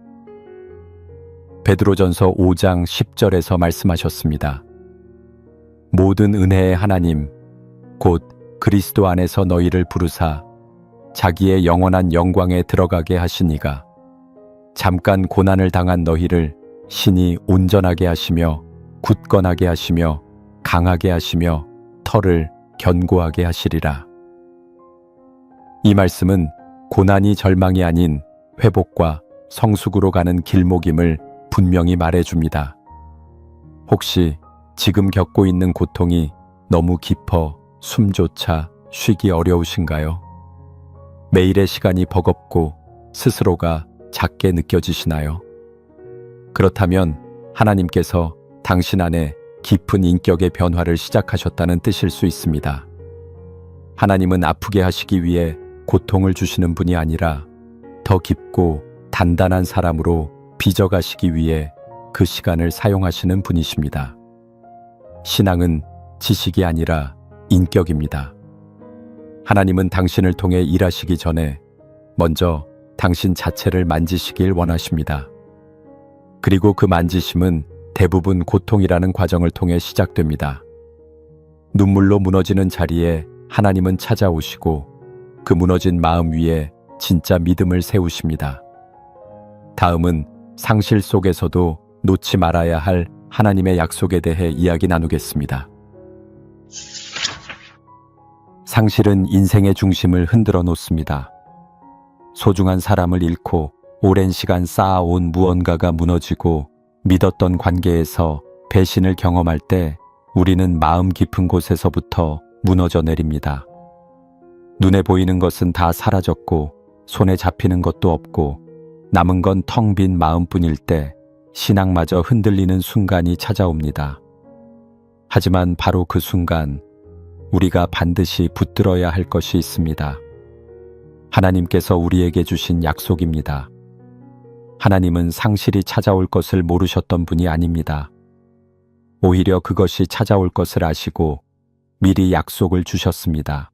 베드로전서 5장 10절에서 말씀하셨습니다. 모든 은혜의 하나님 곧 그리스도 안에서 너희를 부르사 자기의 영원한 영광에 들어가게 하시니가 잠깐 고난을 당한 너희를 신이 온전하게 하시며 굳건하게 하시며 강하게 하시며 터를 견고하게 하시리라. 이 말씀은 고난이 절망이 아닌 회복과 성숙으로 가는 길목임을 분명히 말해줍니다. 혹시 지금 겪고 있는 고통이 너무 깊어 숨조차 쉬기 어려우신가요? 매일의 시간이 버겁고 스스로가 작게 느껴지시나요? 그렇다면 하나님께서 당신 안에 깊은 인격의 변화를 시작하셨다는 뜻일 수 있습니다. 하나님은 아프게 하시기 위해 고통을 주시는 분이 아니라 더 깊고 단단한 사람으로 빚어가시기 위해 그 시간을 사용하시는 분이십니다. 신앙은 지식이 아니라 인격입니다. 하나님은 당신을 통해 일하시기 전에 먼저 당신 자체를 만지시길 원하십니다. 그리고 그 만지심은 대부분 고통이라는 과정을 통해 시작됩니다. 눈물로 무너지는 자리에 하나님은 찾아오시고 그 무너진 마음 위에 진짜 믿음을 세우십니다. 다음은 상실 속에서도 놓지 말아야 할 하나님의 약속에 대해 이야기 나누겠습니다. 상실은 인생의 중심을 흔들어 놓습니다. 소중한 사람을 잃고 오랜 시간 쌓아온 무언가가 무너지고 믿었던 관계에서 배신을 경험할 때 우리는 마음 깊은 곳에서부터 무너져 내립니다. 눈에 보이는 것은 다 사라졌고 손에 잡히는 것도 없고 남은 건 텅 빈 마음뿐일 때 신앙마저 흔들리는 순간이 찾아옵니다. 하지만 바로 그 순간 우리가 반드시 붙들어야 할 것이 있습니다. 하나님께서 우리에게 주신 약속입니다. 하나님은 상실이 찾아올 것을 모르셨던 분이 아닙니다. 오히려 그것이 찾아올 것을 아시고 미리 약속을 주셨습니다.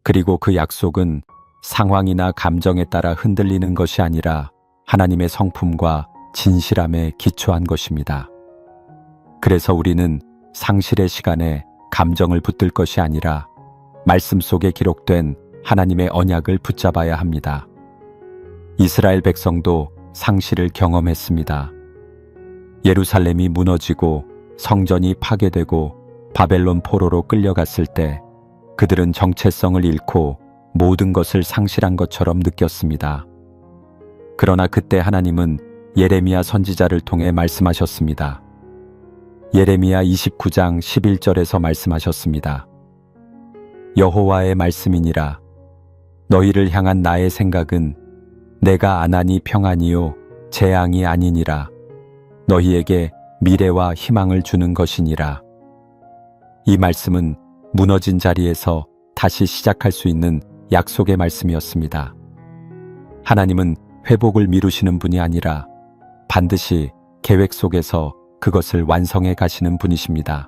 그리고 그 약속은 상황이나 감정에 따라 흔들리는 것이 아니라 하나님의 성품과 진실함에 기초한 것입니다. 그래서 우리는 상실의 시간에 감정을 붙들 것이 아니라 말씀 속에 기록된 하나님의 언약을 붙잡아야 합니다. 이스라엘 백성도 상실을 경험했습니다. 예루살렘이 무너지고 성전이 파괴되고 바벨론 포로로 끌려갔을 때 그들은 정체성을 잃고 모든 것을 상실한 것처럼 느꼈습니다. 그러나 그때 하나님은 예레미야 선지자를 통해 말씀하셨습니다. 예레미야 29장 11절에서 말씀하셨습니다. 여호와의 말씀이니라. 너희를 향한 나의 생각은 내가 안하니 평안이요 재앙이 아니니라. 너희에게 미래와 희망을 주는 것이니라. 이 말씀은 무너진 자리에서 다시 시작할 수 있는 약속의 말씀이었습니다. 하나님은 회복을 미루시는 분이 아니라 반드시 계획 속에서 그것을 완성해 가시는 분이십니다.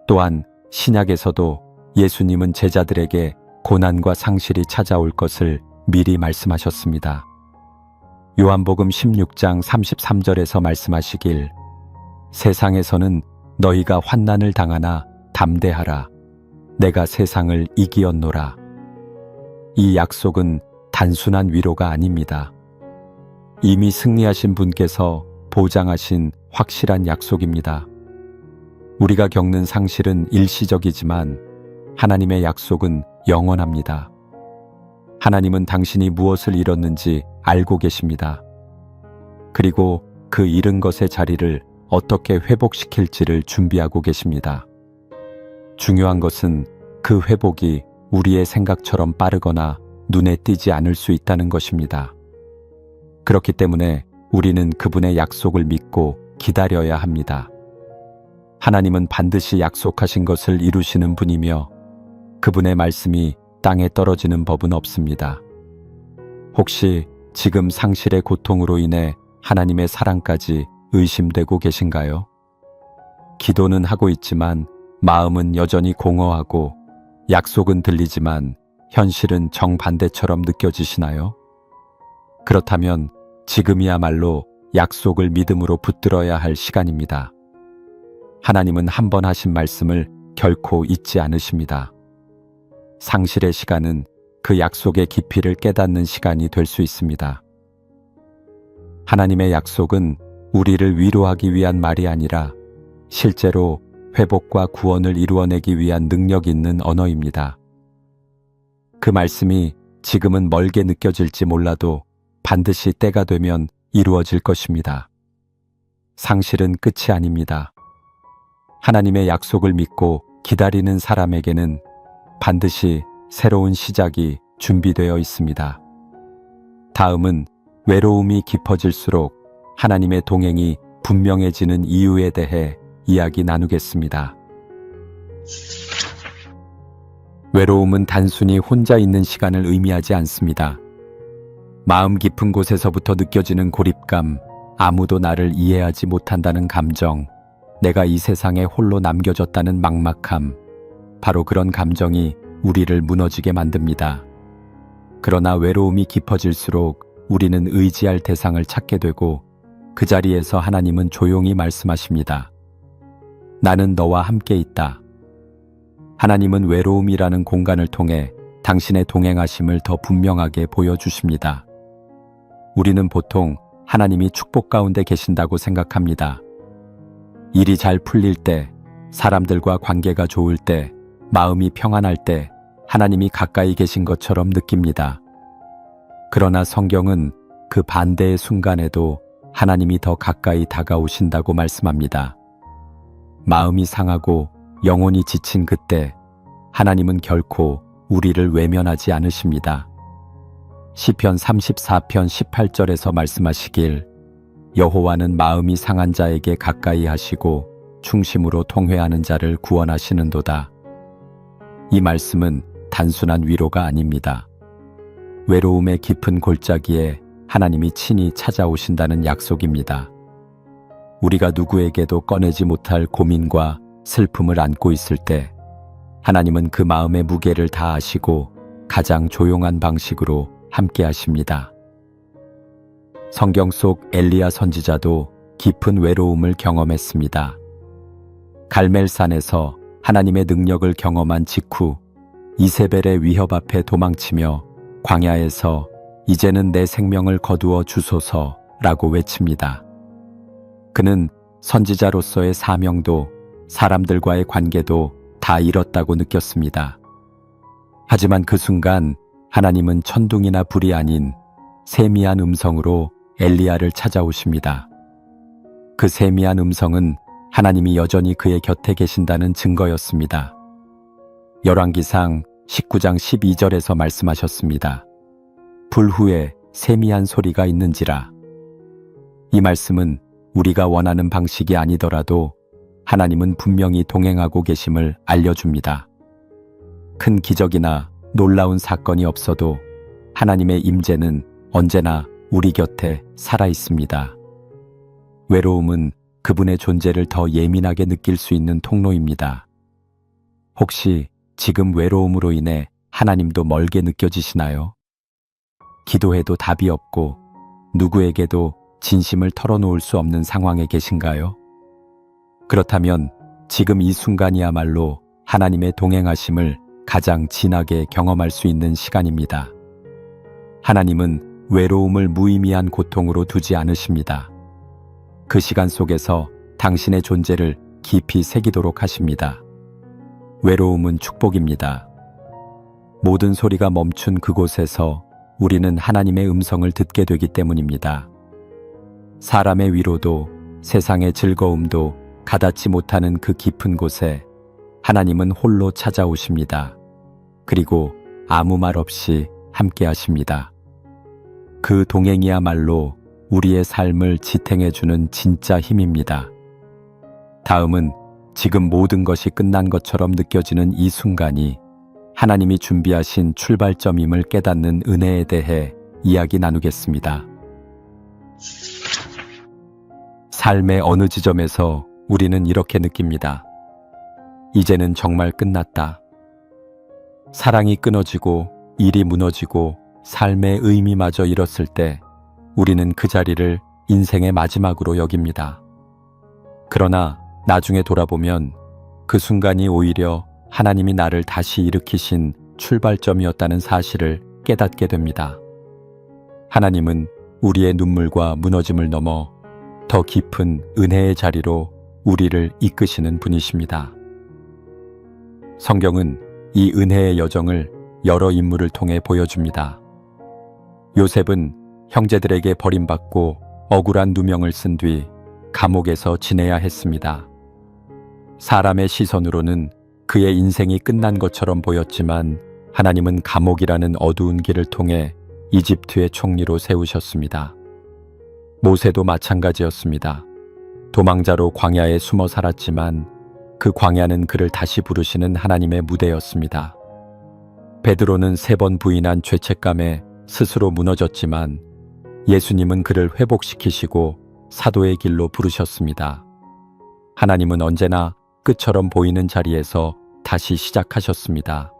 또한 신약에서도 예수님은 제자들에게 고난과 상실이 찾아올 것을 미리 말씀하셨습니다. 요한복음 16장 33절에서 말씀하시길 세상에서는 너희가 환난을 당하나 담대하라. 내가 세상을 이기었노라. 이 약속은 단순한 위로가 아닙니다. 이미 승리하신 분께서 보장하신 확실한 약속입니다. 우리가 겪는 상실은 일시적이지만 하나님의 약속은 영원합니다. 하나님은 당신이 무엇을 잃었는지 알고 계십니다. 그리고 그 잃은 것의 자리를 어떻게 회복시킬지를 준비하고 계십니다. 중요한 것은 그 회복이 우리의 생각처럼 빠르거나 눈에 띄지 않을 수 있다는 것입니다. 그렇기 때문에 우리는 그분의 약속을 믿고 기다려야 합니다. 하나님은 반드시 약속하신 것을 이루시는 분이며 그분의 말씀이 땅에 떨어지는 법은 없습니다. 혹시 지금 상실의 고통으로 인해 하나님의 사랑까지 의심되고 계신가요? 기도는 하고 있지만 마음은 여전히 공허하고 약속은 들리지만 현실은 정반대처럼 느껴지시나요? 그렇다면 지금이야말로 약속을 믿음으로 붙들어야 할 시간입니다. 하나님은 한 번 하신 말씀을 결코 잊지 않으십니다. 상실의 시간은 그 약속의 깊이를 깨닫는 시간이 될 수 있습니다. 하나님의 약속은 우리를 위로하기 위한 말이 아니라 실제로 회복과 구원을 이루어내기 위한 능력 있는 언어입니다. 그 말씀이 지금은 멀게 느껴질지 몰라도 반드시 때가 되면 이루어질 것입니다. 상실은 끝이 아닙니다. 하나님의 약속을 믿고 기다리는 사람에게는 반드시 새로운 시작이 준비되어 있습니다. 다음은 외로움이 깊어질수록 하나님의 동행이 분명해지는 이유에 대해 이야기 나누겠습니다. 외로움은 단순히 혼자 있는 시간을 의미하지 않습니다. 마음 깊은 곳에서부터 느껴지는 고립감, 아무도 나를 이해하지 못한다는 감정, 내가 이 세상에 홀로 남겨졌다는 막막함, 바로 그런 감정이 우리를 무너지게 만듭니다. 그러나 외로움이 깊어질수록 우리는 의지할 대상을 찾게 되고 그 자리에서 하나님은 조용히 말씀하십니다. 나는 너와 함께 있다. 하나님은 외로움이라는 공간을 통해 당신의 동행하심을 더 분명하게 보여주십니다. 우리는 보통 하나님이 축복 가운데 계신다고 생각합니다. 일이 잘 풀릴 때, 사람들과 관계가 좋을 때, 마음이 평안할 때 하나님이 가까이 계신 것처럼 느낍니다. 그러나 성경은 그 반대의 순간에도 하나님이 더 가까이 다가오신다고 말씀합니다. 마음이 상하고 영혼이 지친 그때 하나님은 결코 우리를 외면하지 않으십니다. 시편 34편 18절에서 말씀하시길 여호와는 마음이 상한 자에게 가까이 하시고 충심으로 통회하는 자를 구원하시는도다. 이 말씀은 단순한 위로가 아닙니다. 외로움의 깊은 골짜기에 하나님이 친히 찾아오신다는 약속입니다. 우리가 누구에게도 꺼내지 못할 고민과 슬픔을 안고 있을 때 하나님은 그 마음의 무게를 다 아시고 가장 조용한 방식으로 함께 하십니다. 성경 속 엘리야 선지자도 깊은 외로움을 경험했습니다. 갈멜산에서 하나님의 능력을 경험한 직후 이세벨의 위협 앞에 도망치며 광야에서 이제는 내 생명을 거두어 주소서라고 외칩니다. 그는 선지자로서의 사명도 사람들과의 관계도 다 잃었다고 느꼈습니다. 하지만 그 순간 하나님은 천둥이나 불이 아닌 세미한 음성으로 엘리야를 찾아오십니다. 그 세미한 음성은 하나님이 여전히 그의 곁에 계신다는 증거였습니다. 열왕기상 19장 12절에서 말씀하셨습니다. 불 후에 세미한 소리가 있는지라. 이 말씀은 우리가 원하는 방식이 아니더라도 하나님은 분명히 동행하고 계심을 알려줍니다. 큰 기적이나 놀라운 사건이 없어도 하나님의 임재는 언제나 우리 곁에 살아 있습니다. 외로움은 그분의 존재를 더 예민하게 느낄 수 있는 통로입니다. 혹시 지금 외로움으로 인해 하나님도 멀게 느껴지시나요? 기도해도 답이 없고 누구에게도 진심을 털어놓을 수 없는 상황에 계신가요? 그렇다면 지금 이 순간이야말로 하나님의 동행하심을 가장 진하게 경험할 수 있는 시간입니다. 하나님은 외로움을 무의미한 고통으로 두지 않으십니다. 그 시간 속에서 당신의 존재를 깊이 새기도록 하십니다. 외로움은 축복입니다. 모든 소리가 멈춘 그곳에서 우리는 하나님의 음성을 듣게 되기 때문입니다. 사람의 위로도 세상의 즐거움도 가닿지 못하는 그 깊은 곳에 하나님은 홀로 찾아오십니다. 그리고 아무 말 없이 함께 하십니다. 그 동행이야말로 우리의 삶을 지탱해주는 진짜 힘입니다. 다음은 지금 모든 것이 끝난 것처럼 느껴지는 이 순간이 하나님이 준비하신 출발점임을 깨닫는 은혜에 대해 이야기 나누겠습니다. 삶의 어느 지점에서 우리는 이렇게 느낍니다. 이제는 정말 끝났다. 사랑이 끊어지고 일이 무너지고 삶의 의미마저 잃었을 때 우리는 그 자리를 인생의 마지막으로 여깁니다. 그러나 나중에 돌아보면 그 순간이 오히려 하나님이 나를 다시 일으키신 출발점이었다는 사실을 깨닫게 됩니다. 하나님은 우리의 눈물과 무너짐을 넘어 더 깊은 은혜의 자리로 우리를 이끄시는 분이십니다. 성경은 이 은혜의 여정을 여러 인물을 통해 보여줍니다. 요셉은 형제들에게 버림받고 억울한 누명을 쓴 뒤 감옥에서 지내야 했습니다. 사람의 시선으로는 그의 인생이 끝난 것처럼 보였지만 하나님은 감옥이라는 어두운 길을 통해 이집트의 총리로 세우셨습니다. 모세도 마찬가지였습니다. 도망자로 광야에 숨어 살았지만 그 광야는 그를 다시 부르시는 하나님의 무대였습니다. 베드로는 3번 부인한 죄책감에 스스로 무너졌지만 예수님은 그를 회복시키시고 사도의 길로 부르셨습니다. 하나님은 언제나 끝처럼 보이는 자리에서 다시 시작하셨습니다.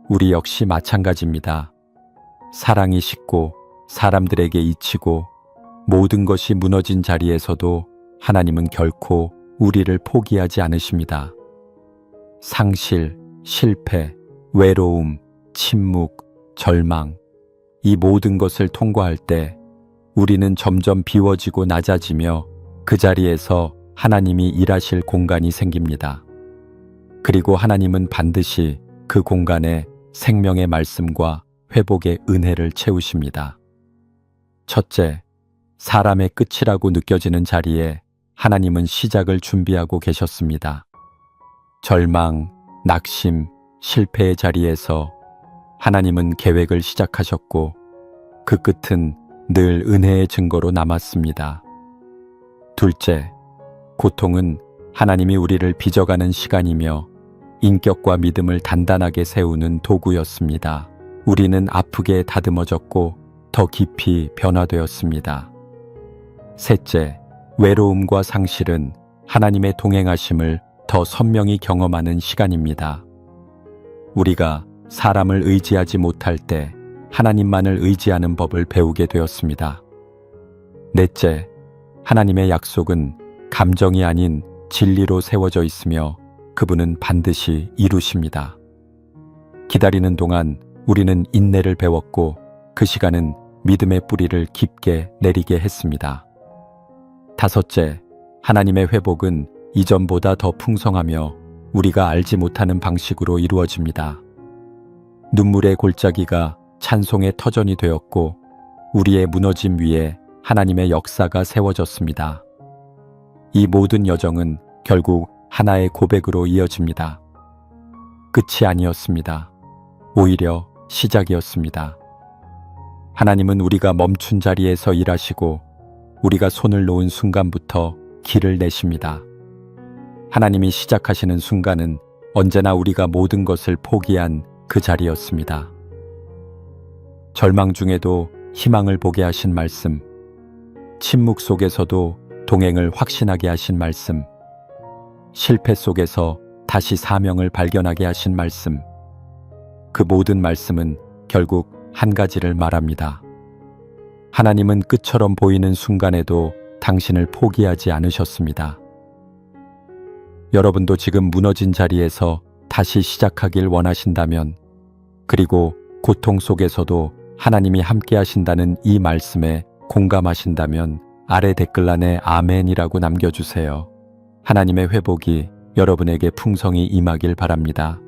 우리 역시 마찬가지입니다. 사랑이 식고 사람들에게 잊히고 모든 것이 무너진 자리에서도 하나님은 결코 우리를 포기하지 않으십니다. 상실, 실패, 외로움, 침묵, 절망, 이 모든 것을 통과할 때 우리는 점점 비워지고 낮아지며 그 자리에서 하나님이 일하실 공간이 생깁니다. 그리고 하나님은 반드시 그 공간에 생명의 말씀과 회복의 은혜를 채우십니다. 첫째, 사람의 끝이라고 느껴지는 자리에 하나님은 시작을 준비하고 계셨습니다. 절망, 낙심, 실패의 자리에서 하나님은 계획을 시작하셨고 그 끝은 늘 은혜의 증거로 남았습니다. 둘째, 고통은 하나님이 우리를 빚어가는 시간이며 인격과 믿음을 단단하게 세우는 도구였습니다. 우리는 아프게 다듬어졌고 더 깊이 변화되었습니다. 셋째, 외로움과 상실은 하나님의 동행하심을 더 선명히 경험하는 시간입니다. 우리가 사람을 의지하지 못할 때 하나님만을 의지하는 법을 배우게 되었습니다. 넷째, 하나님의 약속은 감정이 아닌 진리로 세워져 있으며 그분은 반드시 이루십니다. 기다리는 동안 우리는 인내를 배웠고 그 시간은 믿음의 뿌리를 깊게 내리게 했습니다. 다섯째, 하나님의 회복은 이전보다 더 풍성하며 우리가 알지 못하는 방식으로 이루어집니다. 눈물의 골짜기가 찬송의 터전이 되었고 우리의 무너짐 위에 하나님의 역사가 세워졌습니다. 이 모든 여정은 결국 하나의 고백으로 이어집니다. 끝이 아니었습니다. 오히려 시작이었습니다. 하나님은 우리가 멈춘 자리에서 일하시고 우리가 손을 놓은 순간부터 길을 내십니다. 하나님이 시작하시는 순간은 언제나 우리가 모든 것을 포기한 그 자리였습니다. 절망 중에도 희망을 보게 하신 말씀, 침묵 속에서도 동행을 확신하게 하신 말씀, 실패 속에서 다시 사명을 발견하게 하신 말씀, 그 모든 말씀은 결국 한 가지를 말합니다. 하나님은 끝처럼 보이는 순간에도 당신을 포기하지 않으셨습니다. 여러분도 지금 무너진 자리에서 다시 시작하길 원하신다면, 그리고 고통 속에서도 하나님이 함께 하신다는 이 말씀에 공감하신다면 아래 댓글란에 아멘이라고 남겨주세요. 하나님의 회복이 여러분에게 풍성히 임하길 바랍니다.